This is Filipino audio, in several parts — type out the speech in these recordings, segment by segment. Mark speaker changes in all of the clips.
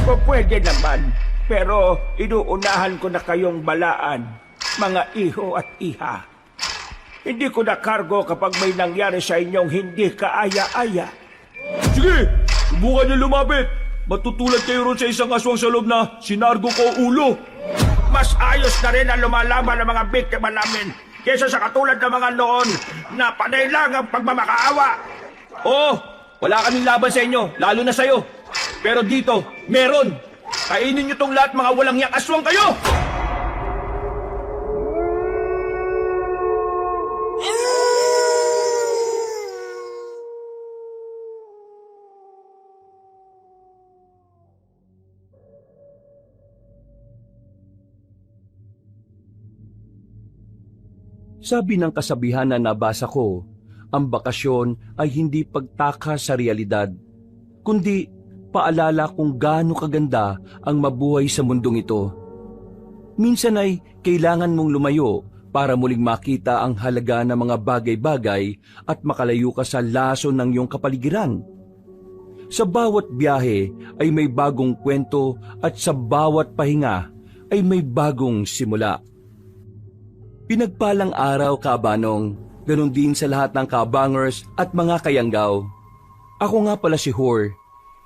Speaker 1: Pwede naman, pero inuunahan ko na kayong balaan, mga iho at iha. Hindi ko na kargo kapag may nangyari sa inyong hindi kaaya-aya.
Speaker 2: Sige, subukan niyo lumapit. Matutulad kayo ron sa isang aswang sa loob na sinargo ko ulo.
Speaker 1: Mas ayos na rin ang lumalaban ng mga biktima namin kesa sa katulad ng mga noon na panay lang ang pagmamakaawa.
Speaker 2: Oo, wala kaming laban sa inyo, lalo na sa'yo. Pero dito, meron. Kainin niyo tong lahat, mga walang yak aswang kayo!
Speaker 3: Sabi ng kasabihan na nabasa ko, ang bakasyon ay hindi pagtaka sa realidad, kundi paalala kung gaano kaganda ang mabuhay sa mundong ito. Minsan ay kailangan mong lumayo para muling makita ang halaga ng mga bagay-bagay at makalayo ka sa laso ng iyong kapaligiran. Sa bawat biyahe ay may bagong kwento at sa bawat pahinga ay may bagong simula. Pinagpalang araw, Kabanong, ganun din sa lahat ng kabangers at mga kayanggaw. Ako nga pala si Hor,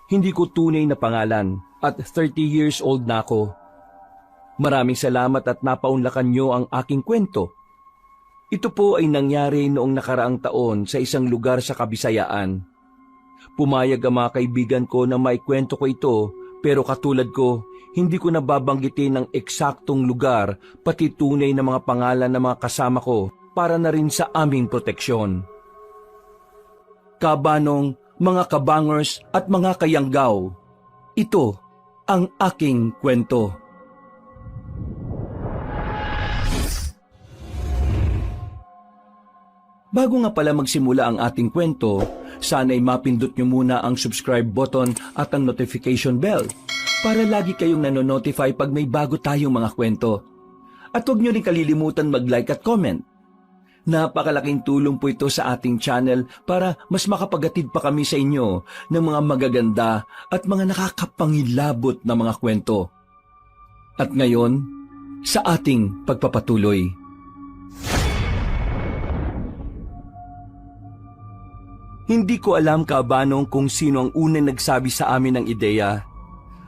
Speaker 3: hindi ko tunay na pangalan at 30 years old na ako. Maraming salamat at napaunlakan nyo ang aking kwento. Ito po ay nangyari noong nakaraang taon sa isang lugar sa Kabisayaan. Pumayag ang mga kaibigan ko na maikwento ko ito, pero katulad ko, hindi ko nababanggitin ang eksaktong lugar pati tunay na mga pangalan ng mga kasama ko para na rin sa aming proteksyon. Kabanong, mga kabangers at mga kayanggaw, ito ang aking kwento. Bago nga pala magsimula ang ating kwento, sana'y mapindot nyo muna ang subscribe button at ang notification bell para lagi kayong nanonotify pag may bago tayong mga kwento. At huwag nyo rin kalilimutan mag-like at comment. Napakalaking tulong po ito sa ating channel para mas makapagatid pa kami sa inyo ng mga magaganda at mga nakakapangilabot na mga kwento. At ngayon, sa ating pagpapatuloy. Hindi ko alam, Kabanong, kung sino ang unang nagsabi sa amin ng ideya.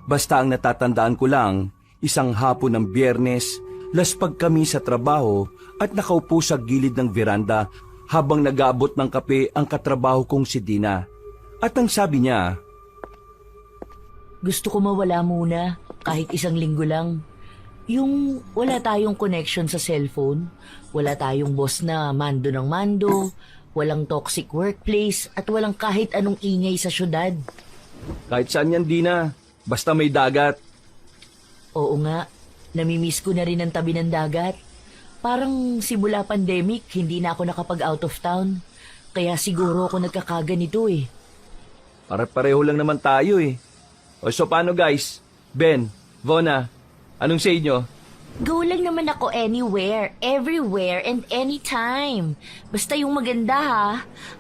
Speaker 3: Basta ang natatandaan ko lang, isang hapon ng Biyernes, laspag kami sa trabaho at nakaupo sa gilid ng veranda habang nag-aabot ng kape ang katrabaho kong si Dina. At ang sabi niya,
Speaker 4: gusto ko mawala muna, kahit isang linggo lang. Yung wala tayong connection sa cellphone, wala tayong boss na mando ng mando, walang toxic workplace at walang kahit anong ingay sa syudad.
Speaker 3: kahit saan yan, Dina, basta may dagat.
Speaker 4: Oo nga, namimiss ko na rin ang tabi ng dagat. Parang simula pandemic, hindi na ako nakapag out of town. Kaya siguro ako nagkakaganito eh.
Speaker 3: Pareho lang naman tayo eh. O so paano guys? Ben, Vona, anong sa inyo?
Speaker 4: Go lang naman ako anywhere, everywhere, and anytime. Basta yung maganda ha.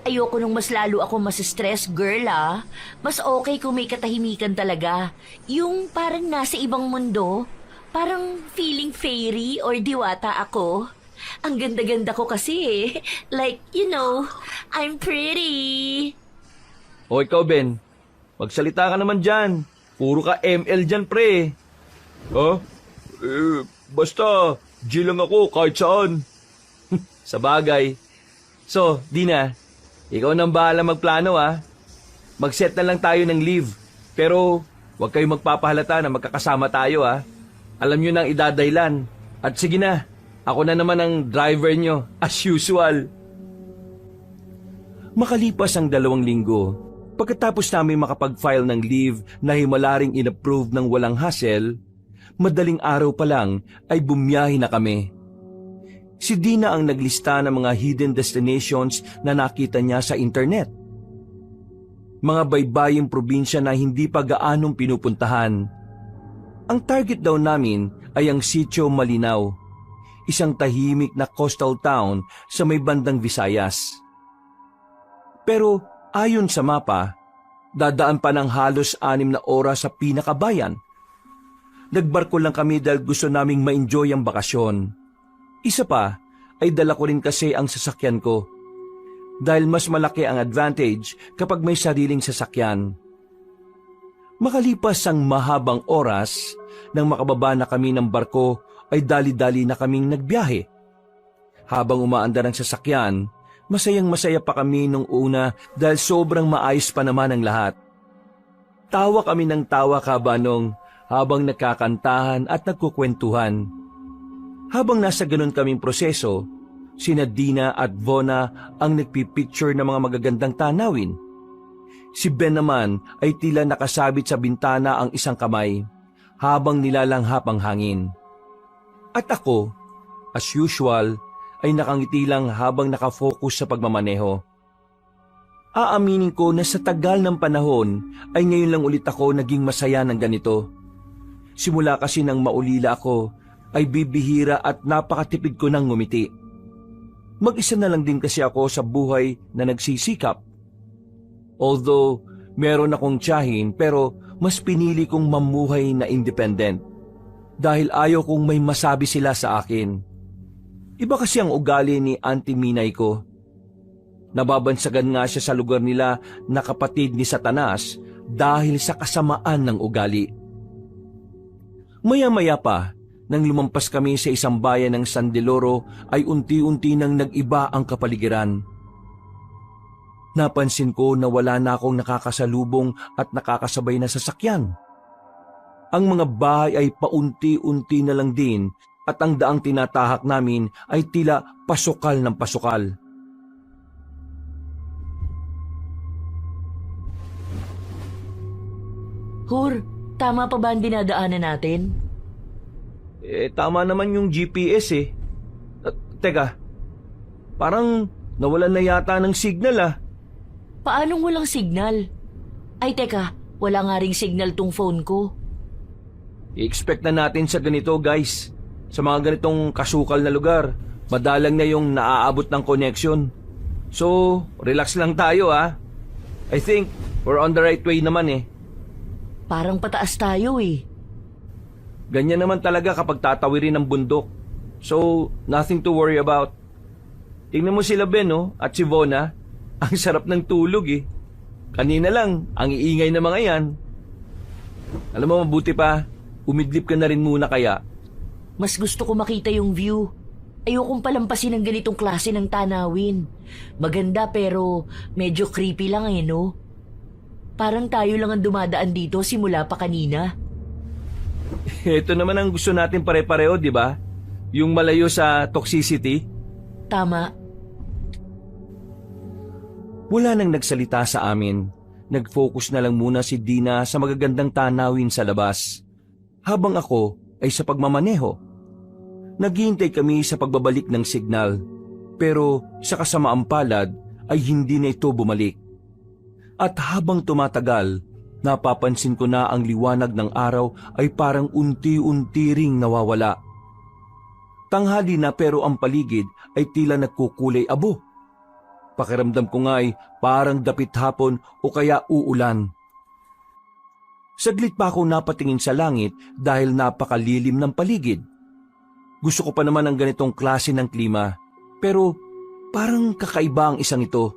Speaker 4: Ayoko nung mas lalo ako mas-stress, girl ha. Mas okay kung may katahimikan talaga. Yung parang nasa ibang mundo. Parang feeling fairy or diwata ako. Ang ganda-ganda ko kasi eh. Like, you know, I'm pretty.
Speaker 3: O ikaw, Ben, magsalita ka naman dyan. Puro ka ML dyan, pre.
Speaker 2: Ha? Basta, G lang ako kahit saan.
Speaker 3: Sa bagay. So, Dina, ikaw nang bahala magplano ha. Mag-set na lang tayo ng leave. Pero, huwag kayong magpapahalata na magkakasama tayo ha. Alam nyo nang idadaylan. At sige na, ako na naman ang driver nyo, as usual. Makalipas ang 2 linggo, pagkatapos namin makapag-file ng leave na himalaring in-approve ng walang hassle, madaling araw pa lang ay bumiyahe na kami. Si Dina ang naglista ng mga hidden destinations na nakita niya sa internet. Mga baybaying probinsya na hindi pa gaanong pinupuntahan. Ang target daw namin ay ang Sitio Malinaw, isang tahimik na coastal town sa may bandang Visayas. Pero ayon sa mapa, Dadaan pa ng halos 6 na oras sa pinakabayan. Nagbarko lang kami dahil gusto naming ma-enjoy ang bakasyon. Isa pa ay dala ko rin kasi ang sasakyan ko. Dahil mas malaki ang advantage kapag may sariling sasakyan. Makalipas ang mahabang oras, nang makababa na kami ng barko ay dali-dali na kaming nagbiyahe. Habang umaandar ang sasakyan, masayang-masaya pa kami nung una dahil sobrang maayos pa naman ang lahat. Tawa kami ng tawa, Kabanong, habang nagkakantahan at nagkukwentuhan. Habang nasa ganun kaming proseso, sina Dina at Vona ang nagpipicture ng mga magagandang tanawin. Si Ben naman ay tila nakasabit sa bintana ang isang kamay habang nilalanghap ang hangin. At ako, as usual, ay nakangiti lang habang nakafocus sa pagmamaneho. Aaminin ko na sa tagal ng panahon ay ngayon lang ulit ako naging masaya ng ganito. Simula kasi nang maulila ako ay bibihira at napakatipid ko nang ngumiti. Mag-isa na lang din kasi ako sa buhay na nagsisikap. Although meron akong tiyahin pero mas pinili kong mamuhay na independent dahil ayaw kong may masabi sila sa akin. Iba kasi ang ugali ni Auntie Minay ko. Nababansagan nga siya sa lugar nila na kapatid ni Satanas dahil sa kasamaan ng ugali. Maya-maya pa, nang lumampas kami sa isang bayan ng San Deloro ay unti-unti nang nag-iba ang kapaligiran. Napansin ko na wala na akong nakakasalubong at nakakasabay na sasakyan. Ang mga bahay ay paunti-unti na lang din at ang daang tinatahak namin ay tila pasukal ng pasukal.
Speaker 4: Hur, tama pa ba ang dinadaanan natin?
Speaker 3: Tama naman yung GPS eh. Teka, parang nawalan na yata ng signal ah.
Speaker 4: Paanong walang signal? Ay teka, wala nga ring signal tong phone ko.
Speaker 3: I-expect na natin sa ganito guys. Sa mga ganitong kasukal na lugar, madalang na yung naaabot ng connection. So, relax lang tayo ah. I think we're on the right way naman eh.
Speaker 4: Parang pataas tayo eh.
Speaker 3: Ganyan naman talaga kapag tatawirin ng bundok. So, nothing to worry about. Tingnan mo sila Ben at si Vona. Ang sarap ng tulog eh. Kanina lang, ang iingay na mga yan. Alam mo, mabuti pa, umidlip ka na rin muna kaya.
Speaker 4: Mas gusto ko makita yung view. Ayokong palampasin ng ganitong klase ng tanawin. Maganda pero medyo creepy lang eh, no? Parang tayo lang ang dumadaan dito simula pa kanina.
Speaker 3: Ito naman ang gusto natin pare-pareho, di ba? Yung malayo sa toxicity.
Speaker 4: Tama.
Speaker 3: Wala nang nagsalita sa amin. Nag-focus na lang muna si Dina sa magagandang tanawin sa labas. Habang ako ay sa pagmamaneho. Naghihintay kami sa pagbabalik ng signal. Pero sa kasamaang palad ay hindi na ito bumalik. At habang tumatagal, napapansin ko na ang liwanag ng araw ay parang unti-unti ring nawawala. Tanghali na pero ang paligid ay tila nagkukulay abo. Pakiramdam ko nga ay parang dapit hapon o kaya uulan. Saglit pa ako napatingin sa langit dahil napakalilim ng paligid. Gusto ko pa naman ang ganitong klase ng klima, pero parang kakaiba ang isang ito.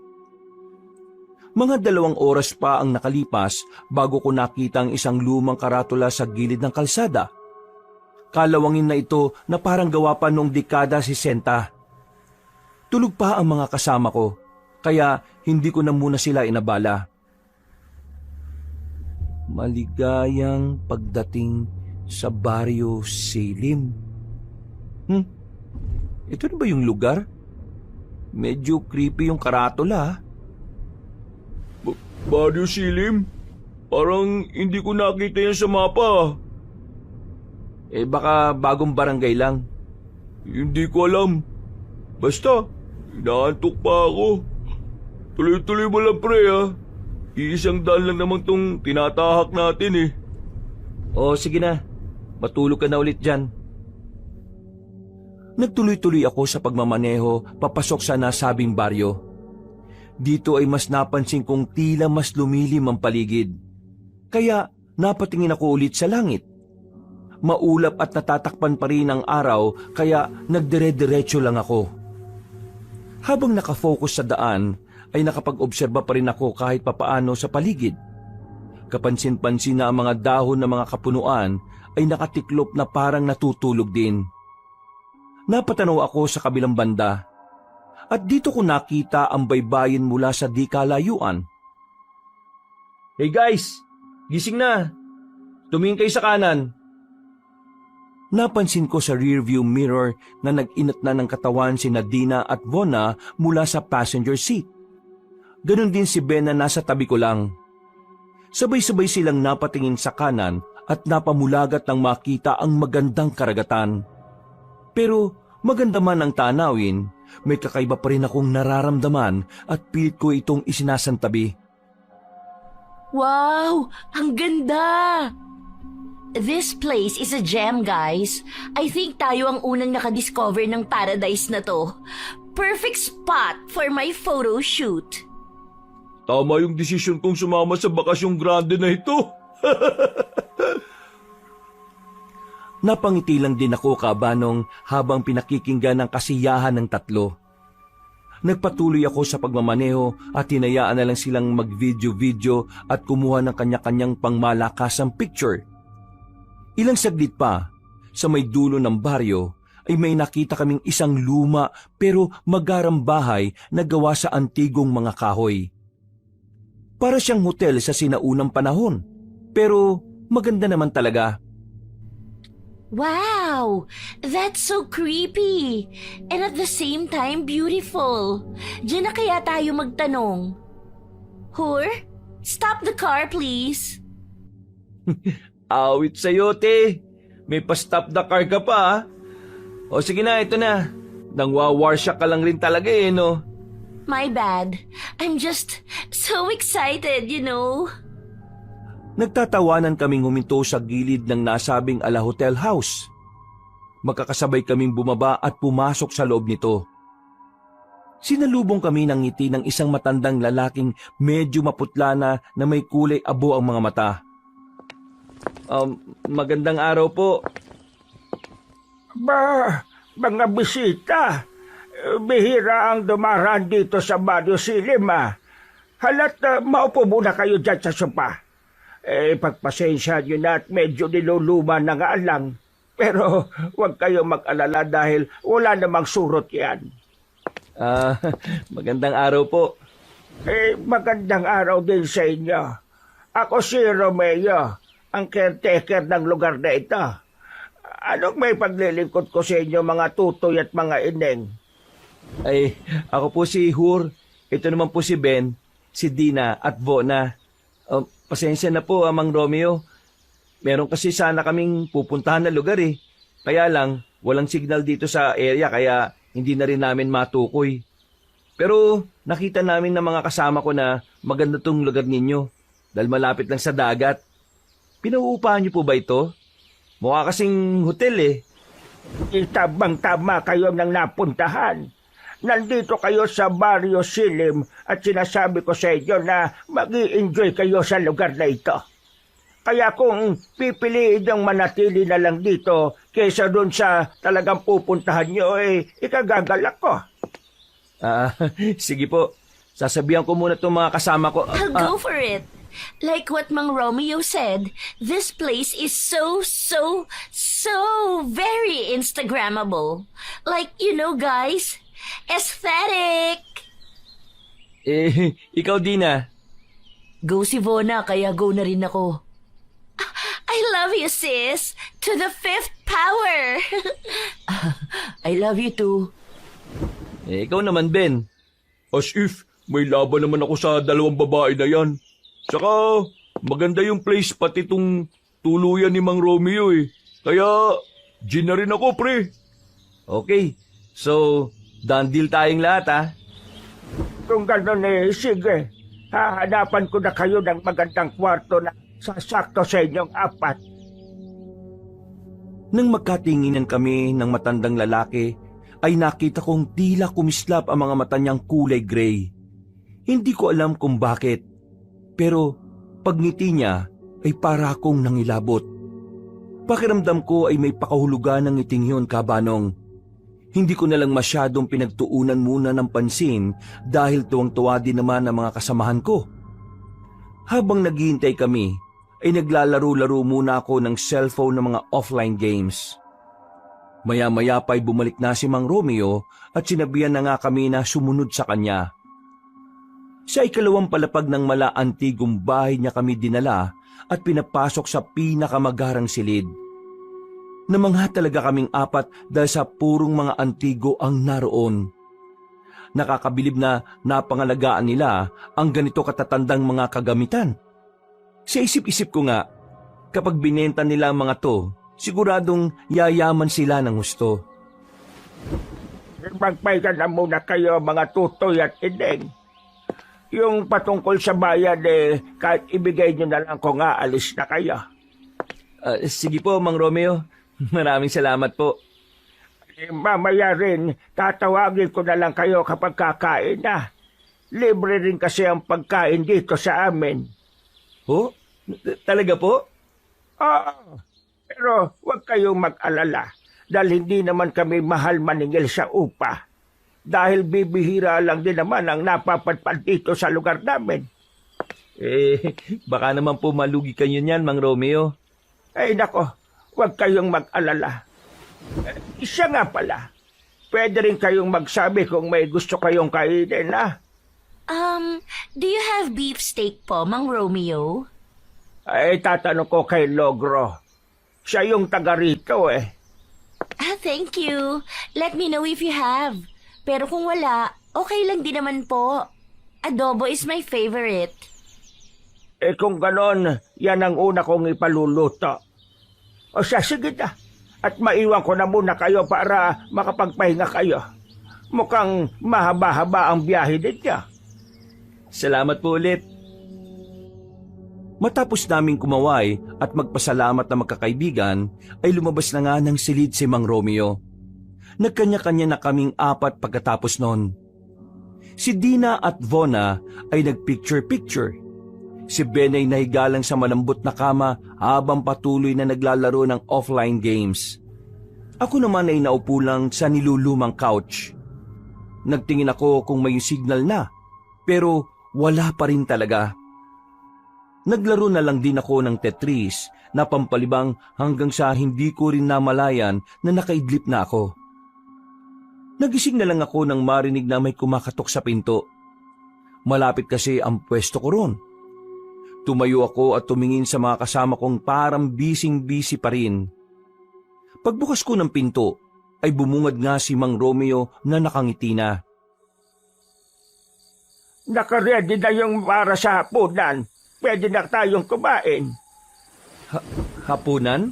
Speaker 3: Mga 2 oras pa ang nakalipas bago ko nakita ang isang lumang karatula sa gilid ng kalsada. Kalawangin na ito na parang gawa pa noong dekada 60. Tulog pa ang mga kasama ko, kaya hindi ko na muna sila inabala. Maligayang pagdating sa Barrio Silim. Ito na ba yung lugar? Medyo creepy yung karatula.
Speaker 2: Barrio Silim? Parang hindi ko nakita yan sa mapa.
Speaker 3: Baka bagong barangay lang.
Speaker 2: Hindi ko alam. Basta, inaantok pa ako. Tuloy-tuloy mo lang pre ha. Iisang daan lang naman tong tinatahak natin eh.
Speaker 3: O sige na, matulog ka na ulit dyan. Nagtuloy-tuloy ako sa pagmamaneho papasok sa nasabing baryo. dito ay mas napansin kong tila mas lumilim ang paligid. Kaya napatingin ako ulit sa langit. Maulap at natatakpan pa rin ang araw kaya nagdire-diretso lang ako. Habang nakafocus sa daan ay nakapag-obserba pa rin ako kahit papaano sa paligid. Kapansin-pansin na ang mga dahon ng mga kapunuan ay nakatiklop na parang natutulog din. Napatanaw ako sa kabilang banda at dito ko nakita ang baybayin mula sa di kalayuan. Hey guys! Gising na! Tumingin kayo sa kanan! Napansin ko sa rearview mirror na nag-inat na ng katawan si Nadina at Vona mula sa passenger seat. Ganon din si Ben na nasa tabi ko lang. Sabay-sabay silang napatingin sa kanan at napamulagat nang makita ang magandang karagatan. Pero maganda man ang tanawin, may kakaiba pa rin akong nararamdaman at pilit ko itong isinasantabi.
Speaker 4: Wow! Ang ganda! This place is a gem, guys. I think tayo ang unang nakadiscover ng paradise na to. Perfect spot for my photo shoot.
Speaker 2: Tama yung desisyon kong sumama sa bakasyong grande na ito.
Speaker 3: Napangiti lang din ako, Kabanong, habang pinakikinggan ang kasiyahan ng tatlo. Nagpatuloy ako sa pagmamaneho at hinayaan na lang silang mag-video-video at kumuha ng kanya-kanyang pangmalakasang picture. Ilang saglit pa, sa may dulo ng baryo, ay may nakita kaming isang luma pero magarang bahay na gawa sa antigong mga kahoy. Para siyang hotel sa sinaunang panahon, pero maganda naman talaga.
Speaker 4: Wow! That's so creepy! And at the same time, beautiful. Diyan na kaya tayo magtanong. Hur, stop the car, please.
Speaker 3: Awit sa'yo, te. May pa-stop the car ka pa, ha? O sige na, ito na. Nang wawarsya ka lang rin talaga eh, no?
Speaker 4: My bad. I'm just so excited, you know.
Speaker 3: Nagtatawanan kaming huminto sa gilid ng nasabing ala hotel house. Magkakasabay kaming bumaba at pumasok sa loob nito. Sinalubong kami ng ngiti ng isang matandang lalaking medyo maputla na may kulay abo ang mga mata. Magandang araw po.
Speaker 1: Ba, mga bisita. Bihira ang dumaraan dito sa Barrio Silim, ah. Halat maupo muna kayo dyan sa sopa. Pagpasensya nyo na at medyo niluluma na nga lang. Pero huwag kayo mag-alala dahil wala namang surot yan.
Speaker 3: Magandang araw po.
Speaker 1: Magandang araw din sa inyo. Ako si Romeo, ang caretaker ng lugar na ito. Anong may paglilingkod ko sa inyo mga tutoy at mga ineng?
Speaker 3: Ay, ako po si Hur. Ito naman po si Ben, si Dina at Vona. Pasensya na po, Amang Romeo. Meron kasi sana kaming pupuntahan na lugar eh. Kaya lang, walang signal dito sa area kaya hindi na rin namin matukoy. Pero nakita namin ng mga kasama ko na maganda tong lugar ninyo dahil malapit lang sa dagat. Pinauupahan niyo po ba ito? Mukha kasing hotel eh.
Speaker 1: Itabang-tama kayo ng napuntahan. Nandito kayo sa Barrio Silim at sinasabi ko sa inyo na mag-i-enjoy kayo sa lugar na ito. Kaya kung pipiliin yung manatili na lang dito kaysa doon sa talagang pupuntahan nyo, ikagagalak ko.
Speaker 3: Sige po. Sasabihan ko muna itong mga kasama ko.
Speaker 4: I'll go for it. Like what Mang Romeo said, this place is so very Instagrammable. Like, you know, guys, aesthetic.
Speaker 3: Ikaw Dina.
Speaker 4: Go si Vona, kaya go na rin ako. I love you, sis. To the 5th power. I love you too.
Speaker 3: Ikaw naman, Ben.
Speaker 2: As if may laban naman ako sa dalawang babae na yan. Tsaka maganda yung place pati tong tuluyan ni Mang Romeo eh. Kaya gin na rin ako, pre.
Speaker 3: Okay. So, done deal tayong lahat, ha?
Speaker 1: Kung gano'n sige. Hahanapan ko na kayo ng magandang kwarto na sasakto sa inyong 4.
Speaker 3: Nang magkatinginan kami ng matandang lalaki, ay nakita kong tila kumislap ang mga mata niyang kulay gray. Hindi ko alam kung bakit, pero pagngiti niya ay para akong nangilabot. Pakiramdam ko ay may pakahulugan ng ngiting yun, Kabanong. Hindi ko na lang masyadong pinagtuunan muna ng pansin dahil tuwang-tuwa din naman ang mga kasamahan ko. Habang naghihintay kami, ay naglalaro-laro muna ako ng cellphone ng mga offline games. Maya-maya pa'y bumalik na si Mang Romeo at sinabihan na nga kami na sumunod sa kanya. Sa ikalawang palapag ng mala-antigong bahay niya kami dinala at pinapasok sa pinakamagarang silid. Namangha talaga kaming apat dahil sa purong mga antigo ang naroon. Nakakabilib na napangalagaan nila ang ganito katatandang mga kagamitan. Sa isip-isip ko nga, kapag binenta nila ang mga to, siguradong yayaman sila ng gusto.
Speaker 1: Magpahinga na muna kayo mga tutoy at ineng. Yung patungkol sa bayan kahit ibigay nyo na lang kung aalis na kayo.
Speaker 3: Sige po, Mang Romeo. Maraming salamat po.
Speaker 1: Mamaya rin, tatawagin ko na lang kayo kapag kakain na. Libre rin kasi ang pagkain dito sa amin.
Speaker 3: Oh? Talaga po?
Speaker 1: Oo, pero huwag kayong mag-alala dahil hindi naman kami mahal maningil sa upa. Dahil bibihira lang din naman ang napapadpad dito sa lugar namin.
Speaker 3: Baka naman po malugi kayo niyan, Mang Romeo.
Speaker 1: Ay nako, huwag kayong mag-alala. Isa nga pala, pwede rin kayong magsabi kung may gusto kayong kainin, ha?
Speaker 4: Do you have beef steak po, Mang Romeo?
Speaker 1: Ay, tatanong ko kay Logro. Siya yung taga rito,
Speaker 4: Thank you. Let me know if you have. Pero kung wala, okay lang din naman po. Adobo is my favorite.
Speaker 1: Kung ganon, yan ang una kong ipaluluto. O siya, sige na. At maiwan ko na muna kayo para makapagpahinga kayo. Mukhang mahaba-haba ang biyahe ninyo.
Speaker 3: Salamat po ulit. Matapos naming kumaway at magpasalamat na magkakaibigan, ay lumabas na nga ng silid si Mang Romeo. Nagkanya-kanya na kaming apat pagkatapos noon. Si Dina at Vona ay nagpicture-picture. Si Ben ay nahigalang sa malambot na kama habang patuloy na naglalaro ng offline games. Ako naman ay naupo lang sa nilulumang couch. Nagtingin ako kung may signal na, pero wala pa rin talaga. Naglaro na lang din ako ng Tetris na pampalibang hanggang sa hindi ko rin namalayan na nakaidlip na ako. Nagising na lang ako nang marinig na may kumakatok sa pinto. Malapit kasi ang pwesto ko ron. Tumayo ako at tumingin sa mga kasama kong parang bising-busy pa rin. Pagbukas ko ng pinto, ay bumungad nga si Mang Romeo na nakangiti na.
Speaker 1: Nakaready na yung para sa hapunan. Pwede na tayong kumain.
Speaker 3: Hapunan?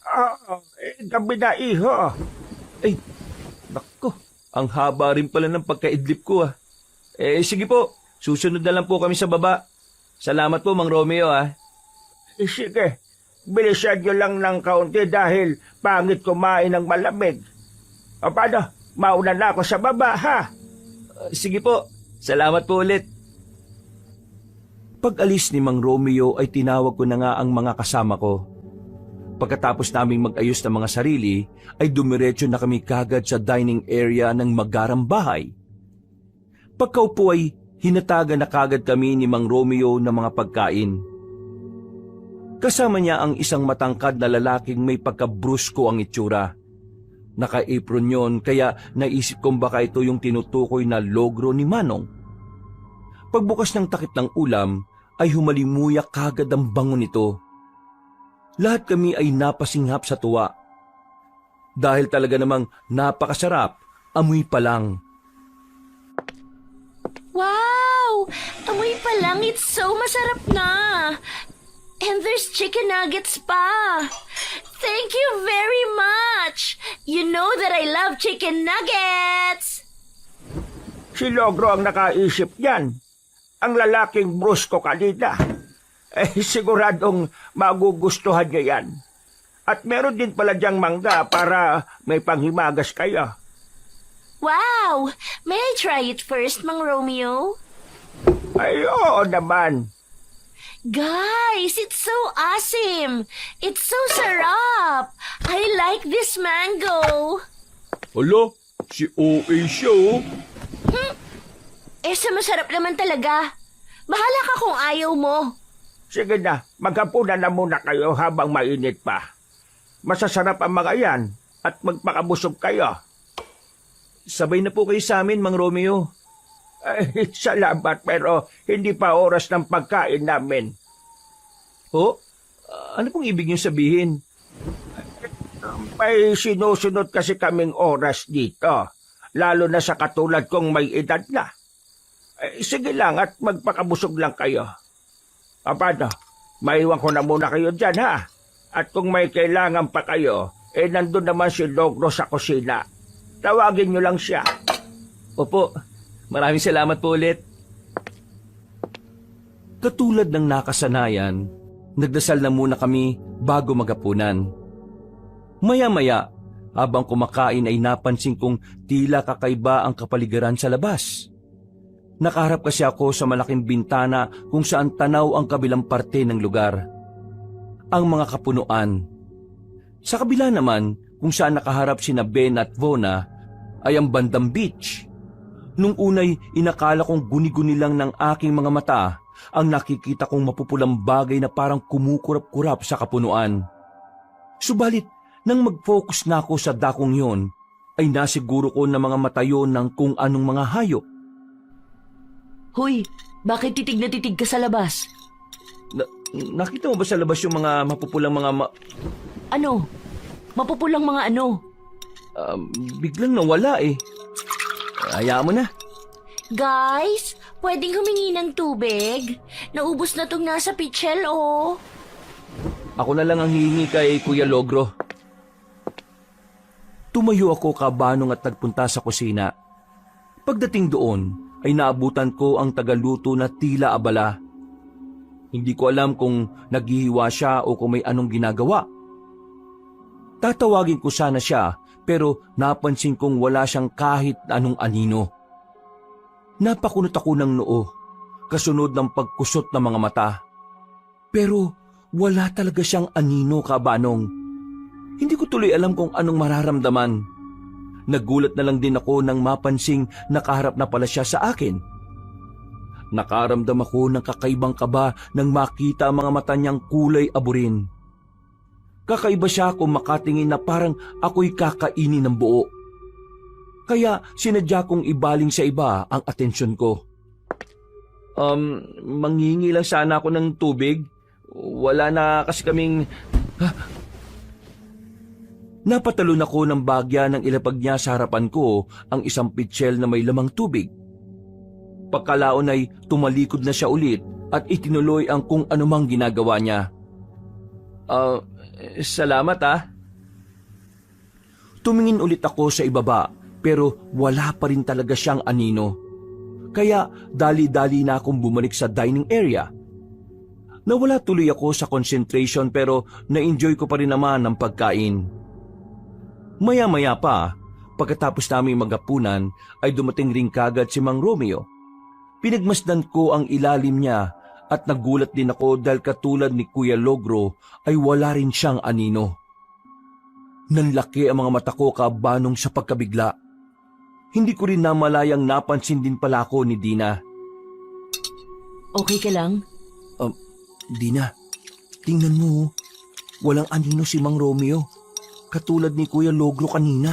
Speaker 1: Oo, gabi na iho.
Speaker 3: Ay, nako, ang haba rin pala ng pagkaidlip ko . Sige po, susunod na lang po kami sa baba. Salamat po, Mang Romeo .
Speaker 1: Sige, bilisan nyo lang ng kaunti dahil pangit kumain ng malamig. O paano, mauna na ako sa baba, ha?
Speaker 3: Sige po, salamat po ulit. Pag-alis ni Mang Romeo ay tinawag ko na nga ang mga kasama ko. Pagkatapos naming mag-ayos ng mga sarili, ay dumiretso na kami kagad sa dining area ng magarang bahay. Pagkaupo ay hinatagan na kagad kami ni Mang Romeo ng mga pagkain. Kasama niya ang isang matangkad na lalaking may pagkabrusko ang itsura. Naka-apron yon kaya naisip kong baka ito yung tinutukoy na Logro ni Manong. Pagbukas ng takip ng ulam ay humalimuyak kagad ang bango nito. Lahat kami ay napasinghap sa tuwa. Dahil talaga namang napakasarap, amoy pa lang.
Speaker 4: Wow! Amoy pa lang, it's so masarap na! And there's chicken nuggets pa! Thank you very much! You know that I love chicken nuggets!
Speaker 1: Si Logro ang nakaisip yan. Ang lalaking brusko kanina. Siguradong magugustuhan niya yan. At meron din pala diyang mangga para may panghimagas kayo.
Speaker 4: Wow! May I try it first, Mang Romeo?
Speaker 1: Ay, oo naman.
Speaker 4: Guys, it's so awesome! It's so sarap! I like this mango!
Speaker 2: Hala, si OA siya oh.
Speaker 4: Sa masarap naman talaga. Bahala ka kung ayaw mo.
Speaker 1: Sige na, maghapunan na muna kayo habang mainit pa. Masasarap ang mga yan at magpakabusog kayo.
Speaker 3: Sabay na po kayo sa amin, Mang Romeo.
Speaker 1: Ay, salamat pero hindi pa oras ng pagkain namin.
Speaker 3: Ho? Ano pong ibig niyo sabihin?
Speaker 1: May sinusunod kasi kaming oras dito. Lalo na sa katulad kong may edad na. Sige lang at magpakabusog lang kayo. Paano? Maiwan ko na muna kayo dyan ha. At kung may kailangan pa kayo, nandun naman si Logro sa kusina. Tawagin nyo lang siya.
Speaker 3: Opo, maraming salamat po ulit. Katulad ng nakasanayan, nagdasal na muna kami bago magapunan. Maya-maya, habang kumakain ay napansin kong tila kakaiba ang kapaligiran sa labas. Nakaharap kasi ako sa malaking bintana kung saan tanaw ang kabilang parte ng lugar. Ang mga kapunuan. Sa kabila naman, kung saan nakaharap sina Ben at Vona, ay ang bandang beach. Nung unay, inakala kong guni-guni lang ng aking mga mata ang nakikita kong mapupulang bagay na parang kumukurap-kurap sa kapunuan. Subalit, nang mag-focus na ako sa dakong yon, ay nasiguro ko na mga mata yon ng kung anong mga hayop.
Speaker 4: Hoy, bakit titig na titig ka sa labas?
Speaker 3: Nakita mo ba sa labas yung mga mapupulang mga
Speaker 4: Ano? Mapupulang mga ano?
Speaker 3: biglang nawala eh. Hayaan mo na.
Speaker 4: Guys, pwedeng humingi ng tubig? Naubos na tong nasa pitchel, oh.
Speaker 3: Ako na lang ang hihingi kay Kuya Logro. Tumayo ako kabanong at nagpunta sa kusina. Pagdating doon, ay naabutan ko ang tagaluto na tila abala. Hindi ko alam kung naghihiwa siya o kung may anong ginagawa. Tatawagin ko sana siya pero napansin kong wala siyang kahit anong anino. Napakunot ako ng noo, kasunod ng pagkusot ng mga mata. Pero wala talaga siyang anino, kabanong. Hindi ko tuloy alam kung anong mararamdaman. Nagulat na lang din ako nang mapansing nakaharap na pala siya sa akin. Nakaramdam ako ng kakaibang kaba nang makita ang mga mata niyang kulay aburin. Kakaiba siya kung makatingin na parang ako'y kakainin ng buo. Kaya sinadya kong ibaling sa iba ang atensyon ko. Manghingi lang sana ako ng tubig. Wala na kasi kaming... Napatalon ako ng bagya nang ilapag niya sa harapan ko ang isang pitchel na may lamang tubig. Pagkalaon ay tumalikod na siya ulit at itinuloy ang kung anumang ginagawa niya. Salamat ah. Tumingin ulit ako sa ibaba pero wala pa rin talaga siyang anino. Kaya dali-dali na akong bumalik sa dining area. Nawala tuloy ako sa concentration pero na-enjoy ko pa rin naman ang pagkain. Maya-maya pa, pagkatapos namin magapunan ay dumating rin kagad si Mang Romeo. Pinagmasdan ko ang ilalim niya at nagulat din ako dahil katulad ni Kuya Logro ay wala rin siyang anino. Nanlaki ang mga mata ko kabanong sa pagkabigla. Hindi ko rin namalayang napansin din pala ako ni Dina.
Speaker 4: Okay ka lang?
Speaker 3: Dina, tingnan mo, walang anino si Mang Romeo. Katulad ni Kuya Logro kanina.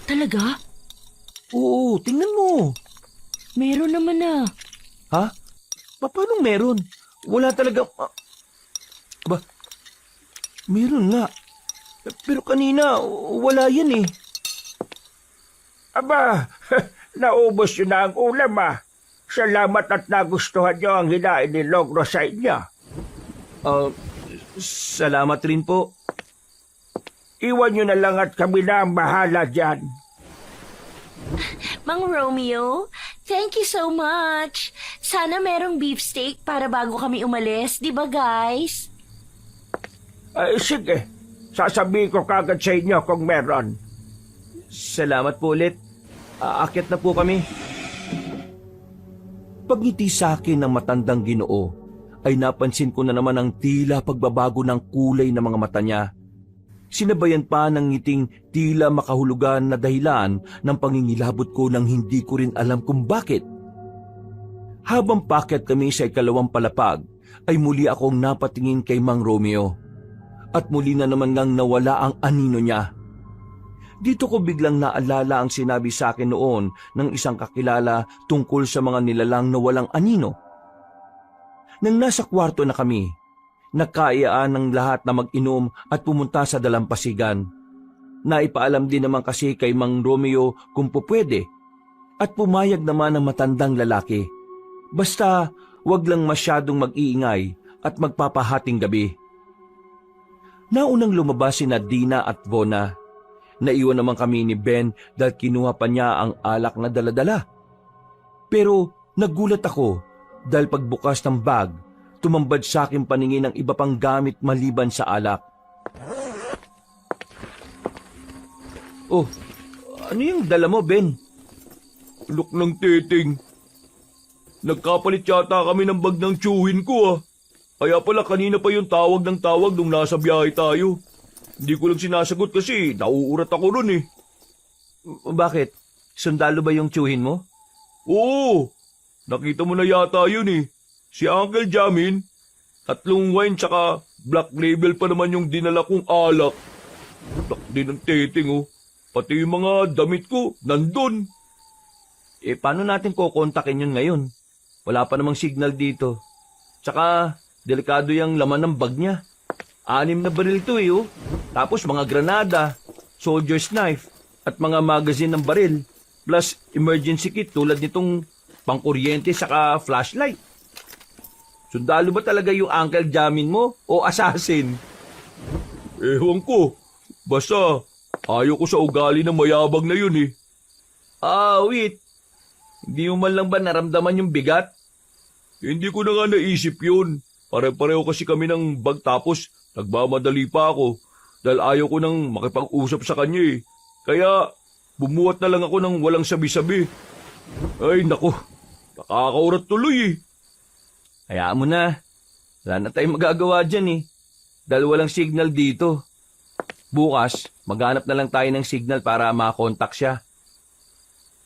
Speaker 4: Talaga?
Speaker 3: Oo, tingnan mo.
Speaker 4: Meron naman na.
Speaker 3: Ha? Paano meron? Wala talaga... meron nga. Pero kanina, wala yan eh.
Speaker 1: Aba, naubos yun na ang ulam ah. Salamat at nagustuhan niyo ang hinain ni Logro sa inyo.
Speaker 3: Salamat rin po.
Speaker 1: Iwan nyo na lang at kami na ang bahala dyan.
Speaker 4: Mang Romeo, thank you so much. Sana merong beefsteak para bago kami umalis, di ba guys?
Speaker 1: Ay, sige, sasabihin ko kagad sa inyo kung meron.
Speaker 3: Salamat po ulit. Aakyat na po kami. Pagngiti sa akin ng matandang Ginoo, ay napansin ko na naman ang tila pagbabago ng kulay ng mga mata niya. Sinabayan pa ng ngiting tila makahulugan na dahilan ng pangingilabot ko nang hindi ko rin alam kung bakit. Habang paakyat kami sa ikalawang palapag, ay muli akong napatingin kay Mang Romeo. At muli na naman ngang nawala ang anino niya. Dito ko biglang naalala ang sinabi sa akin noon ng isang kakilala tungkol sa mga nilalang na walang anino. Nang nasa kwarto na kami, nagkaayaan ng lahat na mag-inom at pumunta sa dalampasigan. Naipaalam din naman kasi kay Mang Romeo kung pupwede at pumayag naman ang matandang lalaki. Basta wag lang masyadong mag-iingay at magpapahating gabi. Naunang lumabas si Dina at Vona. Naiwan naman kami ni Ben dahil kinuha pa niya ang alak na daladala. Pero nagulat ako dahil pagbukas ng bag, tumambad sa akin paningin ng iba pang gamit maliban sa alak. Oh, ano yung dala mo, Ben?
Speaker 2: Look ng titing. Nagkapalit yata kami ng bag ng tsuhin ko Kaya pala kanina pa yung tawag ng tawag nung nasa biyahe tayo. Hindi ko lang sinasagot kasi nauurat ako ron
Speaker 3: Bakit? Sundalo ba yung tsuhin mo?
Speaker 2: Oo, nakita mo na yata yun Si Uncle Jamin, 3 wine tsaka black label pa naman yung dinala kong alak. Utak din ng titing Pati yung mga damit ko, nandun.
Speaker 3: Paano natin kukontakin yun ngayon? Wala pa namang signal dito. Tsaka, delikado yung laman ng bag niya. 6 na baril to Tapos mga granada, soldier's knife, at mga magazine ng baril. Plus emergency kit tulad nitong pangkuryente saka flashlight. Sundalo ba talaga yung Uncle Jamin mo o assassin?
Speaker 2: Ewan ko. Basta, ayaw ko sa ugali ng mayabang na yun
Speaker 3: Wait. Hindi mo man lang ba naramdaman yung bigat?
Speaker 2: Hindi ko na nga naisip yun. Pare-pareho kasi kami ng bag tapos nagmamadali pa ako dahil ayaw ko nang makipag-usap sa kanya Kaya bumuhat na lang ako ng walang sabi-sabi. Ay nako, nakakaurat tuloy
Speaker 3: Hayaan mo na. Wala na tayong magagawa dyan Dahil walang signal dito. Bukas, maghanap na lang tayo ng signal para makakontak siya.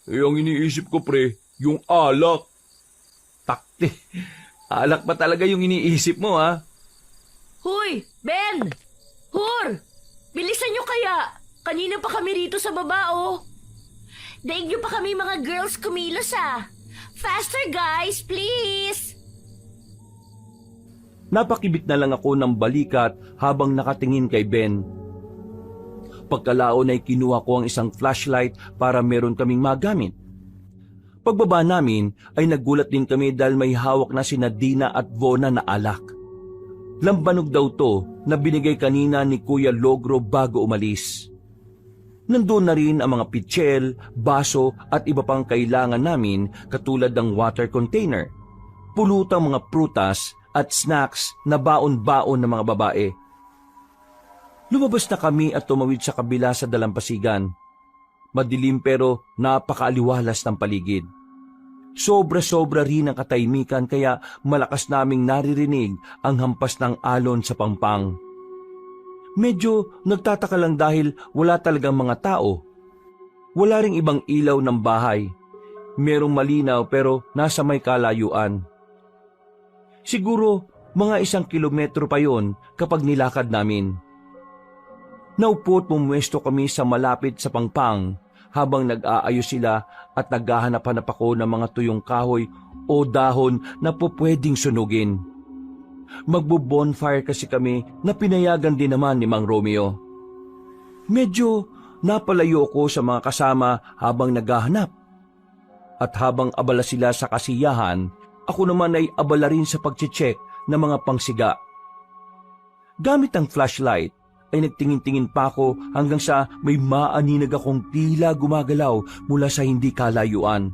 Speaker 2: Ang iniisip ko yung alak.
Speaker 3: Takti. Alak pa talaga yung iniisip mo
Speaker 4: Huy! Ben! Hur! Bilisan nyo kaya! Kanina pa kami rito sa baba, Daig nyo pa kami mga girls kumilos, Faster, guys! Please!
Speaker 3: Napakibit na lang ako ng balikat habang nakatingin kay Ben. Pagkalaon ay kinuha ko ang isang flashlight para meron kaming magamit. Pagbaba namin ay nagulat din kami dahil may hawak na sina Dina at Vona na alak. Lambanog daw to na binigay kanina ni Kuya Logro bago umalis. Nandun na rin ang mga pitchel, baso at iba pang kailangan namin katulad ng water container, pulutang mga prutas at snacks na baon-baon ng mga babae. Lumabas na kami at tumawid sa kabila sa dalampasigan. Madilim pero napakaaliwalas ng paligid. Sobra-sobra rin ang katahimikan kaya malakas naming naririnig ang hampas ng alon sa pangpang. Medyo nagtataka lang dahil wala talagang mga tao. Wala ring ibang ilaw ng bahay. Merong malinaw pero nasa may kalayuan. Siguro mga 1 kilometro pa yon kapag nilakad namin. Naupo at pumwesto kami sa malapit sa pangpang habang nag-aayos sila at naghahanap-hanap ako ng mga tuyong kahoy o dahon na pupwedeng sunugin. Magbo-bonfire kasi kami na pinayagan din naman ni Mang Romeo. Medyo napalayo ako sa mga kasama habang naghahanap. At habang abala sila sa kasiyahan, ako naman ay abala rin sa pagche-check ng mga pangsiga. Gamit ang flashlight, ay nagtingin-tingin pa ako hanggang sa may maaninag akong tila gumagalaw mula sa hindi kalayuan.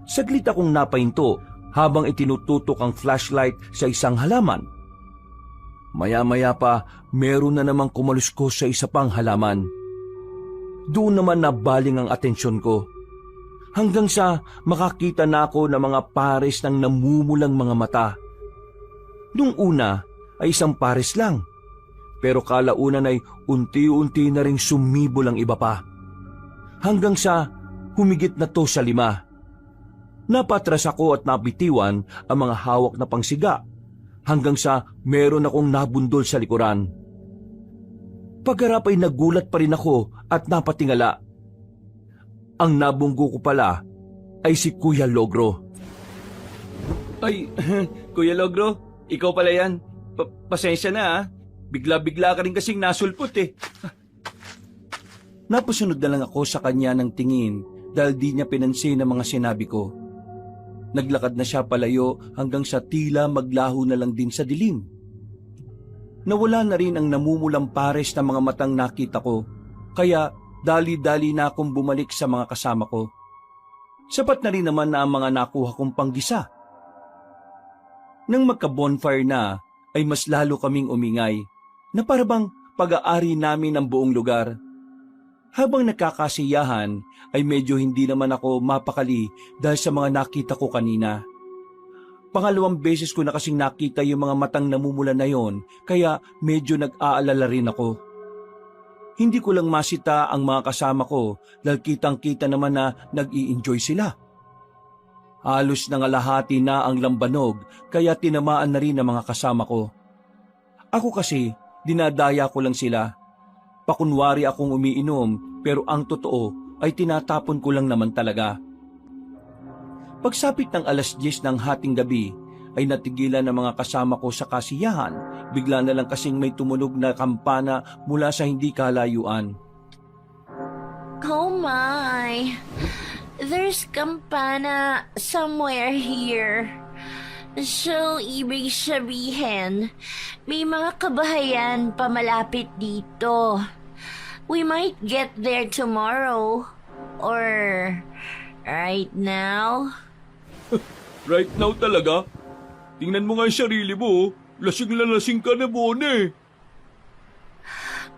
Speaker 3: Saglit akong napahinto habang itinututok ang flashlight sa isang halaman. Maya-maya pa, meron na namang kumaluskos sa isa pang halaman. doon naman nabaling ang atensyon ko. Hanggang sa makakita na ako ng mga pares ng namumulang mga mata. Nung una ay isang pares lang, pero kalaunan ay unti-unti na ring sumibol ang iba pa. Hanggang sa humigit na to sa 5. Napatras ako at nabitiwan ang mga hawak na pangsiga hanggang sa meron akong nabundol sa likuran. Pagharap ay nagulat pa rin ako at napatingala. Ang nabunggo ko pala ay si Kuya Logro.
Speaker 2: Ay, Kuya Logro, ikaw pala yan. Pasensya na ah. Bigla-bigla ka rin kasing nasulpot eh.
Speaker 3: Napasunod na lang ako sa kanya ng tingin dahil di niya pinansin ang mga sinabi ko. Naglakad na siya palayo hanggang sa tila maglaho na lang din sa dilim. Nawala na rin ang namumulang pares na mga matang nakita ko, kaya dali-dali na akong bumalik sa mga kasama ko. Sapat na rin naman na ang mga nakuha kong panggisa. Nang magka-bonfire na, ay mas lalo kaming umingay, na parabang pag-aari namin ng buong lugar. Habang nakakasiyahan, ay medyo hindi naman ako mapakali dahil sa mga nakita ko kanina. Pangalawang beses ko na kasing nakita yung mga matang namumula na yon, kaya medyo nag-aalala rin ako. Hindi ko lang masita ang mga kasama ko dahil kitang-kita naman na nag-i-enjoy sila. Halos nangalahati na ang lambanog kaya tinamaan na rin ang mga kasama ko. Ako kasi, dinadaya ko lang sila. Pakunwari akong umiinom pero ang totoo ay tinatapon ko lang naman talaga. Pagsapit ng 10:00 ng hating gabi ay natigilan ng mga kasama ko sa kasiyahan. Bigla na lang kasing may tumunog na kampana mula sa hindi kalayuan.
Speaker 4: Oh my! There's kampana somewhere here. So, ibig sabihin, may mga kabahayan pa malapit dito. We might get there tomorrow. Or right now.
Speaker 2: Right now talaga? Tingnan mo nga yung sarili mo. Lasing na lasing ka na, Bone.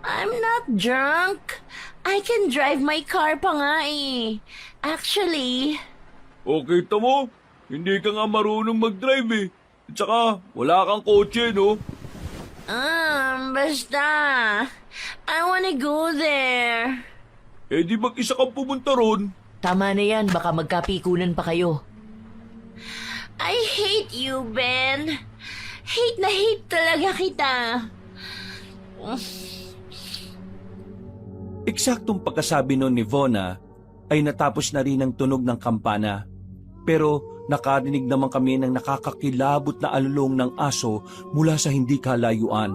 Speaker 4: I'm not drunk. I can drive my car pa nga eh. Actually,
Speaker 2: Okay ta mo? Hindi ka nga marunong mag-drive eh. At saka, wala kang kotse, no?
Speaker 4: basta. I wanna go there.
Speaker 2: Eh di mag-isa kang pumunta ron.
Speaker 5: Tama na yan, baka magkapikunan pa kayo.
Speaker 4: I hate you, Ben. Hate na hate talaga kita.
Speaker 3: Eksaktong pagkasabi nun ni Vona ay natapos na rin ang tunog ng kampana. Pero nakarinig naman kami ng nakakakilabot na alulong ng aso mula sa hindi kalayuan.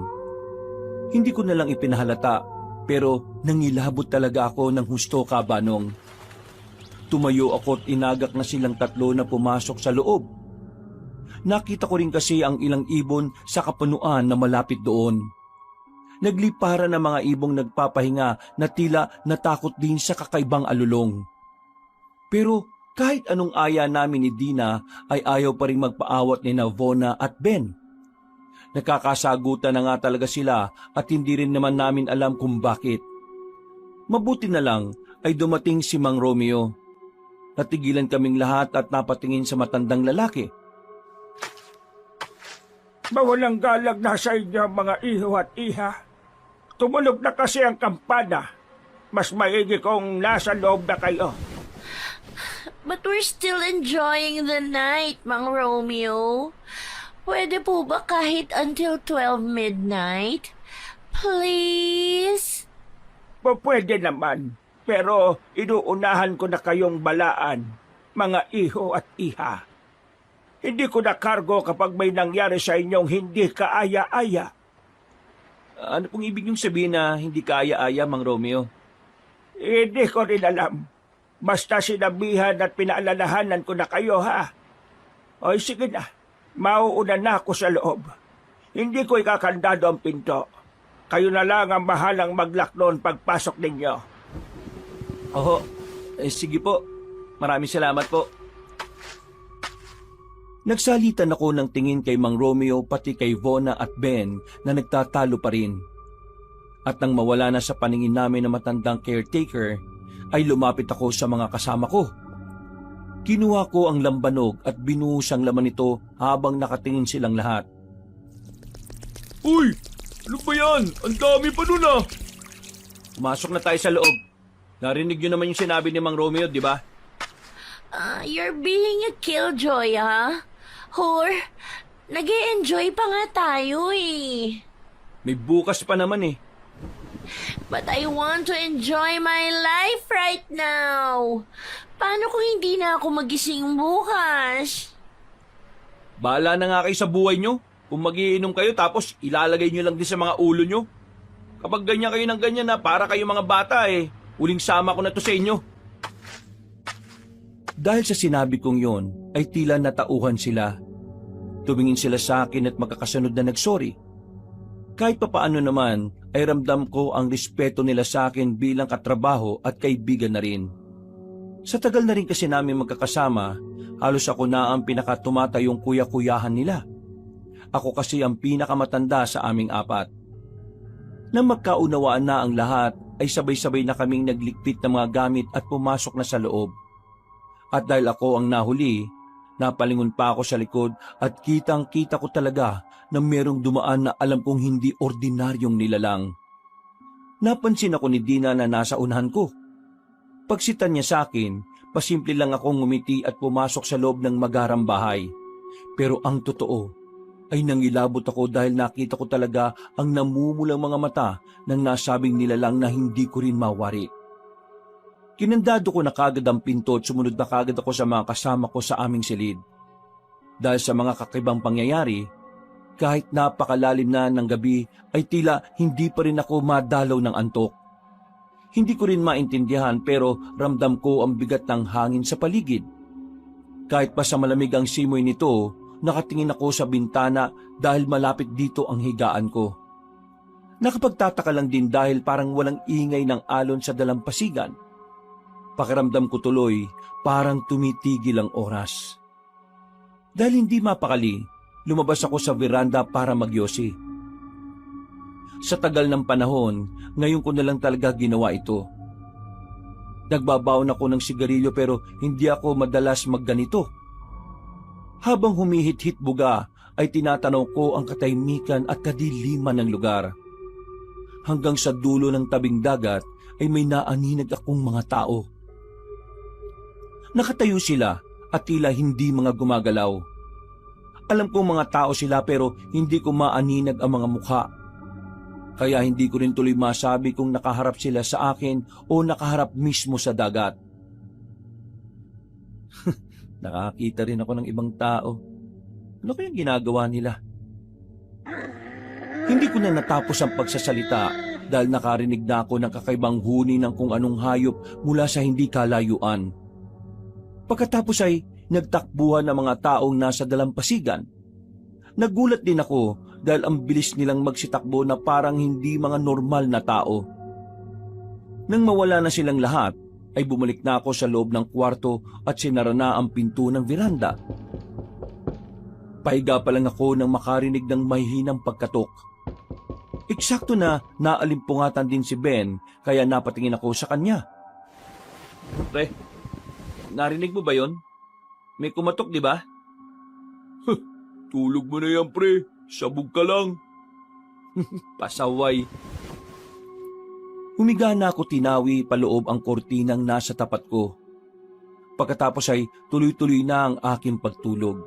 Speaker 3: Hindi ko na lang ipinahalata pero nangilabot talaga ako ng husto kabanong. Tumayo ako at inagak na silang 3 na pumasok sa loob. Nakita ko rin kasi ang ilang ibon sa kapunuan na malapit doon. Naglipara na mga ibong nagpapahinga na tila natakot din sa kakaibang alulong. Pero kahit anong aya namin ni Dina ay ayaw pa rin magpaawat ni Vona at Ben. Nakakasagutan na nga talaga sila at hindi rin naman namin alam kung bakit. Mabuti na lang ay dumating si Mang Romeo. Natigilan kaming lahat at napatingin sa matandang lalaki.
Speaker 1: Mawalang galag na sa inyo mga iho at iha. Tumunog na kasi ang kampana. Mas maigi kung nasa loob na kayo.
Speaker 4: But we're still enjoying the night, Mang Romeo. Pwede po ba kahit until 12 midnight? Please?
Speaker 1: Pwede naman. Pero inuunahan ko na kayong balaan, mga iho at iha. Hindi ko na kargo kapag may nangyari sa inyong hindi kaaya-aya.
Speaker 3: Ano pong ibig niyong sabihin na hindi kaaya-aya, Mang Romeo?
Speaker 1: Hindi ko rin alam. Basta sinabihan at pinaalalahanan ko na kayo, ha? O sige na, mauuna na ako sa loob. Hindi ko ikakandado ang pinto. Kayo na lang ang bahalang mag-lock noon pagpasok ninyo.
Speaker 3: Oho, sige po. Maraming salamat po. Nagsalitan ako ng tingin kay Mang Romeo pati kay Vona at Ben na nagtatalo pa rin. At nang mawala na sa paningin namin na matandang caretaker, ay lumapit ako sa mga kasama ko. Kinuha ko ang lambanog at binuhos ang laman nito habang nakatingin silang lahat.
Speaker 2: Uy! Ano ba yan? Ang dami pa nun ah!
Speaker 3: Pumasok na tayo sa loob. Narinig niyo naman yung sinabi ni Mang Romeo, di ba?
Speaker 4: You're being a killjoy, ha? Hor, nag-e-enjoy pa nga tayo eh.
Speaker 3: May bukas pa naman eh.
Speaker 4: But I want to enjoy my life right now. Paano kung hindi na ako magising bukas?
Speaker 3: Bahala na nga kayo sa buhay nyo. Kung magiinom kayo tapos ilalagay nyo lang din sa mga ulo nyo. Kapag ganyan kayo ng ganyan na para kayo mga bata eh, uling sama ko na to sa inyo. Dahil sa sinabi kong yon, ay tila natauhan sila. Tumingin sila sa akin at magkakasunod na nagsorry. Kahit papaano naman, ay ramdam ko ang respeto nila sa akin bilang katrabaho at kaibigan na rin. Sa tagal na rin kasi namin magkakasama, halos ako na ang pinakatumatayong kuya-kuyahan nila. Ako kasi ang pinakamatanda sa aming apat. Nang magkaunawaan na ang lahat, ay sabay-sabay na kaming nagligpit ng mga gamit at pumasok na sa loob. At dahil ako ang nahuli, napalingon pa ako sa likod at kitang-kita ko talaga na merong dumaan na alam kong hindi ordinaryong nilalang. Napansin ako ni Dina na nasa unahan ko. Pagsitan niya sa akin, pasimple lang akong ngumiti at pumasok sa loob ng magarang bahay. Pero ang totoo ay nangilabot ako dahil nakita ko talaga ang namumulang mga mata ng nasabing nilalang na hindi ko rin mawari. Kinandado ko na kagad ang pinto at sumunod na kagad ako sa mga kasama ko sa aming silid. Dahil sa mga kakaibang pangyayari, kahit napakalalim na ng gabi ay tila hindi pa rin ako madalaw ng antok. Hindi ko rin maintindihan pero ramdam ko ang bigat ng hangin sa paligid. Kahit pa sa malamig ang simoy nito, nakatingin ako sa bintana dahil malapit dito ang higaan ko. Nakapagtataka lang din dahil parang walang ingay ng alon sa dalampasigan. Pakiramdam ko tuloy, parang tumitigil ang oras. Dahil hindi mapakali, lumabas ako sa veranda para magyosi. Sa tagal ng panahon, ngayon ko na lang talaga ginawa ito. Nagbabaon ako ng sigarilyo pero hindi ako madalas magganito. Habang humihit-hit buga, ay tinatanaw ko ang katahimikan at kadiliman ng lugar. Hanggang sa dulo ng tabing dagat ay may naaninag akong mga tao. Nakatayo sila at tila hindi mga gumagalaw. Alam kong mga tao sila pero hindi ko maaninag ang mga mukha. Kaya hindi ko rin tuloy masabi kung nakaharap sila sa akin o nakaharap mismo sa dagat. Nakakita rin ako ng ibang tao. Ano kayang ginagawa nila? Hindi ko na natapos ang pagsasalita dahil nakarinig na ako ng kakaibang huni ng kung anong hayop mula sa hindi kalayuan. Pagkatapos ay nagtakbuhan ng mga taong nasa dalampasigan. Nagulat din ako dahil ang bilis nilang magsitakbo na parang hindi mga normal na tao. Nang mawala na silang lahat, ay bumalik na ako sa loob ng kwarto at sinara na ang pinto ng veranda. Pahiga pa lang ako nang makarinig ng mahihinang pagkatok. Eksakto na naalimpungatan din si Ben kaya napatingin ako sa kanya. Pre, narinig mo ba yon? May kumatok, di ba?
Speaker 2: Tulog mo na yan, pre. Sabog ka lang.
Speaker 3: Pasaway. Humiga na ako tinawi paloob ang kortinang nasa tapat ko. Pagkatapos ay tuloy-tuloy na ang aking pagtulog.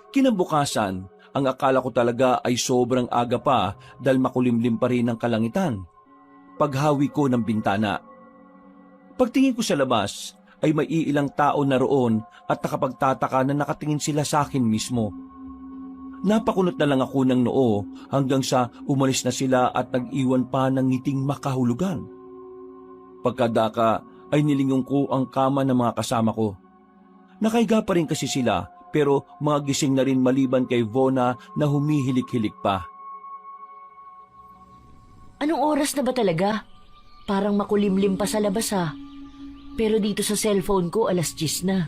Speaker 3: Kinabukasan, ang akala ko talaga ay sobrang aga pa dahil makulimlim pa rin ang kalangitan. Paghawi ko ng bintana. Pagtingin ko sa labas, ay may iilang tao na roon at nakapagtataka na nakatingin sila sa akin mismo. Napakunot na lang ako ng noo hanggang sa umalis na sila at nag-iwan pa ng ngiting makahulugan. Pagkadaka ay nilingon ko ang kama ng mga kasama ko. Nakahiga pa rin kasi sila pero mga gising na rin maliban kay Vona na humihilik-hilik pa.
Speaker 4: Anong oras na ba talaga? Parang makulimlim pa sa labas ha. Pero dito sa cellphone ko, 10:00 na.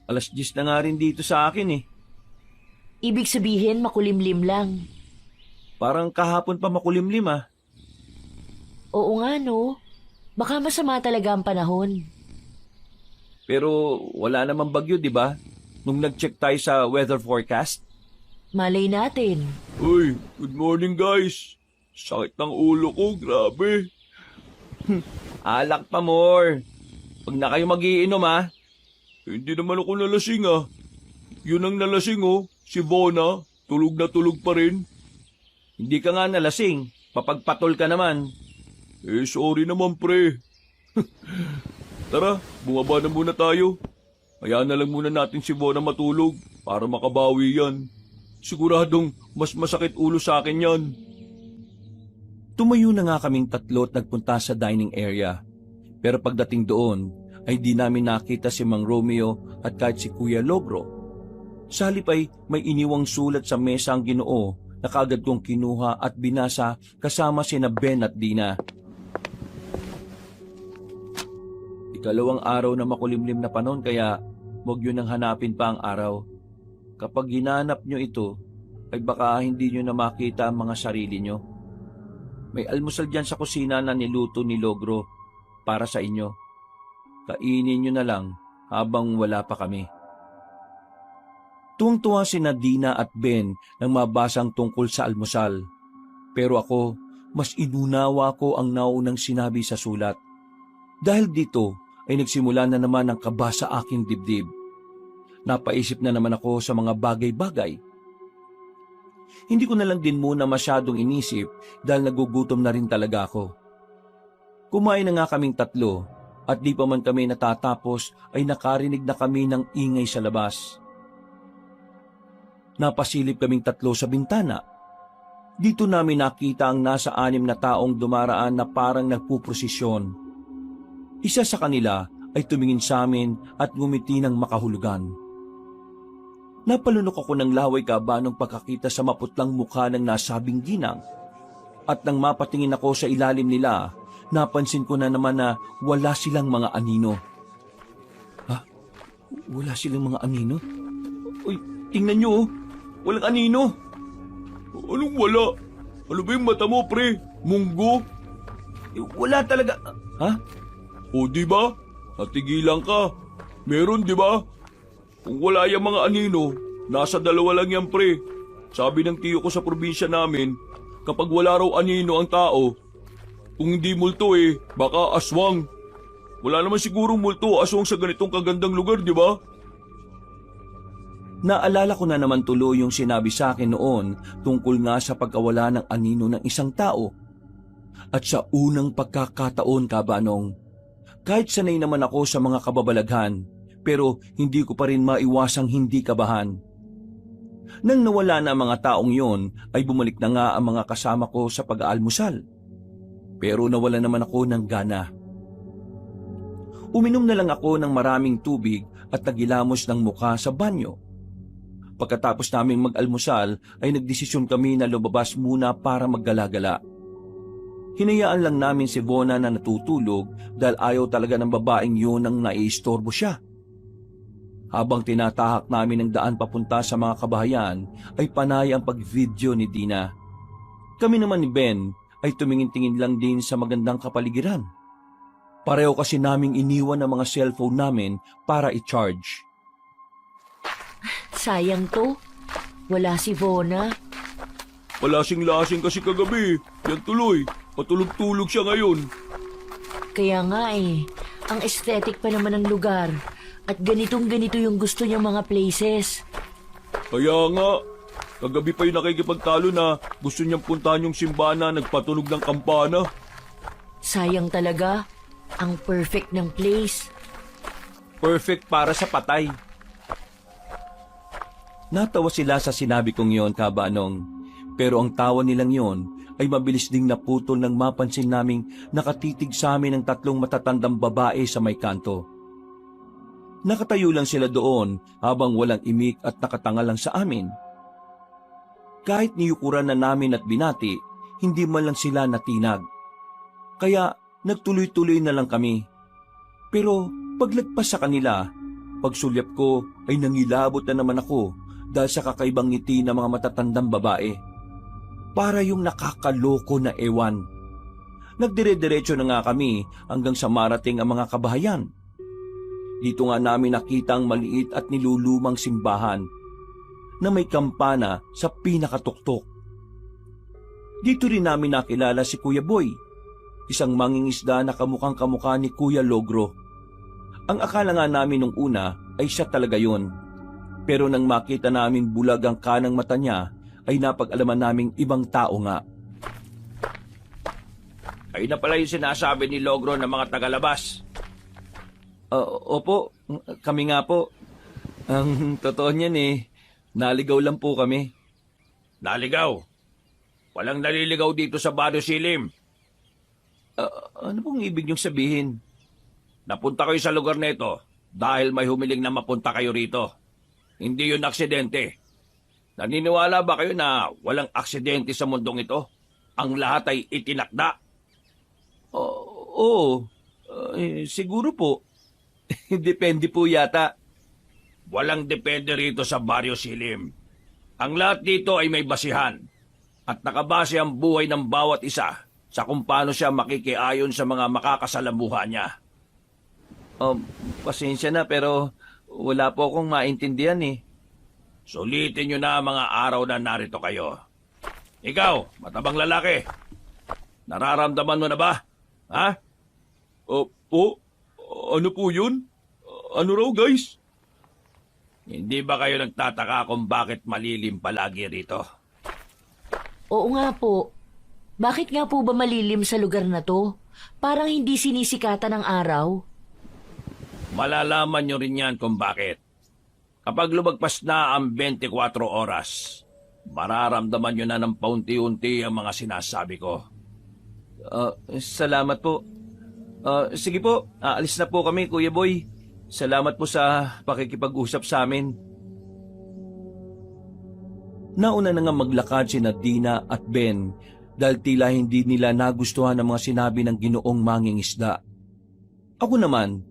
Speaker 3: 10:00 na nga rin dito sa akin eh.
Speaker 4: Ibig sabihin, makulimlim lang.
Speaker 3: Parang kahapon pa makulimlim ah.
Speaker 5: Oo nga no. Baka masama talaga ang panahon.
Speaker 3: Pero wala namang bagyo, di ba? Nung nag-check tayo sa weather forecast.
Speaker 5: Malay natin.
Speaker 2: Uy, good morning guys. Sakit ng ulo ko, grabe.
Speaker 3: Alak pa more. Huwag na kayo magiinom ah.
Speaker 2: Hindi naman ako nalasing ah. Yun ang nalasing oh, si Bona. Tulog na tulog pa rin.
Speaker 3: Hindi ka nga nalasing. Papagpatol ka naman.
Speaker 2: Eh, sorry naman pre. Tara, bumaba na muna tayo. Hayaan na lang muna natin si Bona matulog para makabawi yan. Siguradong mas masakit ulo sa akin yan.
Speaker 3: Tumayo na nga kaming tatlo at nagpunta sa dining area. Pero pagdating doon, ay di namin nakita si Mang Romeo at kahit si Kuya Logro. Sa halip ay may iniwang sulat sa mesa ang Ginoo na kaagad kong kinuha at binasa kasama sina Ben at Dina. Ikalawang araw na makulimlim na panahon kaya huwag yun ang hanapin pa ang araw. Kapag hinanap nyo ito, ay baka hindi nyo na makita ang mga sarili nyo. May almusal dyan sa kusina na niluto ni Logro para sa inyo. Kainin nyo na lang habang wala pa kami. Tuwang-tuwa si Dina at Ben nang mabasang tungkol sa almusal. Pero ako, mas inunawa ko ang naunang sinabi sa sulat. Dahil dito ay nagsimula na naman ang kaba sa aking dibdib. Napaisip na naman ako sa mga bagay-bagay. Hindi ko na lang din muna masyadong inisip dahil nagugutom na rin talaga ako. Kumain na nga kaming tatlo at di pa man kami natatapos ay nakarinig na kami ng ingay sa labas. Napasilip kaming tatlo sa bintana. Dito namin nakita ang nasa 6 na taong dumaraan na parang nagpuprosesyon. Isa sa kanila ay tumingin sa amin at ngumiti ng makahulugan. Napalunok ako ng laway kabanong pagkakita sa maputlang mukha ng nasabing ginang. At nang mapatingin ako sa ilalim nila, napansin ko na naman na wala silang mga anino. Ha? Wala silang mga anino? Uy, tingnan nyo oh. Walang anino.
Speaker 2: Anong wala? Ano ba yung mata mo pre? Munggo?
Speaker 3: Wala talaga. Ha?
Speaker 2: O di ba? Natigilan ka. Meron di ba? Kung wala yung mga anino, nasa 2 lang yan pre. Sabi ng tiyo ko sa probinsya namin, kapag wala raw anino ang tao, kung hindi multo baka aswang. Wala naman sigurong multo o aswang sa ganitong kagandang lugar, di ba?
Speaker 3: Naalala ko na naman tuloy yung sinabi sa akin noon tungkol nga sa pagkawala ng anino ng isang tao. At sa unang pagkakataon kabanong, kahit sanay naman ako sa mga kababalaghan, pero hindi ko pa rin maiwasang hindi kabahan. Nang nawala na ang mga taong yon, ay bumalik na nga ang mga kasama ko sa pag-aalmusal. Pero nawala naman ako ng gana. Uminom na lang ako ng maraming tubig at nagilamos ng mukha sa banyo. Pagkatapos naming mag-almusal ay nagdesisyon kami na lumabas muna para maggala-gala. Hinayaan lang namin si Bona na natutulog dahil ayaw talaga ng babaeng yun ang naiistorbo siya. Habang tinatahak namin ang daan papunta sa mga kabahayan ay panay ang pag-video ni Dina. Kami naman ni Ben ay tumingin-tingin lang din sa magandang kapaligiran. Pareho kasi naming iniwan ang mga cellphone namin para i-charge.
Speaker 5: Sayang to. Wala si Bona.
Speaker 2: Palasing-lasing kasi kagabi. Yan tuloy. Patulog-tulog siya ngayon.
Speaker 5: Kaya nga ang aesthetic pa naman ng lugar. At ganitong-ganito yung gusto niyang mga places.
Speaker 2: Kaya nga, kagabi pa yung nakikipagtalo na gusto niyang puntahan yung simbana nagpatunog ng kampana.
Speaker 5: Sayang talaga. Ang perfect ng place.
Speaker 3: Perfect para sa patay. Natawa sila sa sinabi kong yon kabanong. Pero ang tawa nilang yon ay mabilis ding naputol nang mapansin naming nakatitig sa amin ang 3 matatandang babae sa may kanto. Nakatayo lang sila doon habang walang imik at nakatanga lang sa amin. Kahit niyukuran na namin at binati, hindi man lang sila natinag. Kaya nagtuloy-tuloy na lang kami. Pero paglagpas sa kanila, pagsulyap ko ay nangilabot na naman ako dahil sa kakaibang ngiti ng mga matatandang babae. para yung nakakaloko na ewan. Nagdire-diretso na nga kami hanggang sa marating ang mga kabahayan. Dito nga namin nakita ang maliit at nilulumang simbahan na may kampana sa pinakatuktok. Dito rin namin nakilala si Kuya Boy, isang mangingisda na kamukhang kamukha ni Kuya Logro. Ang akala nga namin nung una ay siya talaga yun. Pero nang makita namin bulag ang kanang mata niya, ay napag-alaman naming ibang tao nga.
Speaker 1: Ay na pala yung sinasabi ni Logro ng mga tagalabas.
Speaker 3: Opo, kami nga po. Ang totoo niyan naligaw lang po kami.
Speaker 1: Naligaw. Walang naliligaw dito sa Barrio Silim.
Speaker 3: Ano pong ibig niyong sabihin?
Speaker 1: Napunta kayo sa lugar na ito dahil may humiling na mapunta kayo rito. Hindi yun aksidente. Naniniwala ba kayo na walang aksidente sa mundong ito? Ang lahat ay itinakda.
Speaker 3: Oo, siguro po. Depende po yata.
Speaker 1: Walang depende rito sa Barrio Silim. Ang lahat dito ay may basihan at nakabase ang buhay ng bawat isa sa kung paano siya makikiayon sa mga makakasalamuha niya.
Speaker 3: Pasensya na pero wala po akong maintindihan
Speaker 1: Sulitin nyo na ang mga araw na narito kayo. Ikaw, matabang lalaki. Nararamdaman mo na ba? Ha?
Speaker 2: Po? Ano po yun? Ano raw, guys?
Speaker 1: Hindi ba kayo nagtataka kung bakit malilim palagi rito?
Speaker 5: Oo nga po. Bakit nga po ba malilim sa lugar na to? Parang hindi sinisikatan ng araw.
Speaker 1: Malalaman nyo rin yan kung bakit. Kapag lumagpas na ang 24 oras, mararamdaman nyo na ng paunti-unti ang mga sinasabi ko.
Speaker 3: Salamat po. Sige po, aalis na po kami, Kuya Boy. Salamat po sa pakikipag-usap sa amin. Nauna na nga maglakad si Dina at Ben dahil tila hindi nila nagustuhan ang mga sinabi ng Ginoong mangingisda. Ako naman,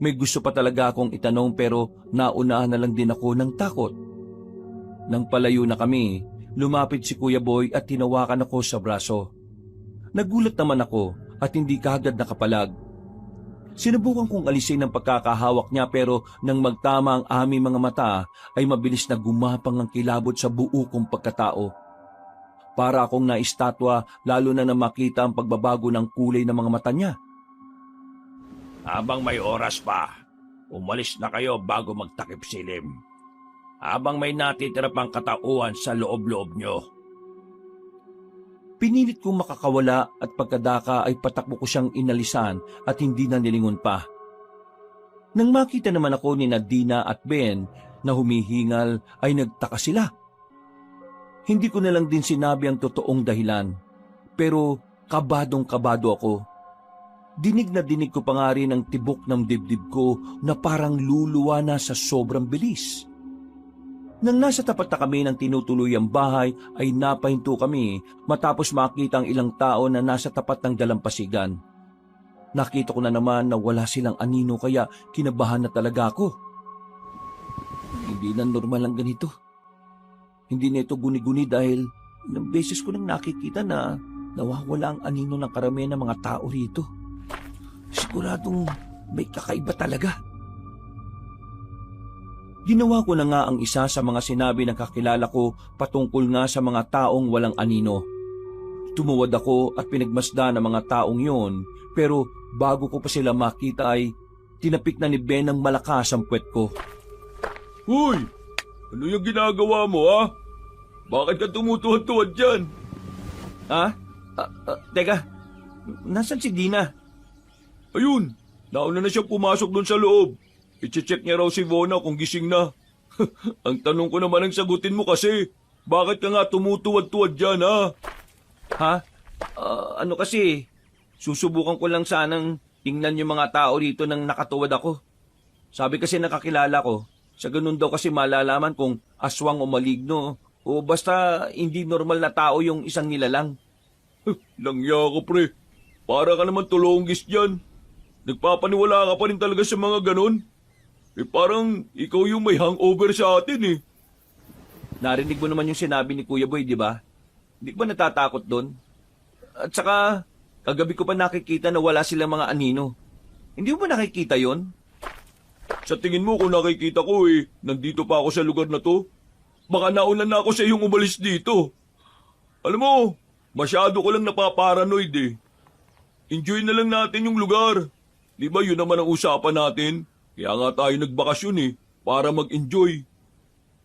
Speaker 3: may gusto pa talaga akong itanong pero naunahan na lang din ako ng takot. Nang palayo na kami, lumapit si Kuya Boy at tinawakan ako sa braso. Nagulat naman ako at hindi kaagad nakapalag. Sinubukan kong alisin ang pagkakahawak niya pero nang magtama ang aming mga mata ay mabilis na gumapang ang kilabot sa buo kong pagkatao. Para akong naistatwa lalo na makita ang pagbabago ng kulay ng mga mata niya.
Speaker 1: Habang may oras pa, umalis na kayo bago magtakip silim. Habang may natitira pang katauhan sa loob-loob nyo.
Speaker 3: Pinilit kong makakawala at pagkadaka ay patakbo ko siyang inalisan at hindi na nilingon pa. Nang makita naman ako ni Dina at Ben na humihingal ay nagtaka sila. Hindi ko na lang din sinabi ang totoong dahilan, pero kabadong-kabado ako. Dinig na dinig ko pa nga rin ang tibok ng dibdib ko na parang luluwa na sa sobrang bilis. Nang nasa tapat na kami ng tinutuluyang bahay ay napahinto kami matapos makita ang ilang tao na nasa tapat ng dalampasigan. Nakita ko na naman na wala silang anino kaya kinabahan na talaga ako. Hindi na normal ang ganito. Hindi na ito guni-guni dahil ilang beses ko nang nakikita na nawawala ang anino ng karamihan ng mga tao rito. Siguradong may kakaiba talaga. Ginawa ko na nga ang isa sa mga sinabi ng kakilala ko patungkol nga sa mga taong walang anino. Tumuwad ako at pinagmasdan ng mga taong yon, pero bago ko pa sila makita ay tinapik na ni Ben ng malakas ang puwet ko.
Speaker 2: Hoy! Ano yung ginagawa mo, ha? Bakit ka tumutuwad-tuwad dyan?
Speaker 3: Ha? Teka, nasan si Dina?
Speaker 2: Ayun, nauna na siyang pumasok doon sa loob. I-check niya raw si Vona kung gising na. Ang tanong ko naman ang sagutin mo kasi, bakit ka nga tumutuwad-tuwad dyan, ha?
Speaker 3: Ha? Ano kasi, susubukan ko lang sanang tingnan yung mga tao dito nang nakatuwad ako. Sabi kasi nakakilala ko, sa ganun daw kasi malalaman kung aswang o maligno o basta hindi normal na tao yung isang nilalang.
Speaker 2: Langya ko, pre. Para ka naman tulonggis dyan. Nagpapaniwala ka pa rin talaga sa mga ganun. Parang ikaw yung may hangover sa atin, eh.
Speaker 3: Narinig mo naman yung sinabi ni Kuya Boy, di ba? Hindi ba natatakot doon? At saka, kagabi ko pa nakikita na wala silang mga anino. Hindi mo ba nakikita yon?
Speaker 2: Sa tingin mo kung nakikita ko nandito pa ako sa lugar na to? Baka nauna na ako sa iyong umalis dito. Alam mo, masyado ko lang napaparanoid Enjoy na lang natin yung lugar. Di ba yun naman ang usapan natin? Kaya nga tayo nagbakasyon para mag-enjoy.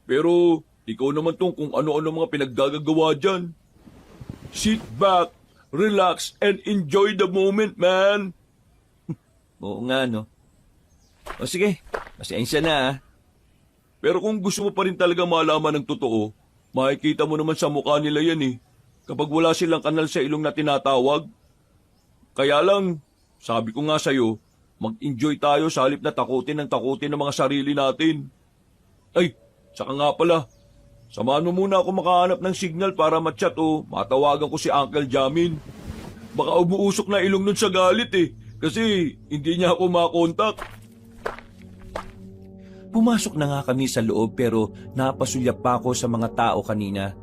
Speaker 2: Pero ikaw naman tong kung ano-ano mga pinaggagawa dyan. Sit back, relax, and enjoy the moment, man.
Speaker 3: Oo nga, no? O sige, pasensya na.
Speaker 2: Pero kung gusto mo pa rin talaga malaman ng totoo, makikita mo naman sa mukha nila yan kapag wala silang kanal sa ilong na tinatawag. Kaya lang, sabi ko nga sa'yo, mag-enjoy tayo sa halip na takutin ng mga sarili natin. Ay, saka nga pala, samahan mo muna ako makahanap ng signal para matchat o matawagan ko si Uncle Jamin. Baka umuusok na ilong nun sa galit kasi hindi niya ako makontak.
Speaker 3: Pumasok na nga kami sa loob pero napasulyap pa ako sa mga tao kanina.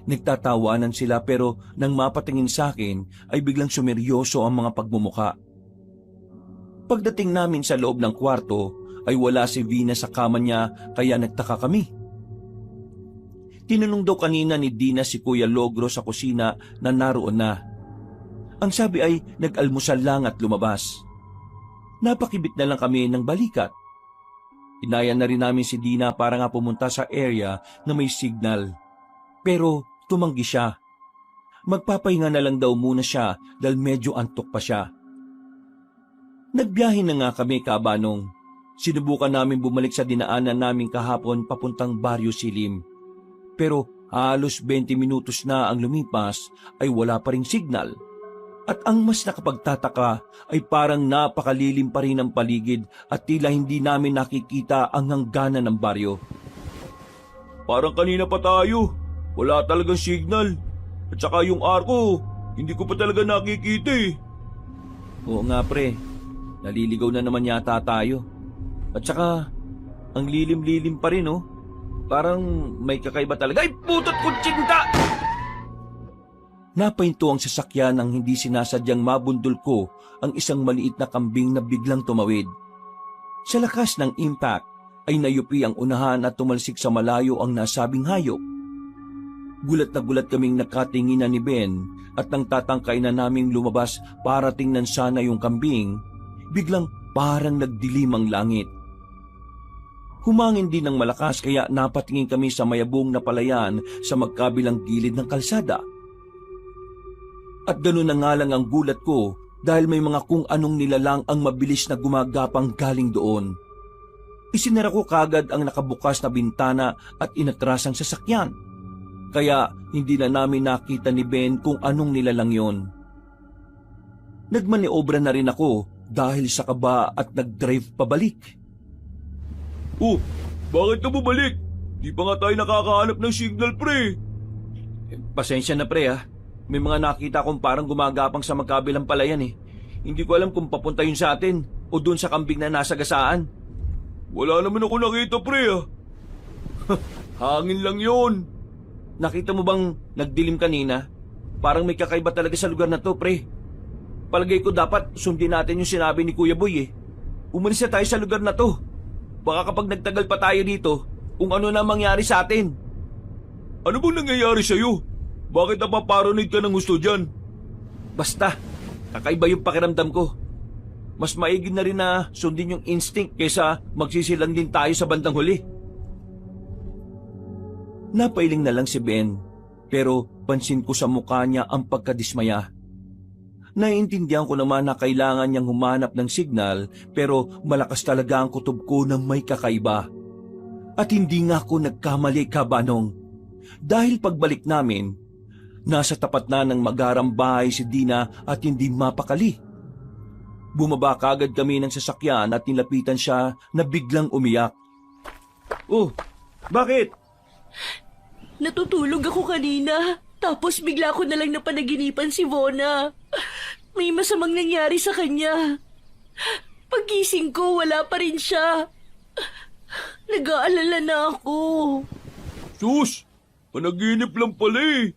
Speaker 3: Nagtatawanan sila pero nang mapatingin sa akin ay biglang sumeryoso ang mga pagmumuka. Pagdating namin sa loob ng kwarto ay wala si Vina sa kama niya kaya nagtaka kami. Tinanong daw kanina ni Dina si Kuya Logro sa kusina na naroon na. Ang sabi ay nag-almusal lang at lumabas. Napakibit na lang kami ng balikat. Inayan na rin namin si Dina para nga pumunta sa area na may signal. Pero tumanggi siya. Magpapahinga na lang daw muna siya dahil medyo antok pa siya. Nagbiyahe na nga kami kabanong. Sinubukan namin bumalik sa dinaanan namin kahapon papuntang Barrio Silim. Pero halos 20 minutos na ang lumipas ay wala pa ring signal. At ang mas nakapagtataka ay parang napakalilim pa rin ang paligid at tila hindi namin nakikita ang hangganan ng baryo.
Speaker 2: Parang kanina pa tayo. Wala talagang signal. At saka yung arko, hindi ko pa talaga nakikita
Speaker 3: Oo nga pre, naliligaw na naman yata tayo. At saka, ang lilim-lilim pa rin Parang may kakaiba talaga. Ay, putot ko tsinta! Napahinto ang sasakyan nang hindi sinasadyang mabundol ko ang isang maliit na kambing na biglang tumawid. Sa lakas ng impact ay nayupi ang unahan at tumalsik sa malayo ang nasabing hayop. Gulat na gulat kaming nakatinginan ni Ben at nang tatangkay na naming lumabas para tingnan sana yung kambing, biglang parang nagdilim ang langit. Humangin din ng malakas kaya napatingin kami sa mayabong na palayan sa magkabilang gilid ng kalsada. At gano'n na nga lang ang gulat ko dahil may mga kung anong nilalang ang mabilis na gumagapang galing doon. Isinara ko kagad ang nakabukas na bintana at inatras ang sasakyan. Kaya hindi na namin nakita ni Ben kung anong nilalang yon. Nagmaniobra na rin ako dahil sa kaba at nag-drive pabalik.
Speaker 2: Oh, bakit ka bumalik? Di pa nga tayo nakakahanap ng signal, pre.
Speaker 3: Pasensya na pre May mga nakita kong parang gumagapang sa magkabilang palayan Hindi ko alam kung papunta yun sa atin o dun sa kambing na nasa gasaan.
Speaker 2: Wala naman ako nakita, pre Hangin lang yon.
Speaker 3: Nakita mo bang nagdilim kanina? Parang may kakaiba talaga sa lugar na to, pre. Palagay ko dapat sundin natin yung sinabi ni Kuya Boy Umalis na tayo sa lugar na to. Baka kapag nagtagal pa tayo dito, kung ano na mangyari sa atin.
Speaker 2: Ano bang nangyayari sa'yo? Bakit napaparanoid ka ng gusto dyan?
Speaker 3: Basta, kakaiba yung pakiramdam ko. Mas maigid na rin na sundin yung instinct kaysa magsisilang din tayo sa bandang huli. Napailing na lang si Ben, pero pansin ko sa mukha niya ang pagkadismaya. Naiintindihan ko naman na kailangan niyang humanap ng signal pero malakas talaga ang kutob ko ng may kakaiba. At hindi nga ako nagkamali kabanong. Dahil pagbalik namin, nasa tapat na ng magarang bahay si Dina at hindi mapakali. Bumaba kagad kami ng sasakyan at nilapitan siya na biglang umiyak. Oh, bakit?
Speaker 5: Natutulog ako kanina. Tapos bigla ko na lang napanaginipan si Vona. May masamang nangyari sa kanya. Paggising ko, wala pa rin siya. Nag-aalala na ako.
Speaker 2: Sus, panaginip lang pala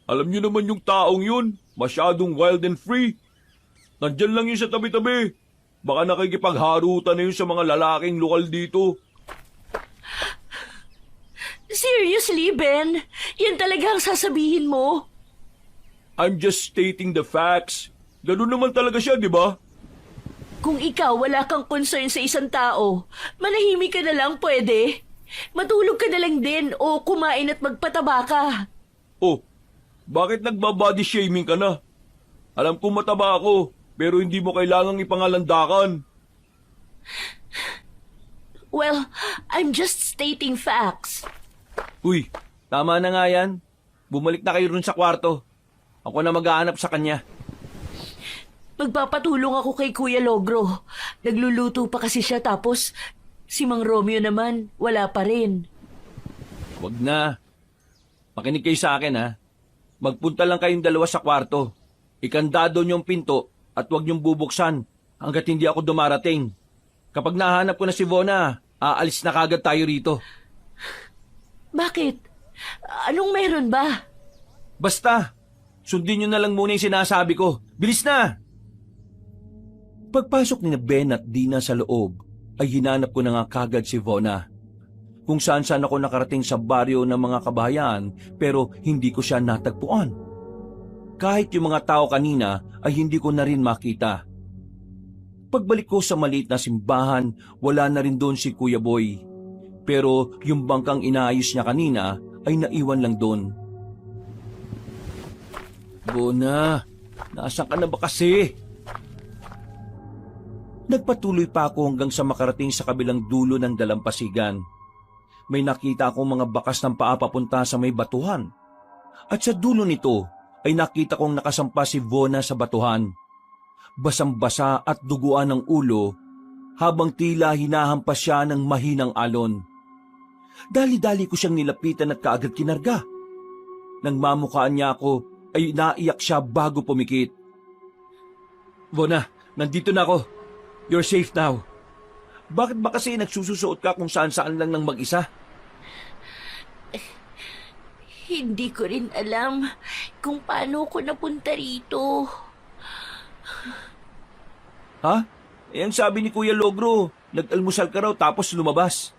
Speaker 2: Alam niyo naman yung taong yun, masyadong wild and free. Nandyan lang yun sa tabi-tabi. Baka nakikipagharutan na yun sa mga lalaking lokal dito.
Speaker 5: Seriously, Ben? Yan talaga ang sasabihin mo?
Speaker 2: I'm just stating the facts. Ganun naman talaga siya, di ba?
Speaker 5: Kung ikaw wala kang concern sa isang tao, manahimik ka na lang pwede. Matulog ka na lang din o kumain at magpataba ka.
Speaker 2: Oh, bakit nagbabody shaming ka na? Alam ko mataba ako, pero hindi mo kailangang ipangalandakan.
Speaker 5: Well, I'm just stating facts.
Speaker 3: Uy, tama na nga yan. Bumalik na kayo rin sa kwarto. Ako na maghahanap sa kanya.
Speaker 5: Magpapatulong ako kay Kuya Logro. Nagluluto pa kasi siya tapos si Mang Romeo naman wala pa rin.
Speaker 3: Wag na. Makinig kayo sa akin, ha. Magpunta lang kayong dalawa sa kwarto. Ikandado niyong pinto at huwag niyong bubuksan hanggat hindi ako dumarating. Kapag nahanap ko na si Vona, aalis na kagad tayo rito.
Speaker 5: Bakit? Anong meron ba?
Speaker 3: Basta, sundin niyo na lang muna yung sinasabi ko. Bilis na! Pagpasok ni Ben at Dina sa loob, ay hinanap ko na nga kagad si Vona. Kung saan-saan ako nakarating sa baryo ng mga kabahayan, pero hindi ko siya natagpuan. Kahit yung mga tao kanina ay hindi ko na rin makita. Pagbalik ko sa maliit na simbahan, wala na rin doon si Kuya Boy. Pero yung bangkang inaayos niya kanina ay naiwan lang doon. Bona, nasaan ka na ba kasi? Nagpatuloy pa ako hanggang sa makarating sa kabilang dulo ng dalampasigan. May nakita akong mga bakas ng paa papunta sa may batuhan. At sa dulo nito ay nakita kong nakasampa si Vona sa batuhan. Basang-basa at duguan ng ulo habang tila hinahampas siya ng mahinang alon. Dali-dali ko siyang nilapitan at kaagad kinarga. Nang mamukhaan niya ako ay naiyak siya bago pumikit. Vona, nandito na ako. You're safe now. Bakit ba kasi nagsususuot ka kung saan-saan lang ng mag-isa?
Speaker 5: Hindi ko rin alam kung paano ko napunta rito.
Speaker 3: Ha? Eh, ang sabi ni Kuya Logro, nag-almusal ka raw tapos lumabas.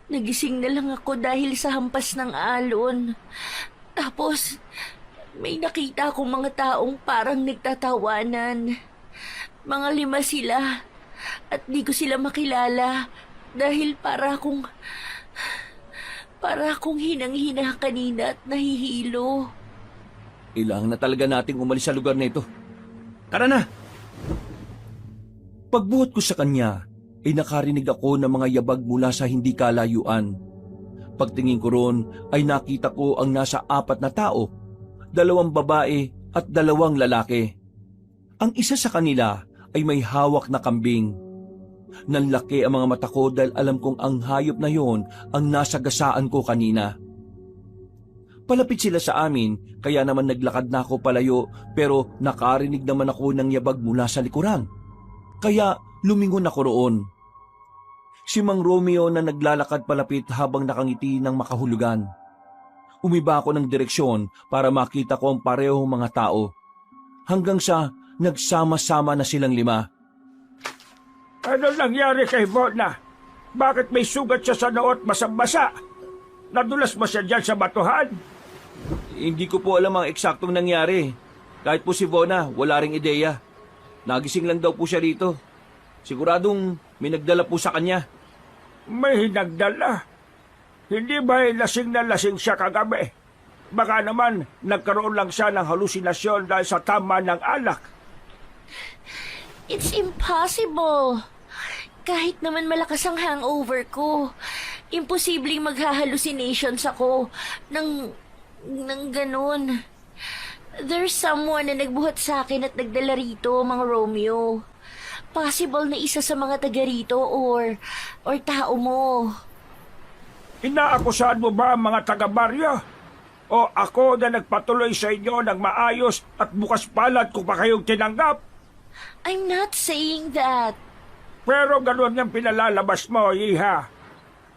Speaker 5: Nagising na lang ako dahil sa hampas ng alon. Tapos, may nakita akong mga taong parang nagtatawanan. Mga 5 sila. At di ko sila makilala dahil para akong hinang-hina kanina at nahihilo.
Speaker 3: Ilang na talaga nating umalis sa lugar na ito. Tara na! Pagbuhat ko sa kanya, ay nakarinig ako ng mga yabag mula sa hindi kalayuan. Pagtingin ko roon, ay nakita ko ang nasa 4 na tao, 2 babae at 2 lalaki. Ang isa sa kanila ay may hawak na kambing. Nanlaki ang mga mata ko dahil alam kong ang hayop na yon ang nasagasaan ko kanina. Palapit sila sa amin, kaya naman naglakad na ako palayo pero nakarinig naman ako ng yabag mula sa likuran. Kaya lumingon ako roon. Si Mang Romeo na naglalakad palapit habang nakangiti ng makahulugan. Umiba ako ng direksyon para makita ko ang parehong mga tao. Hanggang sa nagsama-sama na silang 5.
Speaker 1: Ano nangyari kay Vona? Bakit may sugat siya sa noo at basang-basa? Nadulas ba siya dyan sa batuhan?
Speaker 3: Hindi ko po alam ang eksaktong nangyari. Kahit po si Vona, wala ring ideya. Nagising lang daw po siya rito. Siguradong may nagdala po sa kanya.
Speaker 1: May hinagdala. Hindi ba lasing na lasing siya kagabi? Baka naman nagkaroon lang siya ng halusinasyon dahil sa tama ng alak.
Speaker 4: It's impossible. Kahit naman malakas ang hangover ko, imposibleng magha-hallucinations ako ng ganun. There's someone na nagbuhat sa akin at nagdala rito, Mang Romeo. Possible na isa sa mga taga rito or tao mo.
Speaker 1: Inaakusahan mo ba ang mga taga-baryo? O ako na nagpatuloy sa inyo ng maayos at bukas palad kung pa kayong tinanggap?
Speaker 4: I'm not saying that.
Speaker 1: Pero ganun yung pinalalabas mo, Iha.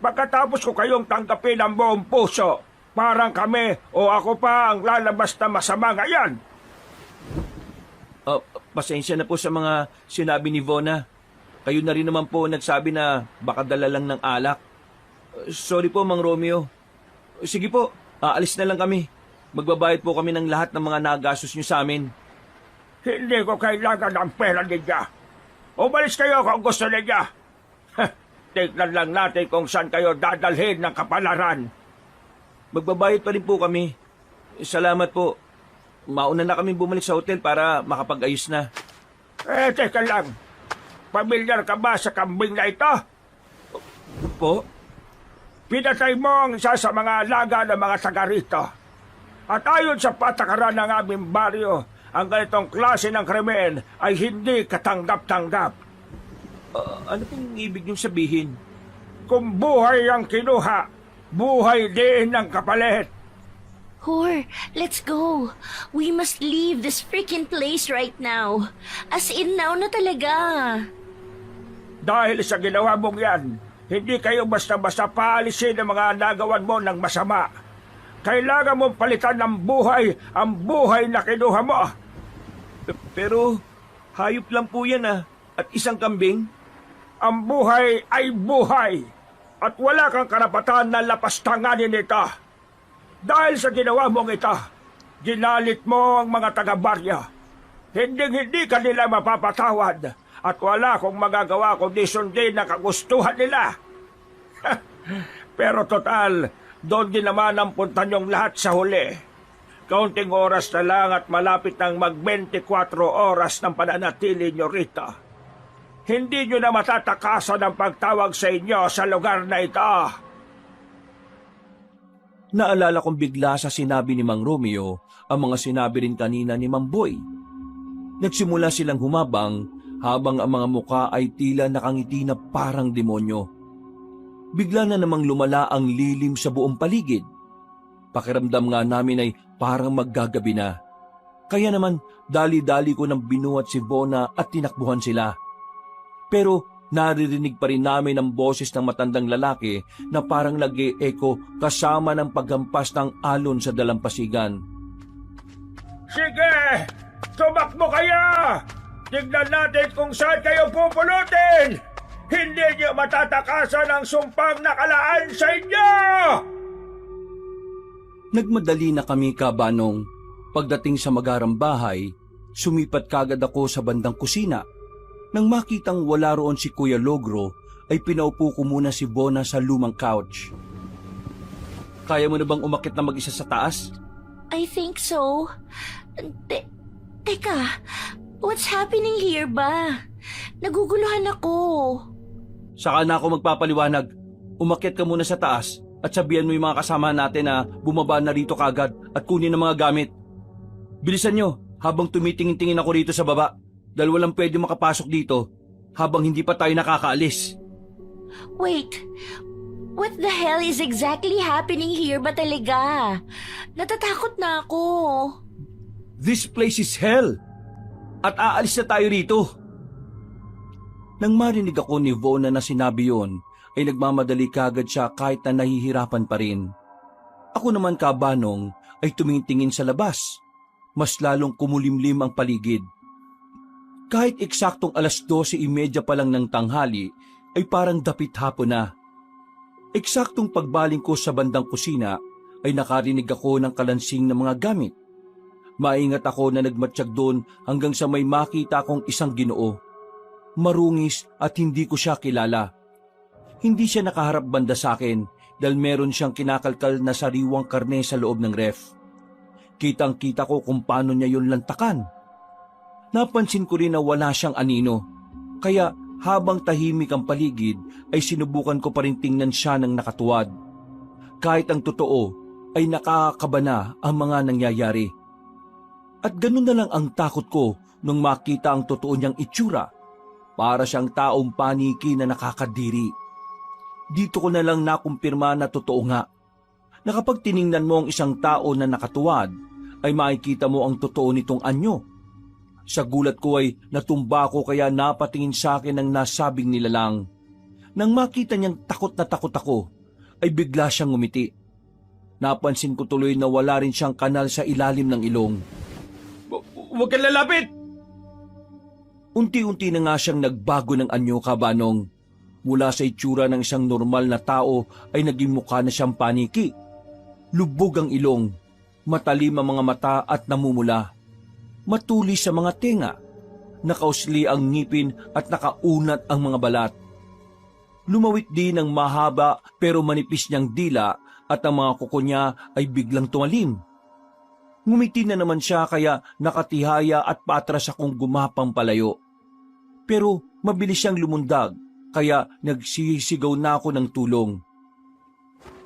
Speaker 1: Pagkatapos ko kayong tanggapin ang buong puso, Parang kami o ako pa ang lalabas na masama ngayon.
Speaker 3: Pasensya na po sa mga sinabi ni Vona. Kayo na rin naman po nagsabi na baka dala lang ng alak. Sorry po, Mang Romeo. Sige po, aalis na lang kami. Magbabayad po kami ng lahat ng mga nagastos nyo sa amin.
Speaker 1: Hindi ko kailangan ng pera ninyo. Umalis kayo kung gusto ninyo. Tignan lang natin kung saan kayo dadalhin ng kapalaran.
Speaker 3: Magbabayad pa rin po kami. Salamat po. Mauna na kami bumalik sa hotel para makapag-ayos na.
Speaker 1: Teka lang. Pamilyar ka ba sa kambing na ito?
Speaker 3: Po?
Speaker 1: Pinatay mo ang isa sa mga alaga ng mga taga rito. At ayon sa patakaran ng aming baryo, ang ganitong klase ng krimen ay hindi katanggap-tanggap.
Speaker 3: Ano pong ibig niyong sabihin?
Speaker 1: Kung buhay ang kinuha, buhay din ang kapalit.
Speaker 5: Hor, let's go. We must leave this freaking place right now. As in now na talaga.
Speaker 1: Dahil sa ginawa mong yan, hindi kayo basta-basta paalisin ang mga nagawan mo ng masama. Kailangan mong palitan ng buhay ang buhay na kinuha mo.
Speaker 3: Pero hayop lang po yan at isang kambing.
Speaker 1: Ang buhay ay buhay at wala kang karapatan na lapastanganin ito. Dahil sa ginawa mong ito, ginalit mo ang mga taga-baryo. Hindi ka nila mapapatawad at wala kong magagawa kundi sundin ang kagustuhan nila. Pero total, doon din naman ang punta niyong lahat sa huli. Kaunting oras na lang at malapit ng mag-24 oras ng pananatili niyo rito. Hindi niyo na matatakasan ang pagtawag sa inyo sa lugar na ito.
Speaker 3: Naalala kong bigla sa sinabi ni Mang Romeo ang mga sinabi rin kanina ni Mang Boy. Nagsimula silang humabang habang ang mga muka ay tila nakangiti na parang demonyo. Bigla na namang lumala ang lilim sa buong paligid. Pakiramdam nga namin ay parang maggagabi na. Kaya naman dali-dali ko nang binuhat si Bona at tinakbuhan sila. Pero naririnig pa rin namin ang boses ng matandang lalaki na parang nag-e-echo kasama ng paghampas ng alon sa dalampasigan.
Speaker 1: Sige! Tumakbo kayo! Tignan natin kung saan kayo pupulutin! Hindi niyo matatakasan ang sumpang nakalaan sa inyo!
Speaker 3: Nagmadali na kami, Kabanong. Pagdating sa magarang bahay, sumipat kagad ako sa bandang kusina. Nang makitang wala roon si Kuya Logro, ay pinaupo ko muna si Bona sa lumang couch. Kaya mo na bang umakyat na mag-isa sa taas?
Speaker 5: I think so. Teka, what's happening here ba? Naguguluhan ako.
Speaker 3: Saka na ako magpapaliwanag. Umakyat ka muna sa taas at sabihan mo yung mga kasama natin na bumaba na rito kagad at kunin ang mga gamit. Bilisan nyo habang tumitingin-tingin ako rito sa baba. Dahil walang pwede makapasok dito habang hindi pa tayo nakakaalis.
Speaker 5: Wait, what the hell is exactly happening here ba talaga? Natatakot na ako.
Speaker 3: This place is hell! At aalis na tayo rito. Nang marinig ako ni Vona na sinabi yon, ay nagmamadali kagad siya kahit na nahihirapan pa rin. Ako naman, Kabanong, ay tumitingin sa labas. Mas lalong kumulimlim ang paligid. Kahit eksaktong 12:30 pa lang ng tanghali, ay parang dapit hapon na. Eksaktong pagbaling ko sa bandang kusina, ay nakarinig ako ng kalansing ng mga gamit. Maingat ako na nagmatsyag doon hanggang sa may makita akong isang Ginoo. Marungis at hindi ko siya kilala. Hindi siya nakaharap banda sa akin dahil meron siyang kinakalkal na sariwang karne sa loob ng ref. Kitang-kita ko kung paano niya yun lantakan. Napansin ko rin na wala siyang anino, kaya habang tahimik ang paligid ay sinubukan ko pa rin tingnan siya ng nakatuwad. Kahit ang totoo ay nakakaba na ang mga nangyayari. At ganun na lang ang takot ko nung makita ang totoo niyang itsura, para siyang taong paniki na nakakadiri. Dito ko na lang nakumpirma na totoo nga, na kapag tiningnan mo ang isang tao na nakatuwad, ay makikita mo ang totoo nitong anyo. Sa gulat ko ay natumba ko kaya napatingin sa akin ang nasabing nilalang. Nang makita niyang takot na takot ako, ay bigla siyang ngumiti. Napansin ko tuloy na wala rin siyang kanal sa ilalim ng ilong.
Speaker 2: Huwag kang lalapit!
Speaker 3: Unti-unti na nga siyang nagbago ng anyo, Kabanong. Mula sa itsura ng isang normal na tao ay naging mukha na siyang paniki. Lubog ang ilong, matalim ang mga mata at namumula. Matulis sa mga tenga, nakausli ang ngipin at nakaunat ang mga balat. Lumawit din ang mahaba pero manipis niyang dila at ang mga kuko niya ay biglang tumalim. Ngumiti na naman siya kaya nakatihaya at patras akong gumapang palayo. Pero mabilis siyang lumundag kaya nagsisigaw na ako ng tulong.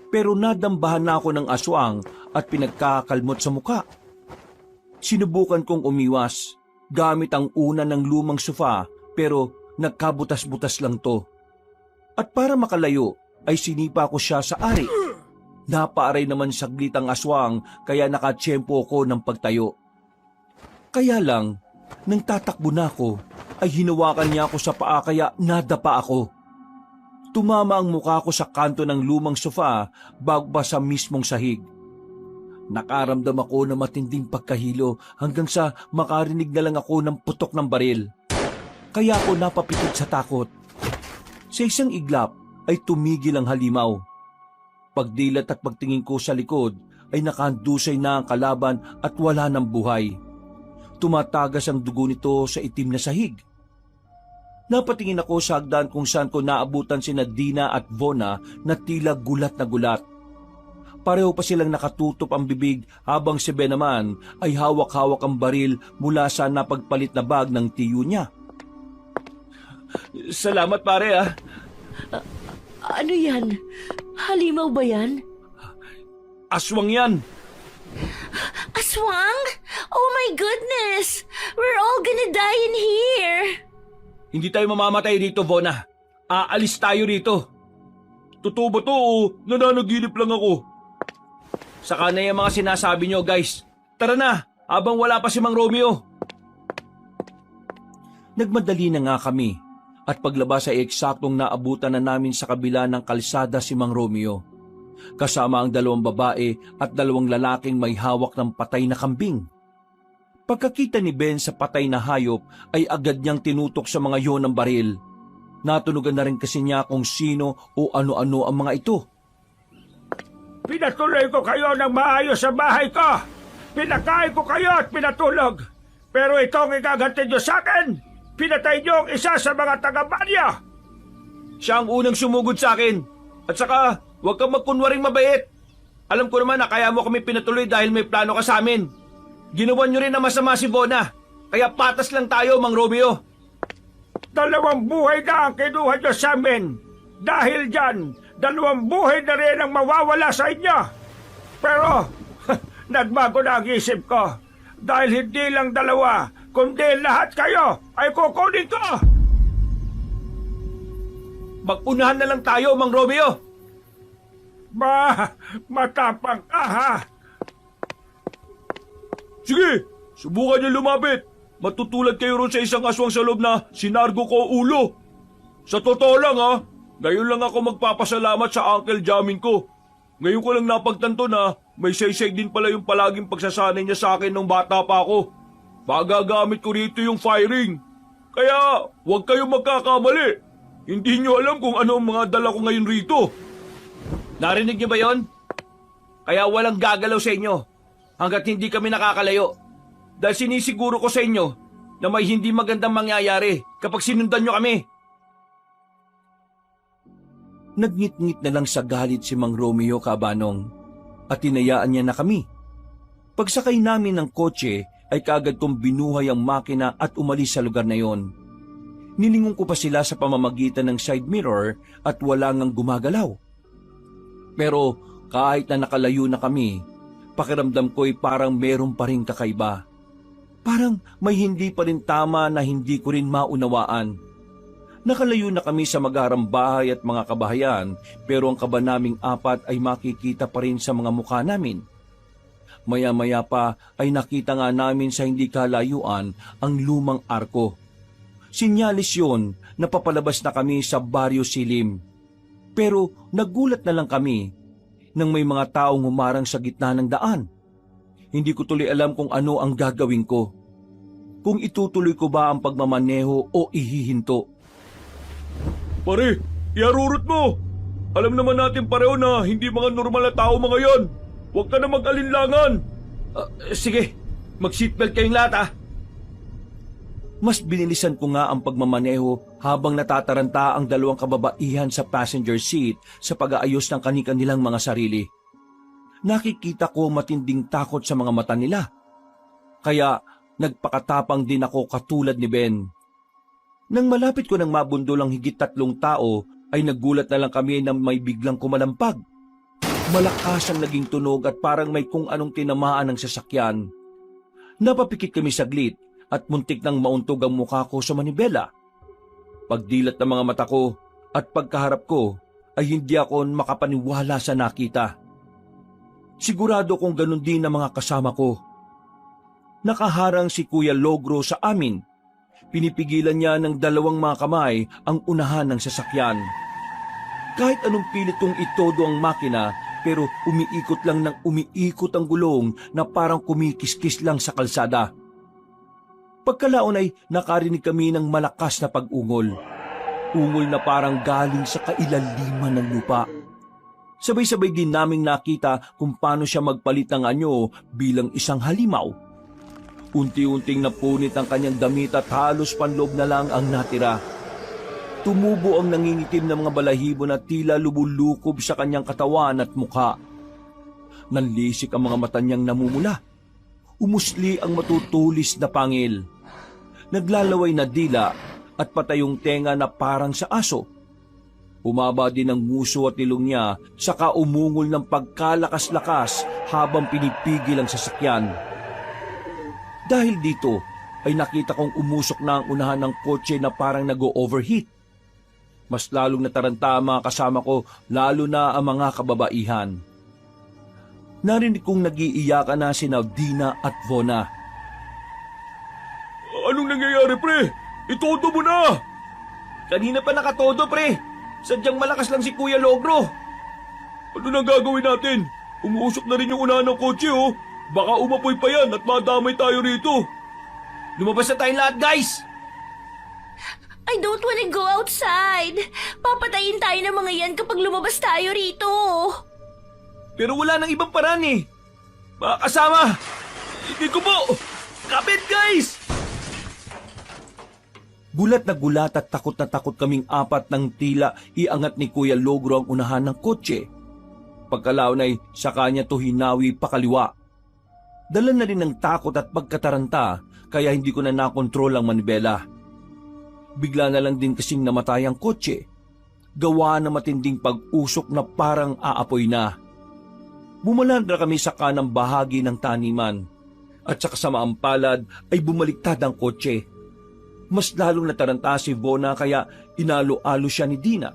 Speaker 3: Pero nadambahan na ako ng aswang at pinagkakalmot sa muka. Sinubukan kong umiwas gamit ang una ng lumang sofa pero nagkabutas-butas lang to. At para makalayo ay sinipa ko siya sa ari. Napaaray naman saglit ang aswang kaya nakatsyempo ko ng pagtayo. Kaya lang, nang tatakbo na ako, ay hinawakan niya ako sa paa kaya nadapa ako. Tumama ang mukha ko sa kanto ng lumang sofa bago pa sa mismong sahig. Nakaramdam ako ng matinding pagkahilo hanggang sa makarinig na lang ako ng putok ng baril. Kaya ako napapitit sa takot. Sa isang iglap ay tumigil ang halimaw. Pagdilat at pagtingin ko sa likod ay nakandusay na ang kalaban at wala ng buhay. Tumatagas ang dugo nito sa itim na sahig. Napatingin ako sa hagdan kung saan ko naabutan sina Dina at Vona na tila gulat na gulat. Pareho pa silang nakatutup ang bibig habang si Ben naman ay hawak-hawak ang baril mula sa napagpalit na bag ng tiyo niya.
Speaker 2: Salamat pare ah.
Speaker 5: Ano yan? Halimaw ba yan?
Speaker 2: Aswang yan.
Speaker 5: Aswang? Oh my goodness! We're all gonna die in here!
Speaker 2: Hindi tayo mamamatay rito, Vona. Aalis tayo rito. Totoo ba to o nananaginip lang ako? Saka na yung mga sinasabi nyo, guys. Tara na, habang wala pa si Mang Romeo.
Speaker 3: Nagmadali na nga kami at paglabas ay eksaktong naabutan na namin sa kabila ng kalsada si Mang Romeo. Kasama ang 2 babae at 2 lalaking may hawak ng patay na kambing. Pagkakita ni Ben sa patay na hayop ay agad niyang tinutok sa mga yon ng baril. Natunugan na rin kasi niya kung sino o ano-ano ang mga ito.
Speaker 1: Pinatuloy ko kayo ng maayos sa bahay ko. Pinakain ko kayo at pinatulog. Pero itong igaganti nyo sa akin, pinatay nyo ang isa sa mga taga-barya.
Speaker 2: Siya ang unang sumugod sa akin. At saka, huwag kang magkunwaring mabait. Alam ko naman na kaya mo kami pinatuloy dahil may plano ka sa amin. Ginawa nyo rin na masama si Vona. Kaya patas lang tayo, Mang Romeo.
Speaker 1: 2 buhay na ang kinuha nyo sa amin. Dahil dyan, 2 buhay na rin ang mawawala sa inyo. Pero, nagbago na ang isip ko. Dahil hindi lang 2, kundi lahat kayo ay kukunin ko.
Speaker 2: Mag-unahan na lang tayo, Mang Romeo.
Speaker 1: Matapang ka ha.
Speaker 2: Sige, subukan niyo lumapit. Matutulad kayo ron sa isang aswang sa loob na sinargo ko ulo. Sa totoo lang ha, ngayon lang ako magpapasalamat sa Uncle Jamin ko. Ngayon ko lang napagtanto na may saysay din pala yung palaging pagsasanay niya sa akin nung bata pa ako. Magagamit ko rito yung firing. Kaya huwag kayong magkakamali. Hindi niyo alam kung ano ang mga dala ko ngayon rito. Narinig niyo ba yon? Kaya walang gagalaw sa inyo hanggat hindi kami nakakalayo. Dahil sinisiguro ko sa inyo na may hindi magandang mangyayari kapag sinundan nyo kami.
Speaker 3: Nagngit-ngit na lang sa galit si Mang Romeo, Kabanong, at tinayaan niya na kami. Pagsakay namin ng kotse ay kaagad kong binuhay ang makina at umalis sa lugar na yon. Nilingon ko pa sila sa pamamagitan ng side mirror at wala ngang gumagalaw. Pero kahit na nakalayo na kami, pakiramdam ko'y parang meron pa rin kakaiba. Parang may hindi pa rin tama na hindi ko rin maunawaan. Nakalayo na kami sa magarang bahay at mga kabahayan pero ang kaba naming 4 ay makikita pa rin sa mga mukha namin. Maya-maya pa ay nakita nga namin sa hindi kalayuan ang lumang arko. Sinyalis yon na papalabas na kami sa Baryo Silim. Pero nagulat na lang kami. nang may mga taong humarang sa gitna ng daan. Hindi ko tuloy alam kung ano ang gagawin ko. Kung itutuloy ko ba ang pagmamaneho o ihihinto.
Speaker 2: Pare, iarurot mo! Alam naman natin pareho na hindi mga normal na tao mga yan. Huwag ka na mag-alinlangan.
Speaker 3: Sige, mag-seatbelt kayong lahat ah. Mas binilisan ko nga ang pagmamaneho habang natataranta ang dalawang kababaihan sa passenger seat sa pag-aayos ng kani-kanilang mga sarili. Nakikita ko matinding takot sa mga mata nila. Kaya nagpakatapang din ako katulad ni Ben. Nang malapit ko nang mabundol ang higit 3 tao, ay nagulat na lang kami na may biglang kumalampag. Malakas ang naging tunog at parang may kung anong tinamaan ng sasakyan. Napapikit kami saglit at muntik nang mauntog ang mukha ko sa manibela. Pagdilat ng mga mata ko at pagkaharap ko ay hindi ako makapaniwala sa nakita. Sigurado kong ganun din ang mga kasama ko. Nakaharang si Kuya Logro sa amin. Pinipigilan niya ng 2 mga kamay ang unahan ng sasakyan. Kahit anong pilit kong itodo ang makina, pero umiikot lang ng umiikot ang gulong na parang kumikiskis lang sa kalsada. Pagkalaon ay nakarinig kami ng malakas na pag-ungol. Ungol na parang galing sa kailaliman ng lupa. Sabay-sabay din naming nakita kung paano siya magpalit ng anyo bilang isang halimaw. Unti-unting napunit ang kanyang damit at halos panloob na lang ang natira. Tumubo ang nangingitim na mga balahibo na tila lubulukob sa kanyang katawan at mukha. Nanlisik ang mga mata niyang namumula. Umusli ang matutulis na pangil. Naglalaway na dila at patayong tenga na parang sa aso. Umaba din ang nguso at ilong niya, saka umungol ng pagkalakas-lakas habang pinipigil ang sasakyan. Dahil dito ay nakita kong umusok na ang unahan ng kotse na parang nag-overheat. Mas lalong nataranta ang mga kasama ko, lalo na ang mga kababaihan. Narinig kong nag-iiyakan na sina Dina at Vona.
Speaker 2: Anong nangyayari, pre? Itodo mo na!
Speaker 3: Kanina pa nakatodo, pre. Sadyang malakas lang si Kuya Logro.
Speaker 2: Ano nang gagawin natin? Umuusok na rin yung unahan ng kotse, oh. Baka umapoy pa yan at madamay tayo rito.
Speaker 3: Lumabas na tayong lahat, guys!
Speaker 5: I don't wanna go outside. Papatayin tayo ng mga yan kapag lumabas tayo rito.
Speaker 3: Pero wala nang ibang paraan eh. Mga kasama, hindi ko po. Kapit, guys! Gulat na gulat at takot na takot kaming apat ng tila iangat ni Kuya Logro ang unahan ng kotse. Pagkalaon ay sa kanya to hinawi pakaliwa. Dala na rin ng takot at pagkataranta kaya hindi ko na nakontrol ang manibela. Bigla na lang din kasing namatay ang kotse. Gawa na matinding pag-usok na parang aapoy na. Bumalandra kami sa kanang bahagi ng taniman at sa kasamaang palad ay bumaliktad ang kotse. Mas lalong nataranta si Vona kaya inalo-alo siya ni Dina.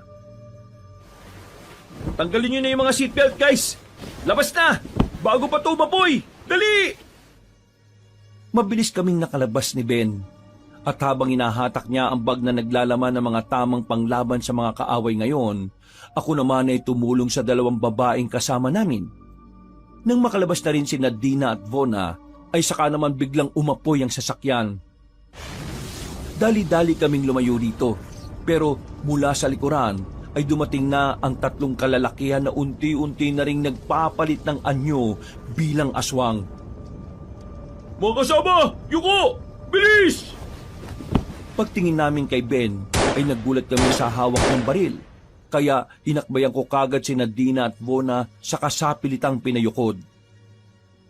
Speaker 2: Tanggalin niyo na yung mga seatbelt, guys! Labas na! Bago pa ito umapoy! Dali!
Speaker 3: Mabilis kaming nakalabas ni Ben. At habang inahatak niya ang bag na naglalaman ng mga tamang panglaban sa mga kaaway ngayon, ako naman ay tumulong sa 2 babaeng kasama namin. Nang makalabas na rin si Dina at Vona, ay saka naman biglang umapoy ang sasakyan. Dali-dali kaming lumayo dito, pero mula sa likuran ay dumating na ang 3 kalalakihan na unti-unti na ring nagpapalit ng anyo bilang aswang.
Speaker 2: Mga kasama! Yuko! Bilis!
Speaker 3: Pagtingin namin kay Ben ay nagulat kami sa hawak ng baril, kaya inakbayan ko kagad si Dina at Vona sa kasapilitang pinayukod.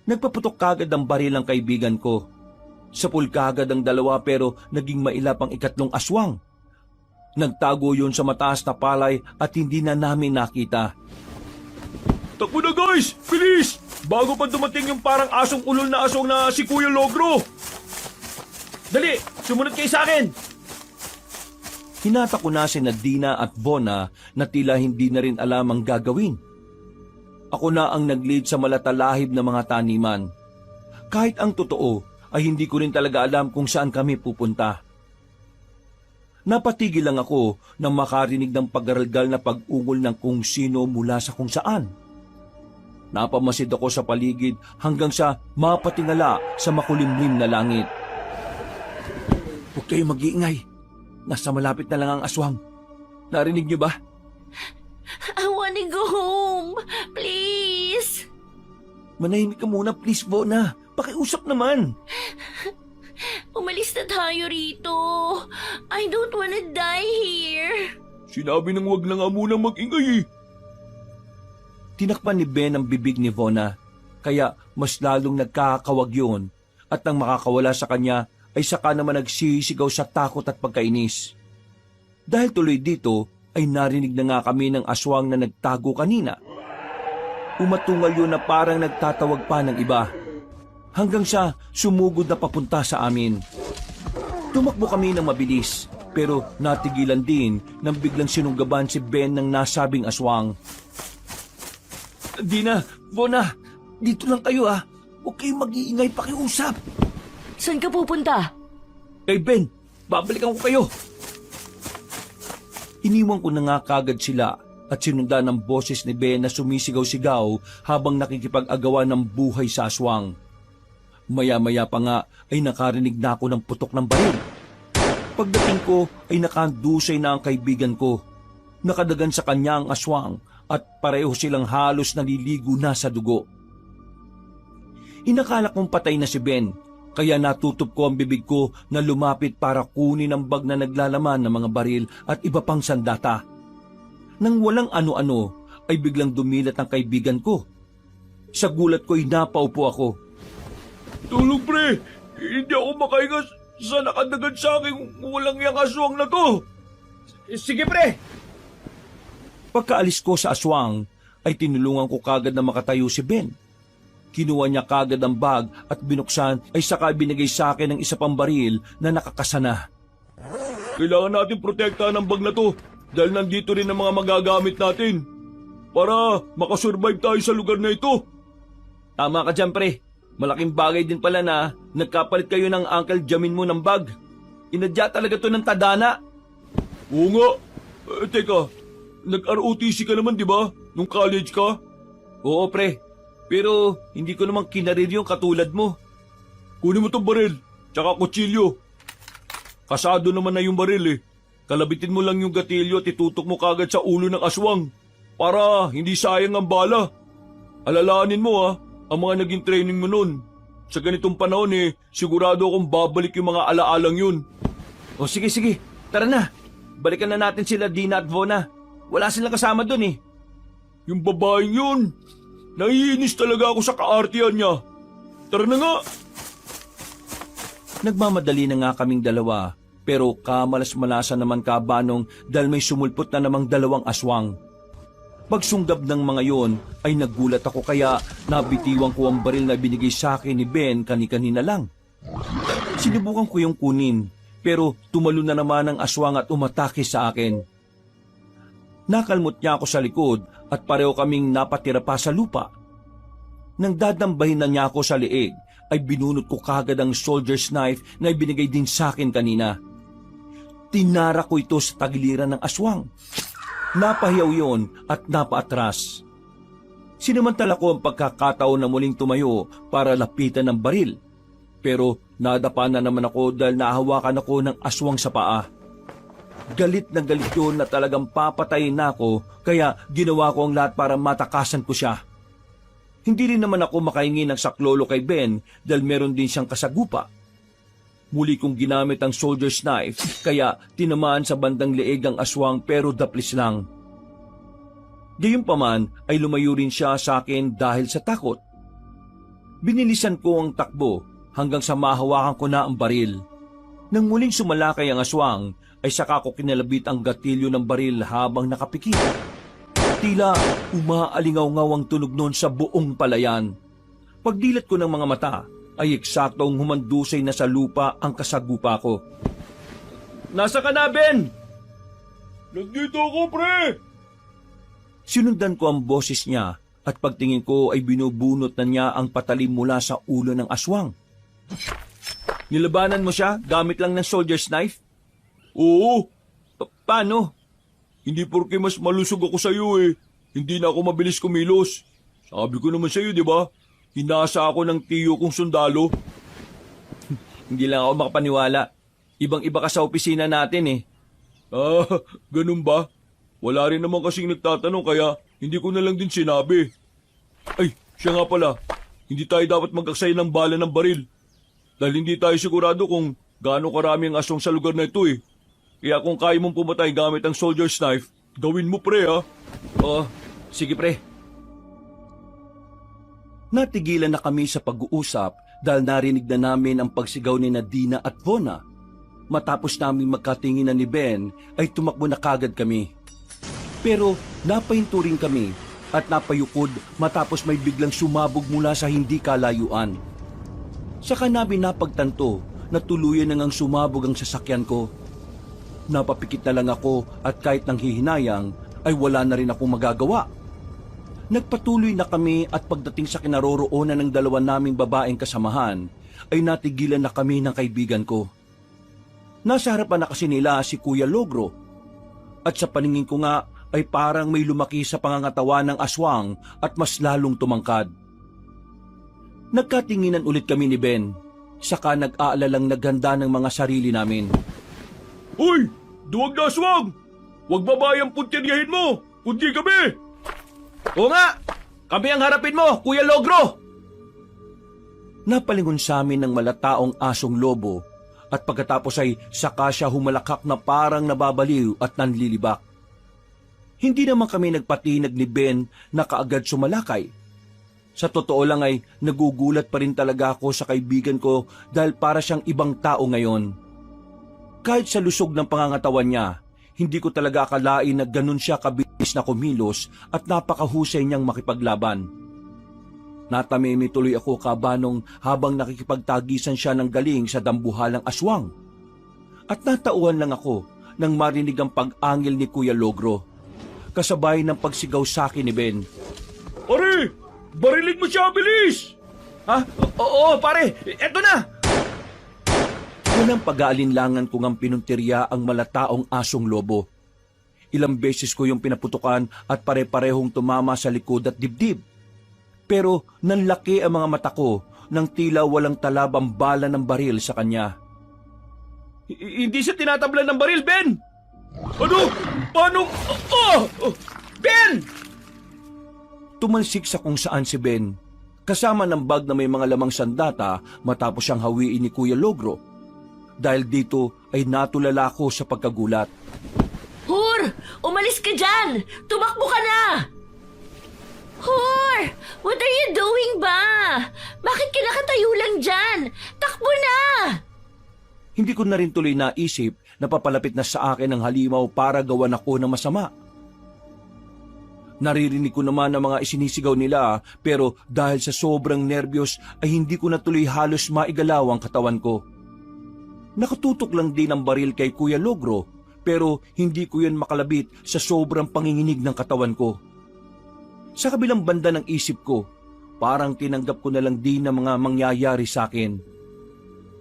Speaker 3: Nagpaputok kagad ng baril ang kaibigan ko. Sapul kagad ang 2 pero naging mailap ang 3 aswang. Nagtago yun sa mataas na palay at hindi na namin nakita.
Speaker 2: Takbo na, guys! Bilis! Bago pa dumating yung parang asong ulol na asong na si Kuya Logro!
Speaker 3: Dali! Sumunod kayo sa akin! Hinata ko na si Dina at Vona na tila hindi na rin alam ang gagawin. Ako na ang nag-lead sa malatalahib na mga taniman. Kahit ang totoo ay hindi ko rin talaga alam kung saan kami pupunta. Napatigil lang ako nang makarinig ng paggaralgal na pag-ungol ng kung sino mula sa kung saan. Napamasid ako sa paligid hanggang sa mapatingala sa makulimlim na langit. Huwag kayo mag-iingay. Nasa malapit na lang ang aswang. Narinig niyo ba?
Speaker 5: I wanna go home. Please.
Speaker 3: Manahimik ka muna, please, Vona. Pakiusap naman.
Speaker 5: Umalis na tayo rito. I don't wanna die here.
Speaker 2: Sinabi nang wag na nga muna mag-ingay eh.
Speaker 3: Tinakpan ni Ben ang bibig ni Vona, kaya mas lalong nagkakawag yun at nang makakawala sa kanya ay saka naman nagsisigaw sa takot at pagkainis. Dahil tuloy dito ay narinig na nga kami ng aswang na nagtago kanina. Umatungal yun na parang nagtatawag pa ng iba hanggang sa sumugod na papunta sa amin. Tumakbo kami ng mabilis pero natigilan din nang biglang sinunggaban si Ben ng nasabing aswang. Dina, Vona, dito lang kayo ah. Huwag kayong mag-iingay, pakiusap.
Speaker 5: Saan ka pupunta?
Speaker 3: Kay Ben, babalikan ko kayo. Iniwan ko na nga kagad sila at sinundan ng boses ni Ben na sumisigaw-sigaw habang nakikipag-agawa ng buhay sa aswang. Maya-maya pa nga ay nakarinig na ako ng putok ng baril. Pagdating ko ay nakandusay na ang kaibigan ko. Nakadagan sa kanya ang aswang at pareho silang halos naliligo na sa dugo. Inakala kong patay na si Ben, kaya natutup ko ang bibig ko na lumapit para kunin ang bag na naglalaman ng mga baril at iba pang sandata. Nang walang ano-ano ay biglang dumilat ang kaibigan ko. Sa gulat ko ay napaupo ako.
Speaker 2: Tulong pre, hindi ako makahinga sa nakadagan sa akin walang yang aswang na to.
Speaker 1: Sige pre!
Speaker 3: Pagkaalis ko sa aswang ay tinulungan ko kagad na makatayo si Ben. Kinuha niya kagad ang bag at binuksan ay saka binigay sa akin ng isa pang baril na nakakasana.
Speaker 2: Kailangan natin protektahan ang bag na to dahil nandito rin ang mga magagamit natin para makasurvive tayo sa lugar na ito.
Speaker 3: Tama ka dyan, pre. Malaking bagay din pala na nagkapalit kayo ng Uncle Jamin mo ng bag. Inadya talaga to ng tadhana.
Speaker 2: Oo nga. Teka, nag-ROTC ka naman di ba? Nung college ka?
Speaker 3: Oo, pre. Pero hindi ko naman kinarir yung katulad mo.
Speaker 2: Kunin mo tong baril, tsaka kutsilyo. Kasado naman na yung baril eh. Kalabitin mo lang yung gatilyo at itutok mo kagad sa ulo ng aswang para hindi sayang ang bala. Alalahanin mo ang mga naging training mo nun. Sa ganitong panahon sigurado akong babalik yung mga alaalang yun.
Speaker 3: O sige, tara na. Balikan na natin sila Dina at Vona. Wala silang kasama dun eh.
Speaker 2: Yung babaeng yun, naiinis talaga ako sa kaartihan niya. Tara na nga.
Speaker 3: Nagmamadali na nga kaming dalawa, pero kamalas-malasan naman kabanong dahil may sumulpot na namang dalawang aswang. Pagsunggab ng mga yon ay nagulat ako kaya nabitiwan ko ang baril na binigay sa akin ni Ben kani-kanina lang. Sinubukan ko yung kunin, pero tumalo na naman ang aswang at umatake sa akin. Nakalmot niya ako sa likod at pareho kaming napatira pa sa lupa. Nang dadambahin na niya ako sa liig, ay binunot ko kagad ang soldier's knife na ibinigay din sa akin kanina. Tinara ko ito sa tagiliran ng aswang. Napahiyaw yon at napaatras. Sinamantala ko ang pagkakataon na muling tumayo para lapitan ng baril. Pero nadapa na naman ako dahil nahawakan ako ng aswang sa paa. Galit na galit yun na talagang papatayin na ako kaya ginawa ko ang lahat para matakasan ko siya. Hindi rin naman ako makahingi ng saklolo kay Ben dahil meron din siyang kasagupa. Muli kong ginamit ang soldier's knife kaya tinamaan sa bandang leeg ang aswang pero daplis lang. Gayunpaman ay lumayo rin siya sa akin dahil sa takot. Binilisan ko ang takbo hanggang sa mahawakan ko na ang baril. Nang muling sumalakay ang aswang ay saka ko kinalabit ang gatilyo ng baril habang nakapikit. Tila umaalingaw-ngaw ang tunog noon sa buong palayan. Pagdilat ko ng mga mata, ay eksaktong humandusay na sa lupa ang kasagupa ko. Nasa ka na, Ben?
Speaker 2: Nandito ako, pre!
Speaker 3: Sinundan ko ang boses niya at pagtingin ko ay binubunot na niya ang patalim mula sa ulo ng aswang. Nilabanan mo siya gamit lang ng soldier's knife?
Speaker 2: Oo.
Speaker 3: Paano?
Speaker 2: Hindi porke mas malusog ako sa iyo hindi na ako mabilis kumilos. Sabi ko naman sa'yo, di ba? Hinasa ako ng tiyo kong sundalo.
Speaker 3: Hindi lang ako makapaniwala. Ibang-iba ka sa opisina natin eh.
Speaker 2: Ah, ganun ba? Wala rin naman kasing nagtatanong kaya hindi ko na lang din sinabi. Ay, siya nga pala. Hindi tayo dapat mag-aksaya ng bala ng baril. Dahil hindi tayo sigurado kung gaano karami ang aswang sa lugar na ito eh. Kaya kung kaya mong pumatay gamit ang soldier's knife, gawin mo pre ha.
Speaker 3: Oo, sige pre. Natigilan na kami sa pag-uusap dahil narinig na namin ang pagsigaw ni Nadina at Vona. Matapos namin magkatinginan ni Ben ay tumakbo na kagad kami. Pero napahinto rin kami at napayukod matapos may biglang sumabog mula sa hindi kalayuan. Saka namin napagtanto na tuluyan na ngang sumabog ang sasakyan ko. Napapikit na lang ako at kahit nang hihinayang ay wala na rin akong magagawa. Nagpatuloy na kami at pagdating sa kinaroroonan ng dalawa naming babaeng kasamahan ay natigilan na kami ng kaibigan ko. Nasa harapan na kasi nila si Kuya Logro at sa paningin ko nga ay parang may lumaki sa pangangatawan ng aswang at mas lalong tumangkad. Nagkatinginan ulit kami ni Ben, saka nag-aalalang naghanda ng mga sarili namin.
Speaker 2: Hoy! Duwag na aswang! Huwag babayang puntiryahin mo! Kundi kami!
Speaker 3: Oo nga! Kami ang harapin mo, Kuya Logro! Napalingon sa amin ng malataong asong lobo at pagkatapos ay saka siya humalakak na parang nababaliw at nanlilibak. Hindi naman kami nagpatinag ni Ben na kaagad sumalakay. Sa totoo lang ay nagugulat pa rin talaga ako sa kaibigan ko dahil para siyang ibang tao ngayon. Kahit sa lusog ng pangangatawan niya, hindi ko talaga akalain na ganun siya kabilis na kumilos at napakahusay niyang makipaglaban. Natamimi tuloy ako kabanong habang nakikipagtagisan siya ng galing sa dambuhalang aswang. At natauhan lang ako nang marinig ang pag-angil ni Kuya Logro, kasabay ng pagsigaw sa akin ni Ben.
Speaker 2: Pare! Barilin mo siya, bilis!
Speaker 3: Ha? Oo, pare! Eto na! Walang pag-aalinlangan kung ang pinuntirya ang malataong asong lobo. Ilang beses ko yung pinaputukan at pare-parehong tumama sa likod at dibdib. Pero nanlaki ang mga mata ko nang tila walang talabang bala ng baril sa kanya.
Speaker 2: Hindi siya tinatablan ng baril, Ben! Ano? Paano? Ben!
Speaker 3: Tumalsik sa kung saan si Ben, kasama ng bag na may mga lamang sandata matapos siyang hawiin ni Kuya Logro. Dahil dito ay natulala ko sa pagkagulat.
Speaker 5: Hur! Umalis ka dyan! Tumakbo ka na! Hur! What are you doing ba? Bakit ka nakatayo lang dyan? Takbo na!
Speaker 3: Hindi ko na rin tuloy naisip na papalapit na sa akin ang halimaw para gawan ako ng masama. Naririnig ko naman ang mga isinisigaw nila pero dahil sa sobrang nerbiyos ay hindi ko na tuloy halos maigalaw ang katawan ko. Nakatutok lang din ang baril kay Kuya Logro pero hindi ko yun makalabit sa sobrang panginginig ng katawan ko. Sa kabilang banda ng isip ko, parang tinanggap ko na lang din ang mga mangyayari sa akin.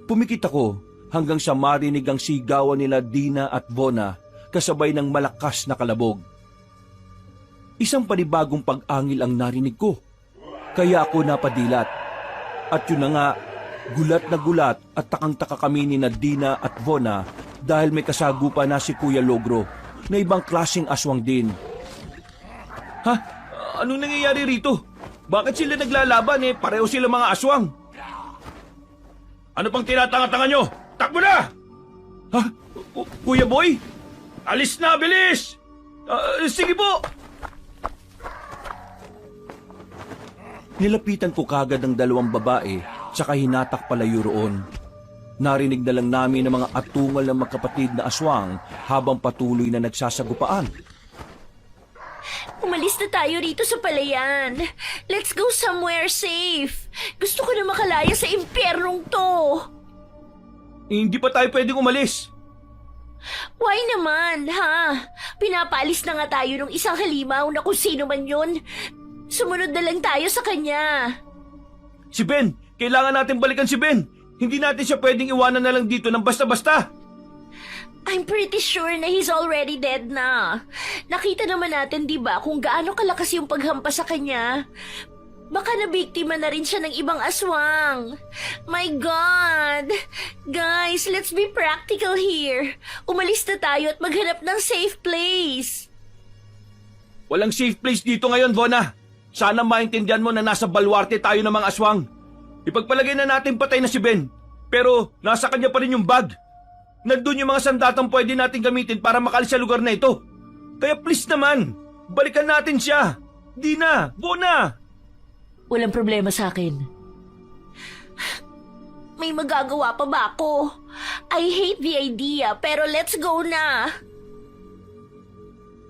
Speaker 3: Pumikit ako hanggang sa marinig ang sigawan nila Dina at Vona kasabay ng malakas na kalabog. Isang panibagong pag-angil ang narinig ko, kaya ako napadilat. At yun na nga, gulat na gulat at takang-taka kami ni Nadina at Vona dahil may kasagupa na si Kuya Logro na ibang klaseng aswang din.
Speaker 2: Ha? Anong nangyayari rito? Bakit sila naglalaban pareho sila mga aswang? Ano pang tinatanga-tanga nyo? Takbo na!
Speaker 3: Ha? Kuya Boy?
Speaker 2: Alis na, bilis! Sige po!
Speaker 3: Nilapitan ko kagad ang dalawang babae tsaka hinatak palayo roon. Narinig na lang namin ang mga atungal ng magkapatid na aswang habang patuloy na nagsasagupaan.
Speaker 5: Umalis na tayo rito sa palayan. Let's go somewhere safe. Gusto ko na makalaya sa impyernong to.
Speaker 2: Hindi pa tayo pwedeng umalis.
Speaker 5: Why naman, ha? Pinapaalis na nga tayo ng isang halimaw na kung sino man yun. Sumunod na lang tayo sa kanya.
Speaker 2: Si Ben! Kailangan natin balikan si Ben! Hindi natin siya pwedeng iwanan na lang dito ng basta-basta!
Speaker 5: I'm pretty sure na he's already dead na. Nakita naman natin, di ba, kung gaano kalakas yung paghampas sa kanya. Baka nabiktima na rin siya ng ibang aswang. My God! Guys, let's be practical here. Umalis na tayo at maghanap ng safe place.
Speaker 3: Walang safe place dito ngayon, Vona. Sana maintindihan mo na nasa balwarte tayo ng mga aswang. Ipagpalagay na natin patay na si Ben. Pero nasa kanya pa rin yung bag. Nandun yung mga sandatang pwede natin gamitin para makalis sa lugar na ito. Kaya please naman, balikan natin siya. Di na, Vona.
Speaker 4: Walang problema sa akin.
Speaker 5: May magagawa pa ba ako? I hate the idea, pero let's go na.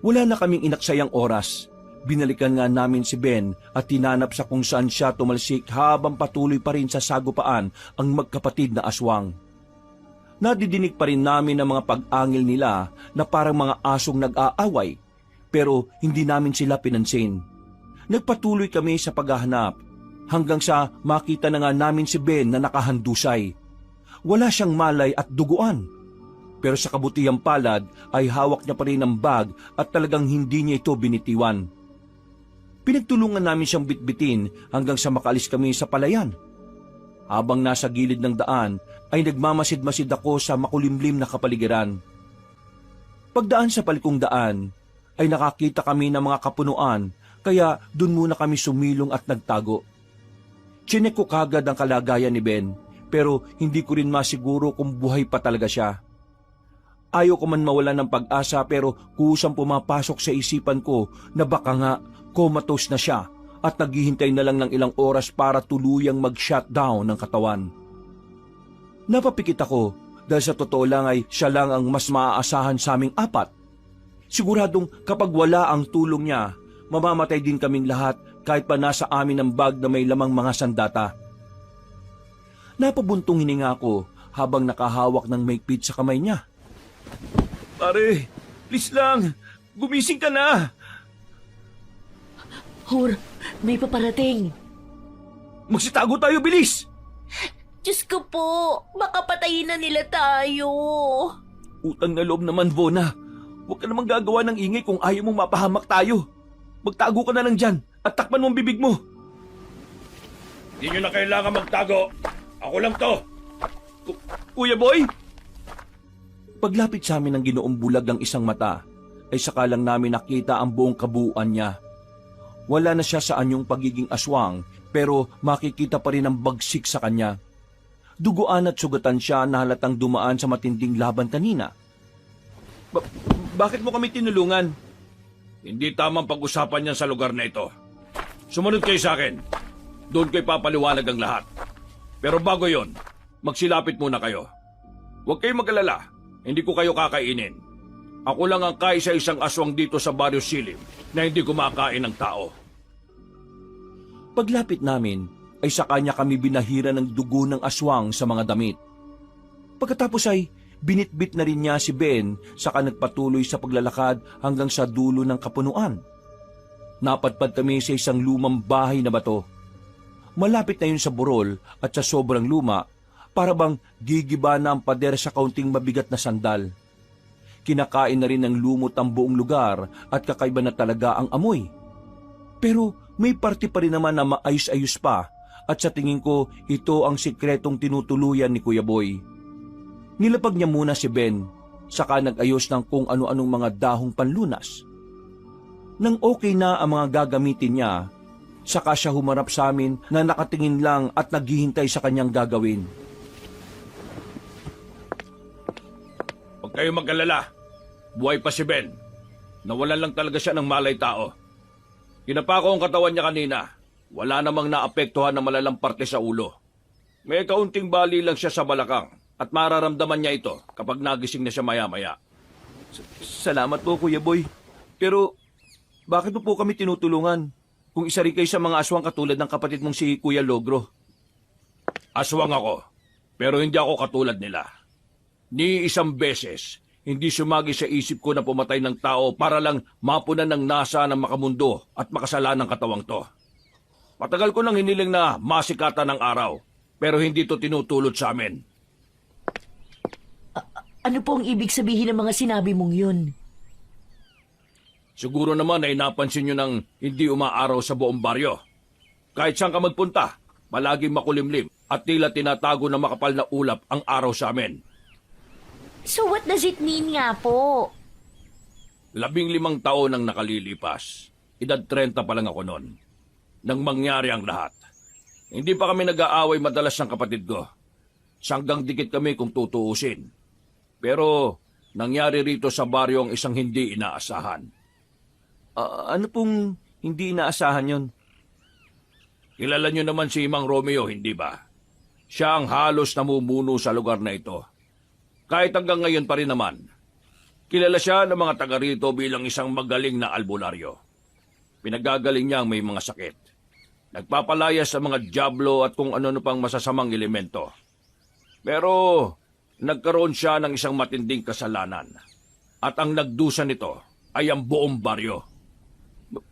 Speaker 3: Wala na kaming inaksayang oras. Binalikan nga namin si Ben at tinanap sa kung saan siya tumalsik habang patuloy pa rin sa sagupaan ang magkapatid na aswang. Nadidinig pa rin namin ang mga pag-angil nila na parang mga asong nag-aaway, pero hindi namin sila pinansin. Nagpatuloy kami sa paghahanap hanggang sa makita na nga namin si Ben na nakahandusay. Wala siyang malay at duguan. Pero sa kabutihang palad ay hawak niya pa rin ang bag at talagang hindi niya ito binitiwan. Pinagtulungan namin siyang bitbitin hanggang sa makaalis kami sa palayan. Habang nasa gilid ng daan ay nagmamasid-masid ako sa makulimlim na kapaligiran. Pagdaan sa palikong daan ay nakakita kami ng mga kapunuan kaya dun muna kami sumilong at nagtago. Chinek ko kagad ang kalagayan ni Ben pero hindi ko rin masiguro kung buhay pa talaga siya. Ayaw ko man mawalan ng pag-asa pero kusang pumapasok sa isipan ko na baka nga comatose na siya at naghihintay na lang ng ilang oras para tuluyang mag-shutdown ng katawan. Napapikit ako dahil sa totoo lang ay siya lang ang mas maaasahan sa aming apat. Siguradong kapag wala ang tulong niya, mamamatay din kaming lahat kahit pa nasa amin ang bag na may lamang mga sandata. Napabuntong hininga ako habang nakahawak ng maigpit sa kamay niya. Pare, please lang, gumising ka na.
Speaker 4: Hur, may paparating.
Speaker 3: Magsitago tayo, bilis!
Speaker 5: Diyos ko po, baka patayin na nila tayo.
Speaker 3: Utang na loob naman, Vona. Huwag ka namang gagawa ng ingay kung ayaw mong mapahamak tayo. Magtago ka na lang dyan at takpan mo ang bibig mo.
Speaker 1: Hindi nyo na kailangan magtago. Ako lang to.
Speaker 3: Kuya Boy! Paglapit sa amin ng Ginoong Bulag ng isang mata, ay saka lang namin nakita ang buong kabuuan niya. Wala na siya sa anyong pagiging aswang, pero makikita pa rin ang bagsik sa kanya. Duguan at sugatan siya na halatang dumaan sa matinding laban kanina. Bakit mo kami tinulungan?
Speaker 1: Hindi tamang pag-usapan yan sa lugar na ito. Sumunod kayo sa akin. Doon kayo papaliwanag ang lahat. Pero bago yon, magsilapit muna kayo. Huwag kayong mag-alala. Hindi ko kayo kakainin. Ako lang ang kaisa-isang aswang dito sa Baryo Silim na hindi kumakain ng tao.
Speaker 3: Paglapit namin, ay sa kanya kami binahira ng dugo ng aswang sa mga damit. Pagkatapos ay binitbit na rin niya si Ben saka nagpatuloy sa paglalakad hanggang sa dulo ng kapunuan. Napadpad kami sa isang lumang bahay na bato. Malapit na yun sa burol at sa sobrang luma, para bang gigiba na ang pader sa kaunting mabigat na sandal. Kinakain na rin ng lumot ang buong lugar at kakaiba na talaga ang amoy. Pero may parte pa rin naman na maayos-ayos pa at sa tingin ko ito ang sikretong tinutuluyan ni Kuya Boy. Nilapag niya muna si Ben, saka nag-ayos ng kung ano-anong mga dahong panlunas. Nang okay na ang mga gagamitin niya, saka siya humarap sa amin na nakatingin lang at naghihintay sa kanyang gagawin.
Speaker 1: Huwag kayong mag-alala. Buhay pa si Ben. Nawalan lang talaga siya ng malay tao. Kinapa ko ang katawan niya kanina. Wala namang naapektuhan ng malalang parte sa ulo. May kaunting bali lang siya sa balakang at mararamdaman niya ito kapag nagising na siya maya-maya.
Speaker 3: Salamat po, Kuya Boy. Pero bakit mo po kami tinutulungan kung isa rin kayo sa mga aswang katulad ng kapatid mong si Kuya Logro?
Speaker 1: Aswang ako, pero hindi ako katulad nila. Ni isang beses, hindi sumagi sa isip ko na pumatay ng tao para lang mapunan ng nasa ng makamundo at makasala ng katawang to. Matagal ko nang hiniling na masikatan ng araw, pero hindi to tinutulot sa amin.
Speaker 4: Ano po ang ibig sabihin ng mga sinabi mong yun?
Speaker 1: Siguro naman ay napansin nyo nang hindi umaaraw sa buong baryo.
Speaker 2: Kahit saan ka magpunta, palaging makulimlim at tila tinatago na makapal na ulap ang araw sa amin.
Speaker 4: So what does it mean nga po?
Speaker 2: 15 taon ang nakalilipas. Edad 30 pa lang ako noon. Nang mangyari ang lahat. Hindi pa kami nag-aaway madalas ng kapatid ko. Sanggang dikit kami kung tutuusin. Pero nangyari rito sa baryo ang isang hindi inaasahan.
Speaker 3: Ano pong hindi inaasahan yon?
Speaker 2: Kilala niyo naman si Mang Romeo, hindi ba? Siya ang halos namumuno sa lugar na ito. Kahit hanggang ngayon pa rin naman. Kilala siya ng mga taga rito bilang isang magaling na albularyo. Pinagagaling niya ang may mga sakit. Nagpapalaya sa mga diablo at kung ano pang masasamang elemento. Pero nagkaroon siya ng isang matinding kasalanan. At ang nagdusa nito ay ang buong baryo.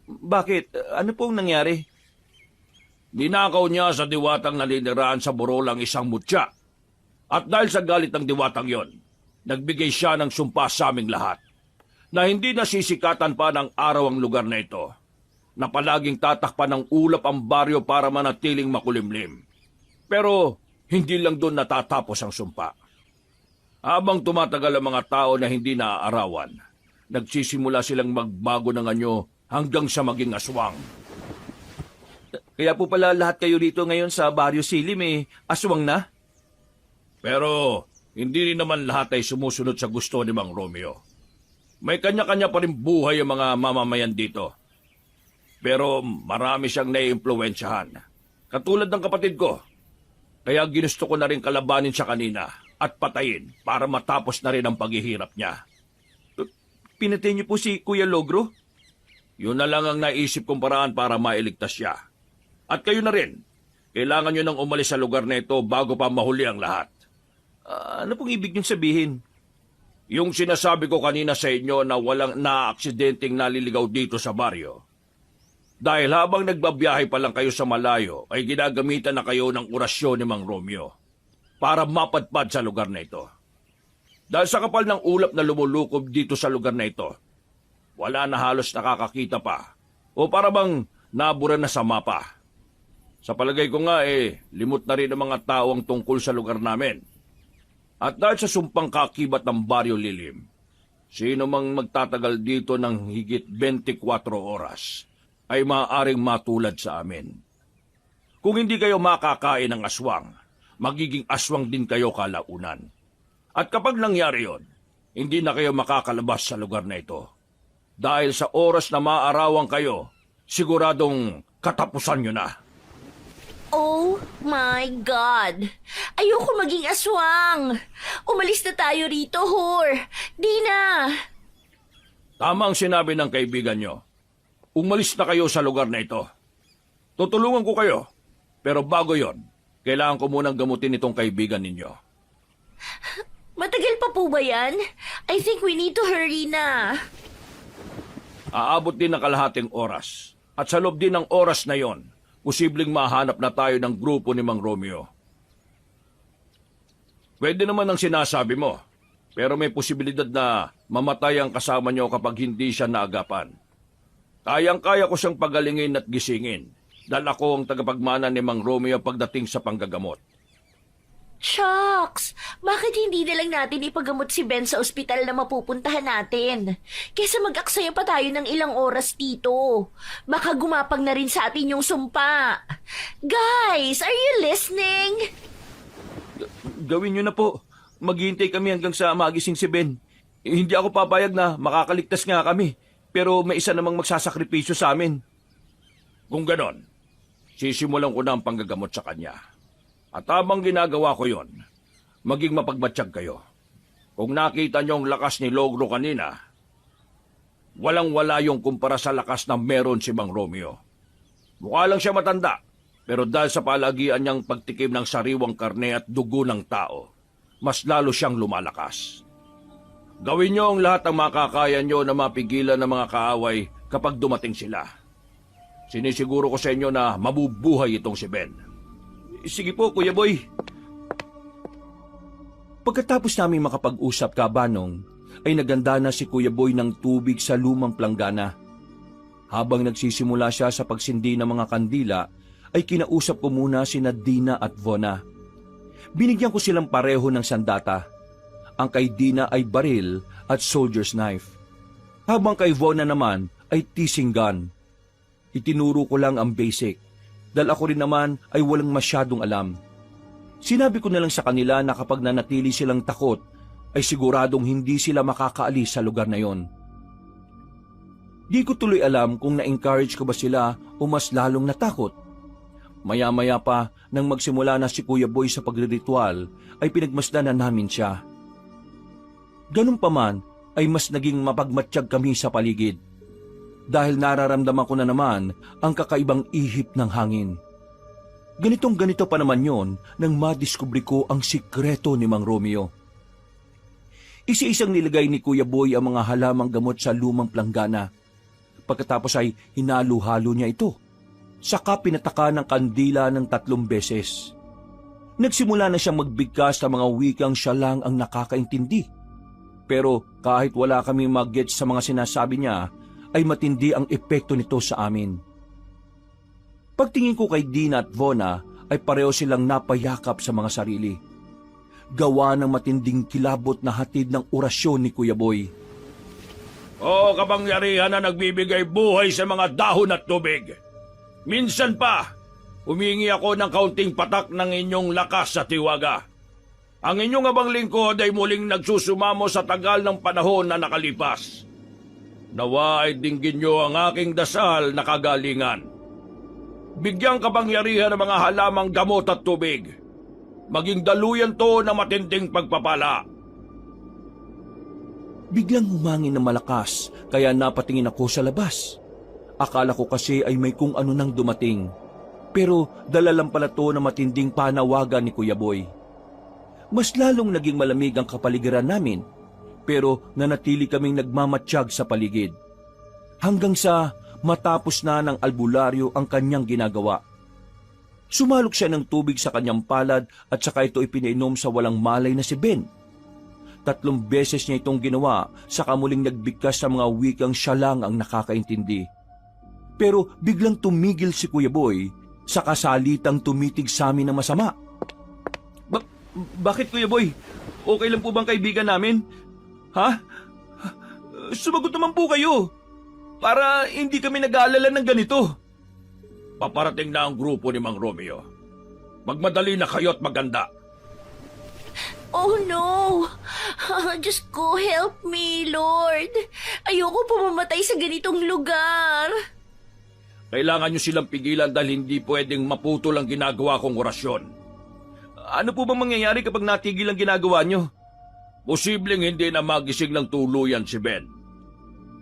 Speaker 3: Bakit? Ano pong nangyari?
Speaker 2: Ninakaw niya sa diwatang naniniraan sa Borolang isang mutya. At dahil sa galit ng diwatang yon, nagbigay siya ng sumpa sa aming lahat na hindi nasisikatan pa ng araw ang lugar na ito, na palaging tatakpan ng ulap ang baryo para manatiling makulimlim. Pero hindi lang doon natatapos ang sumpa. Habang tumatagal ang mga tao na hindi naaarawan, nagsisimula silang magbago ng anyo hanggang sa maging aswang.
Speaker 3: Kaya po pala lahat kayo rito ngayon sa Baryo Silim aswang na?
Speaker 2: Pero hindi rin naman lahat ay sumusunod sa gusto ni Mang Romeo. May kanya-kanya pa rin buhay ang mga mamamayan dito. Pero marami siyang naiimpluwensyahan. Katulad ng kapatid ko. Kaya ginusto ko na rin kalabanin siya kanina at patayin para matapos na rin ang paghihirap niya.
Speaker 3: Pinatay niyo po si Kuya Logro?
Speaker 2: Yun na lang ang naisip kong paraan para mailigtas siya. At kayo na rin. Kailangan nyo nang umalis sa lugar na ito bago pa mahuli ang lahat.
Speaker 3: Ano pong ibig niyong sabihin?
Speaker 2: Yung sinasabi ko kanina sa inyo na walang naaksidenteng naliligaw dito sa baryo. Dahil habang nagbabiyahe pa lang kayo sa malayo, ay ginagamitan na kayo ng orasyon ni Mang Romeo para mapadpad sa lugar na ito. Dahil sa kapal ng ulap na lumulukob dito sa lugar na ito, wala na halos nakakakita pa o para bang nabura na sa mapa. Sa palagay ko nga limot na rin ang mga tao ang tungkol sa lugar namin. At dahil sa sumpang kakibat ng Baryo Lilim, sino mang magtatagal dito ng higit 24 oras ay maaaring matulad sa amin. Kung hindi kayo makakain ng aswang, magiging aswang din kayo kalaunan. At kapag nangyari yon, hindi na kayo makakalabas sa lugar na ito. Dahil sa oras na maaarawan kayo, siguradong katapusan nyo na.
Speaker 4: Oh my God! Ayoko maging aswang! Umalis na tayo rito, Hor! Di na!
Speaker 2: Tama ang sinabi ng kaibigan nyo. Umalis na kayo sa lugar na ito. Tutulungan ko kayo. Pero bago yon, kailangan ko munang gamutin itong kaibigan ninyo.
Speaker 4: Matagal pa po ba yan? I think we need to hurry na.
Speaker 2: Aabot din ng kalahating oras. At sa loob din ng oras na yon, posibleng mahanap na tayo ng grupo ni Mang Romeo. Pwede naman ang sinasabi mo, pero may posibilidad na mamatay ang kasama niyo kapag hindi siya naagapan. Kayang-kaya ko siyang pagalingin at gisingin, dahil ako ang tagapagmana ni Mang Romeo pagdating sa panggagamot.
Speaker 4: Shucks! Bakit hindi na lang natin ipagamot si Ben sa ospital na mapupuntahan natin? Kesa mag-aksaya pa tayo ng ilang oras dito. Baka gumapang na rin sa atin yung sumpa. Guys, are you listening?
Speaker 3: Gawin niyo na po. Maghihintay kami hanggang sa magising si Ben. Hindi ako papayag na makakaligtas nga kami. Pero may isa namang magsasakripisyo sa amin.
Speaker 2: Kung ganon, sisimulan ko na ang panggagamot sa kanya. At habang ginagawa ko yon, maging mapagmatsyag kayo. Kung nakita niyo ang lakas ni Logro kanina, walang-wala yung kumpara sa lakas na meron si Mang Romeo. Mukha lang siya matanda, pero dahil sa palagian niyang pagtikim ng sariwang karne at dugo ng tao, mas lalo siyang lumalakas. Gawin niyo ang lahat ng makakaya niyo na mapigilan ng mga kaaway kapag dumating sila. Sinisiguro ko sa inyo na mabubuhay itong si Ben.
Speaker 3: Sige po, Kuya Boy. Pagkatapos namin makapag-usap, Kabanong, ay naganda na si Kuya Boy ng tubig sa lumang planggana. Habang nagsisimula siya sa pagsindi ng mga kandila, ay kinausap ko muna sina Dina at Vona. Binigyan ko silang pareho ng sandata. Ang kay Dina ay baril at soldier's knife. Habang kay Vona naman ay teasing gun. Itinuro ko lang ang basic, dahil ako rin naman ay walang masyadong alam. Sinabi ko na lang sa kanila na kapag nanatili silang takot, ay siguradong hindi sila makakaalis sa lugar na yon. Di ko tuloy alam kung na-encourage ko ba sila o mas lalong natakot. Maya-maya pa, nang magsimula na si Kuya Boy sa pagriritual, ay pinagmasdan na namin siya. Ganun pa man, ay mas naging mapagmatsyag kami sa paligid. Dahil nararamdaman ko na naman ang kakaibang ihip ng hangin. Ganitong-ganito pa naman yon nang madiskubre ko ang sikreto ni Mang Romeo. Isa-isang nilagay ni Kuya Boy ang mga halamang gamot sa lumang planggana. Pagkatapos ay hinalo-halo niya ito. Saka pinataka ng kandila ng 3 beses. Nagsimula na siyang magbigkas ng mga wikang siya lang ang nakakaintindi. Pero kahit wala kami mag-gets sa mga sinasabi niya, ay matindi ang epekto nito sa amin. Pagtingin ko kay Dina at Vona, ay pareho silang napayakap sa mga sarili. Gawa ng matinding kilabot na hatid ng orasyon ni Kuya Boy.
Speaker 1: O kapangyarihan na nagbibigay buhay sa mga dahon at tubig. Minsan pa, humingi ako ng kaunting patak ng inyong lakas sa tiwaga. Ang inyong abang lingkod ay muling nagsusumamo sa tagal ng panahon na nakalipas. Nawa ay dinggin niyo ang aking dasal na kagalingan. Bigyang kapangyarihan ng mga halamang gamot at tubig. Maging daluyan to ng matinding pagpapala.
Speaker 3: Biglang humangin ng malakas, kaya napatingin ako sa labas. Akala ko kasi ay may kung ano nang dumating. Pero dala lang pala to na matinding panawagan ni Kuya Boy. Mas lalong naging malamig ang kapaligiran namin, pero nanatili kaming nagmamatsyag sa paligid. Hanggang sa matapos na ng albularyo ang kanyang ginagawa. Sumalok siya ng tubig sa kanyang palad at saka ito ipinainom sa walang malay na si Ben. 3 beses niya itong ginawa, saka muling nagbigkas sa mga wikang siya lang ang nakakaintindi. Pero biglang tumigil si Kuya Boy, saka salitang tumitig sa amin na masama.
Speaker 2: Bakit, Kuya Boy? Okay lang po bang kaibigan namin? Ha? Sumagot naman po kayo. Para hindi kami nag-aalala ng ganito.
Speaker 1: Paparating na ang grupo ni Mang Romeo. Magmadali na kayo at maganda.
Speaker 5: Oh no! Diyos ko, help me, Lord! Ayoko pumamatay sa ganitong lugar!
Speaker 1: Kailangan nyo silang pigilan dahil hindi pwedeng maputol ang ginagawa kong orasyon.
Speaker 2: Ano po bang mangyayari kapag natigil ang ginagawa nyo?
Speaker 1: Posibleng hindi na magising ng tuluyan si Ben.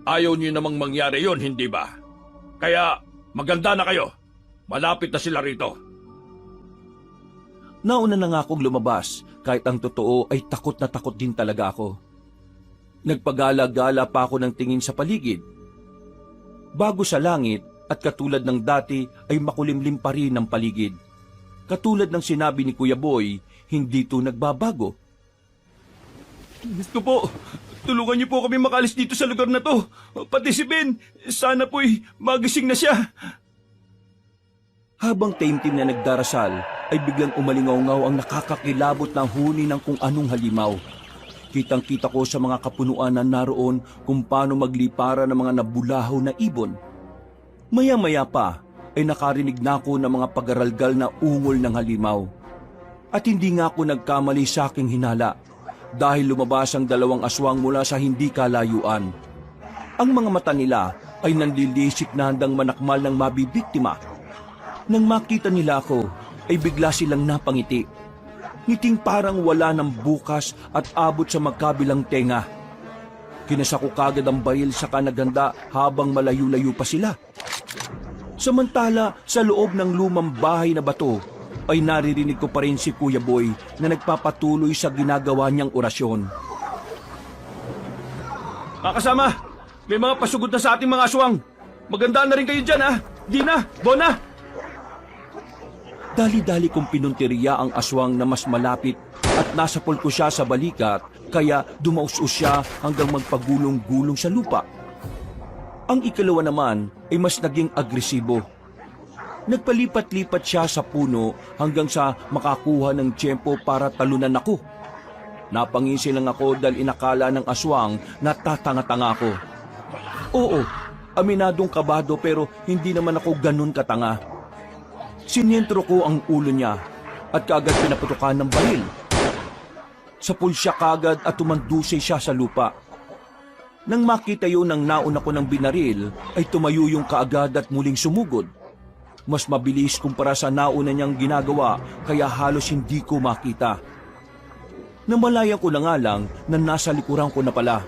Speaker 1: Ayaw niyo namang mangyari yon, hindi ba? Kaya maganda na kayo. Malapit na sila rito.
Speaker 3: Nauna na nga akong lumabas, kahit ang totoo ay takot na takot din talaga ako. Nagpagala-gala pa ako ng tingin sa paligid. Bago sa langit at katulad ng dati ay makulimlim pa rin ang paligid. Katulad ng sinabi ni Kuya Boy, hindi ito nagbabago.
Speaker 2: Gusto po, tulungan niyo po kami makalis dito sa lugar na to. Pati si Ben, sana po'y magising na siya.
Speaker 3: Habang taimtim na nagdarasal, ay biglang umalingaw-ngaw ang nakakakilabot na huni ng kung anong halimaw. Kitang-kita ko sa mga kapunuan na naroon kung paano maglipara ng mga nabulahaw na ibon. Maya-maya pa ay nakarinig na ako ng mga pagaralgal na ungol ng halimaw. At hindi nga ako nagkamali sa aking hinala dahil lumabas ang 2 aswang mula sa hindi kalayuan. Ang mga mata nila ay nanlilisik na handang manakmal ng mabibiktima. Nang makita nila ako, ay bigla silang napangiti. Ngiting parang wala ng bukas at abot sa magkabilang tenga. Kinasa ko kagad ang baril sa kanaganda habang malayo-layo pa sila. Samantala, sa loob ng lumang bahay na bato, ay naririnig ko pa rin si Kuya Boy na nagpapatuloy sa ginagawa niyang orasyon.
Speaker 2: Kakasama, may mga pasugod na sa ating mga aswang. Magandaan na rin kayo dyan, ha? Dina, Bona!
Speaker 3: Dali-dali kong pinunteriya ang aswang na mas malapit at nasapol ko siya sa balikat kaya dumaus-us siya hanggang magpagulong-gulong sa lupa. Ang ikalawa naman ay mas naging agresibo. Nagpalipat-lipat siya sa puno hanggang sa makakuha ng tiyempo para talunan ako. Napangisi lang ako dahil inakala ng aswang na tatanga-tanga ako. Oo, aminadong kabado pero hindi naman ako ganun katanga. Sinentro ko ang ulo niya at kaagad pinaputukan ng baril. Sapul siya kagad at tumandusay siya sa lupa. Nang makita yun ng nauna ko ng binaril, ay tumayo yung kaagad at muling sumugod. Mas mabilis kumpara sa nauna niyang ginagawa kaya halos hindi ko makita. Namalayan ko na nga lang na nasa likuran ko na pala.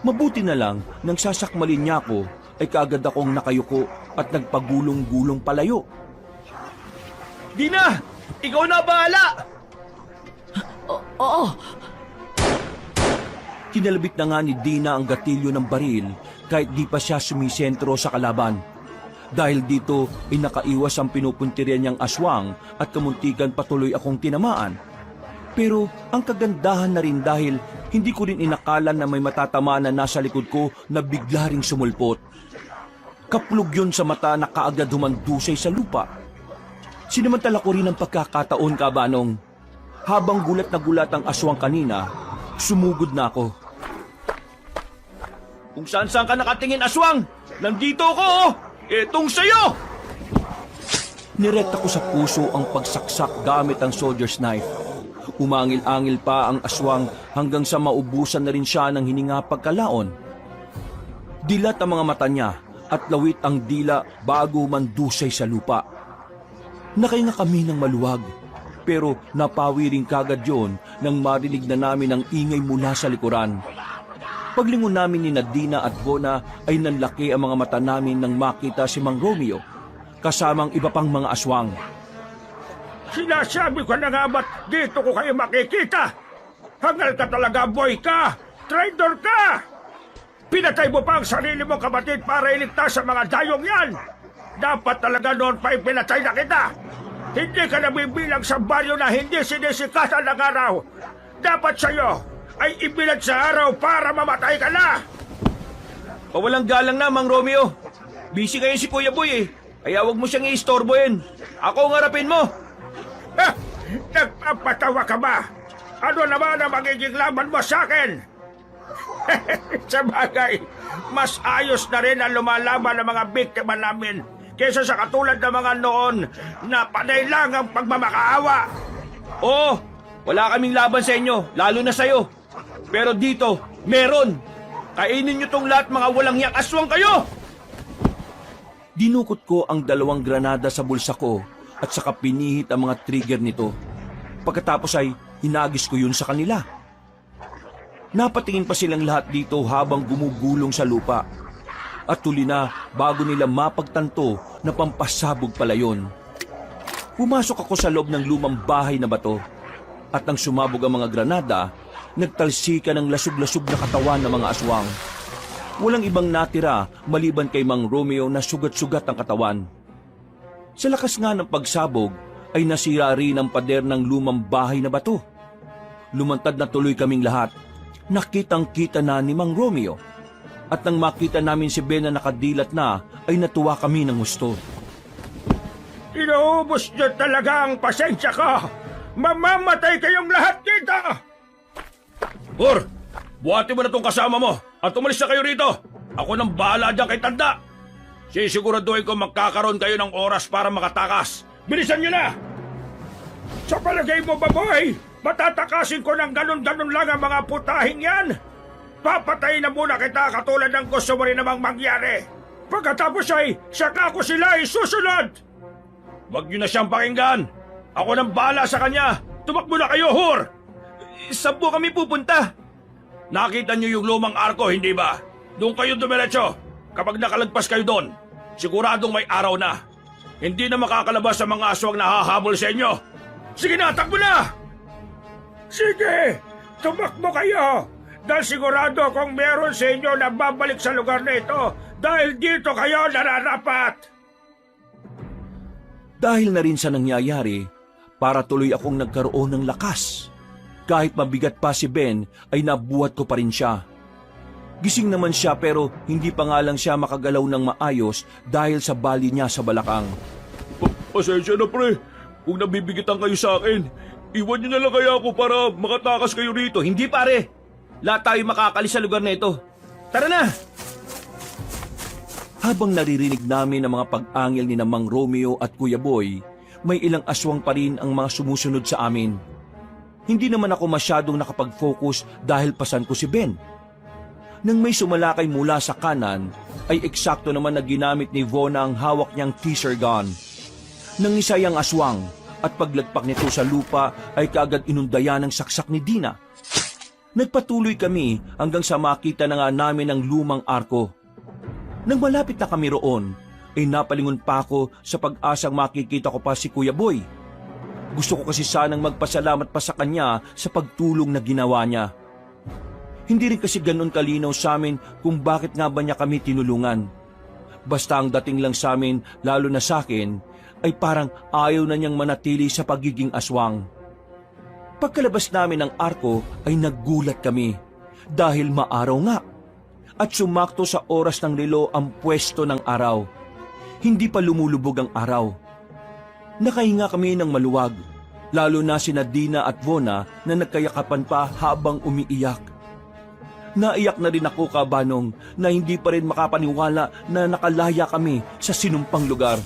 Speaker 3: Mabuti na lang nang sasakmalin niya ako ay kaagad akong nakayuko at nagpagulong-gulong palayo.
Speaker 2: Dina! Ikaw na bahala!
Speaker 5: Oo,
Speaker 3: Kinalabit na nga ni Dina ang gatilyo ng baril kahit di pa siya sumisentro sa kalaban. Dahil dito ay nakaiwas ang pinupuntirya niyang aswang at kamuntikan patuloy akong tinamaan. Pero ang kagandahan na rin dahil hindi ko rin inakala na may matatama na nasa likod ko na bigla ring sumulpot. Kaplog yun sa mata na kaagad humandusay sa lupa. Sinamantala ko rin ang pagkakataon, Kabanong. Habang gulat na gulat ang aswang kanina, sumugod na ako.
Speaker 2: Kung saan-saan ka nakatingin, aswang! Nandito ako, oh! Itong sayo!
Speaker 3: Nirekta ko sa puso ang pagsaksak gamit ang soldier's knife. Umangil-angil pa ang aswang hanggang sa maubusan na rin siya ng hininga pagkalaon. Dilat ang mga mata niya at lawit ang dila bago mandusay sa lupa. Nakahinga kami ng maluwag, pero napawi rin kagad yun nang marinig na namin ang ingay mula sa likuran. Paglingon namin ni Nadina at Bona ay nanlaki ang mga mata namin nang makita si Mang Romeo, kasamang iba pang mga aswang.
Speaker 1: Sinasabi ko na nga ba't dito ko kayo makikita? Hangal ka talaga, boy ka! Traitor ka! Pinatay mo pa ang sarili mong kapatid para iligtas sa mga dayong yan! Dapat talaga noon pa ipinatay na kita! Hindi ka nabibilang sa baryo na hindi sinisikatan ng araw! Dapat sa'yo ay ibilad sa araw para mamatay ka na!
Speaker 2: Pawalang galang na, Mang Romeo. Busy ngayon si Kuya Boy eh. Kaya huwag mo siyang iistorbohin. Ako ang harapin mo.
Speaker 1: Ha! Nagpapatawa ka ba? Ano naman ang magiging laban mo sa akin? Sa bagay, mas ayos na rin ang lumalaban ng mga biktima namin kaysa sa katulad ng mga noon na panay lang ang pagmamakaawa.
Speaker 2: Oo, wala kaming laban sa inyo, lalo na sa'yo. Pero dito, meron. Kainin nyo tong lahat, mga walang yak aswang kayo!
Speaker 3: Dinukot ko ang 2 granada sa bulsa ko at saka pinihit ang mga trigger nito. Pagkatapos ay hinagis ko yun sa kanila. Napatingin pa silang lahat dito habang gumugulong sa lupa. At tuli na bago nila mapagtanto na pampasabog pala yun. Pumasok ako sa loob ng lumang bahay na bato. At nang sumabog ang mga granada, nagtalsika ng lasog-lasog na katawan ng mga aswang. Walang ibang natira maliban kay Mang Romeo na sugat-sugat ang katawan. Sa lakas nga ng pagsabog ay nasira rin ang pader ng lumang bahay na bato. Lumantad na tuloy kaming lahat. Nakitang-kita na ni Mang Romeo. At nang makita namin si Ben na nakadilat na, ay natuwa kami ng gusto.
Speaker 1: Inuubos niyo talaga ang pasensya ko! Mamamatay kayong lahat dito!
Speaker 2: Hur, buhati mo na tong kasama mo at umalis na kayo rito. Ako nang bahala dyan kay Tanda. Sisiguraduhin ko magkakaroon kayo ng oras para makatakas. Bilisan nyo na!
Speaker 1: Sa palagay mo ba, boy? Matatakasin ko ng ganun-ganun lang ang mga putahing yan? Papatayin na muna kita katulad ng gusto mo rin namang mangyari. Pagkatapos ay saka ko sila isusunod!
Speaker 2: Huwag nyo na siyang pakinggan. Ako nang bahala sa kanya. Tumakbo na kayo, Hur! Saan po kami pupunta? Nakita nyo yung lumang arko, hindi ba? Doon kayo dumiretso. Kapag nakalagpas kayo doon, siguradong may araw na. Hindi na makakalabas sa mga aswang na hahabol sa inyo. Sige na, takbo na!
Speaker 1: Sige, tumakbo kayo! Dahil sigurado akong meron sa inyo na babalik sa lugar na ito dahil dito kayo nararapat!
Speaker 3: Dahil na rin sa nangyayari, para tuloy akong nagkaroon ng lakas. Kahit mabigat pa si Ben, ay nabuhat ko pa rin siya. Gising naman siya pero hindi pa nga lang siya makagalaw ng maayos dahil sa bali niya sa balakang.
Speaker 2: Pasensya na pre, kung nabibigitan kayo sa akin, iwan niyo na lang kaya ako para makatakas kayo rito.
Speaker 3: Hindi pare, lahat tayo makakalis sa lugar na ito. Tara na! Habang naririnig namin ang mga pag-angil ni Mang Romeo at Kuya Boy, may ilang aswang pa rin ang mga sumusunod sa amin. Hindi naman ako masyadong nakapag-focus dahil pasan ko si Ben. Nang may sumalakay mula sa kanan, ay eksakto naman na ginamit ni Vona ang hawak niyang teaser gun. Nangisay ang aswang at paglagpak nito sa lupa ay kaagad inundayan ng saksak ni Dina. Nagpatuloy kami hanggang sa makita na nga namin ang lumang arko. Nang malapit na kami roon, ay napalingon pa ako sa pag-asang makikita ko pa si Kuya Boy. Gusto ko kasi sanang magpasalamat pa sa kanya sa pagtulong na ginawa niya. Hindi rin kasi ganun kalinaw sa amin kung bakit nga ba niya kami tinulungan. Basta ang dating lang sa amin, lalo na sa akin, ay parang ayaw na niyang manatili sa pagiging aswang. Pagkalabas namin ng arko ay naggulat kami dahil maaraw nga at sumakto sa oras ng relo ang pwesto ng araw. Hindi pa lumulubog ang araw. Nakahinga kami ng maluwag, lalo na sina Dina at Vona na nagkayakapan pa habang umiiyak. Naiyak na rin ako, Kabanong, na hindi pa rin makapaniwala na nakalaya kami sa sinumpang lugar.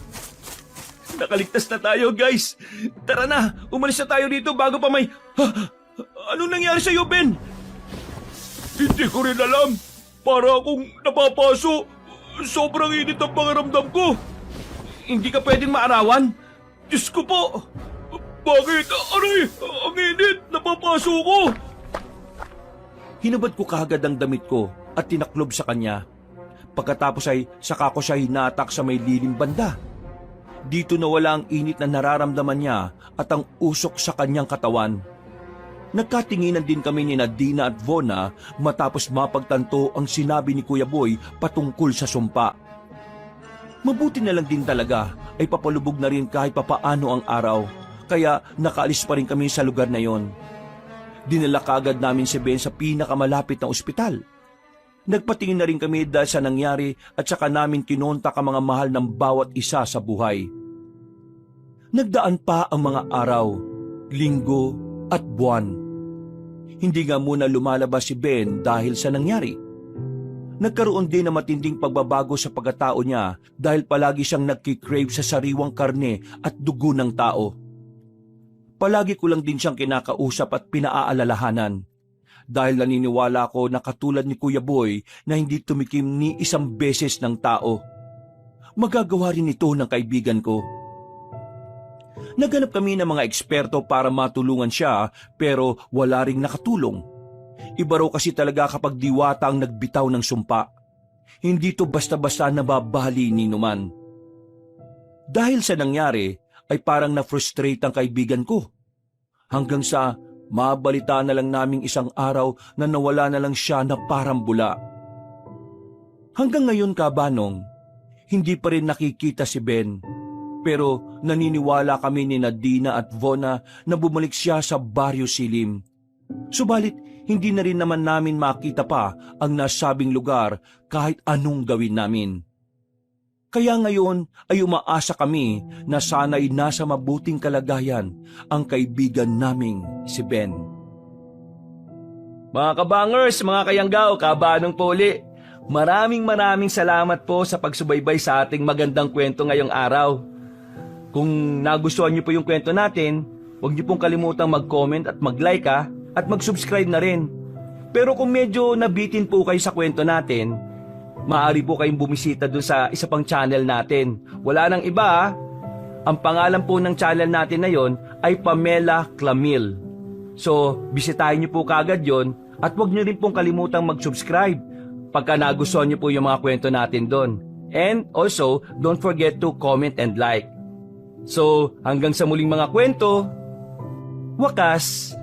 Speaker 3: Nakaligtas na tayo, guys! Tara na! Umalis na tayo dito bago pa may... Anong nangyari sa'yo, Ben?
Speaker 2: Hindi ko rin alam. Para akong napapaso. Sobrang init ang pangaramdam ko.
Speaker 3: Hindi ka pwedeng maarawan?
Speaker 2: Diyos ko po! Bakit? Aray! Ang init! Napapaso ko!
Speaker 3: Hinubad ko kaagad ang damit ko at tinaklob sa kanya. Pagkatapos ay saka ko siya hinatak sa may lilim banda. Dito nawala ang init na nararamdaman niya at ang usok sa kanyang katawan. Nagkatinginan din kami ni Dina at Vona matapos mapagtanto ang sinabi ni Kuya Boy patungkol sa sumpa. Mabuti na lang din talaga ay papalubog na rin kahit papaano ang araw, kaya nakaalis pa rin kami sa lugar na yon. Dinala kaagad namin si Ben sa pinakamalapit na ospital. Nagpatingin na rin kami dahil sa nangyari at saka namin kinontak ang mga mahal ng bawat isa sa buhay. Nagdaan pa ang mga araw, linggo at buwan. Hindi nga muna lumalabas si Ben dahil sa nangyari. Nagkaroon din ng matinding pagbabago sa pagkatao niya dahil palagi siyang nagkikrave sa sariwang karne at dugo ng tao. Palagi ko lang din siyang kinakausap at pinaaalalahanan dahil naniniwala ko na katulad ni Kuya Boy na hindi tumikim ni isang beses ng tao. Magagawa rin ito ng kaibigan ko. Naghanap kami ng mga eksperto para matulungan siya pero wala ring nakatulong. Iba raw kasi talaga kapag diwata ang nagbitaw ng sumpa. Hindi to basta-basta nababali ni numan. Dahil sa nangyari, ay parang na-frustrate ang kaibigan ko. Hanggang sa mabalita na lang naming isang araw na nawala na lang siya na parang bula. Hanggang ngayon, Kabanong, hindi pa rin nakikita si Ben. Pero naniniwala kami ni Dina at Vona na bumalik siya sa Baryo Silim. Subalit, hindi na rin naman namin makita pa ang nasabing lugar kahit anong gawin namin. Kaya ngayon ay umaasa kami na sana'y nasa mabuting kalagayan ang kaibigan naming si Ben.
Speaker 6: Mga kabangers, mga kayanggaw, kabanong puli, maraming salamat po sa pagsubaybay sa ating magandang kwento ngayong araw. Kung nagustuhan niyo po yung kwento natin, huwag niyo pong kalimutang mag-comment at mag-like at mag-subscribe na rin. Pero kung medyo nabitin po kayo sa kwento natin, maaari po kayong bumisita dun sa isa pang channel natin. Wala nang iba. Ang pangalan po ng channel natin na yon ay Pamela Clamil. So, bisitahin niyo po kaagad yon at huwag niyo rin pong kalimutang mag-subscribe pagka nagustuhan niyo po yung mga kwento natin doon. And also, don't forget to comment and like. So, hanggang sa muling mga kwento, wakas!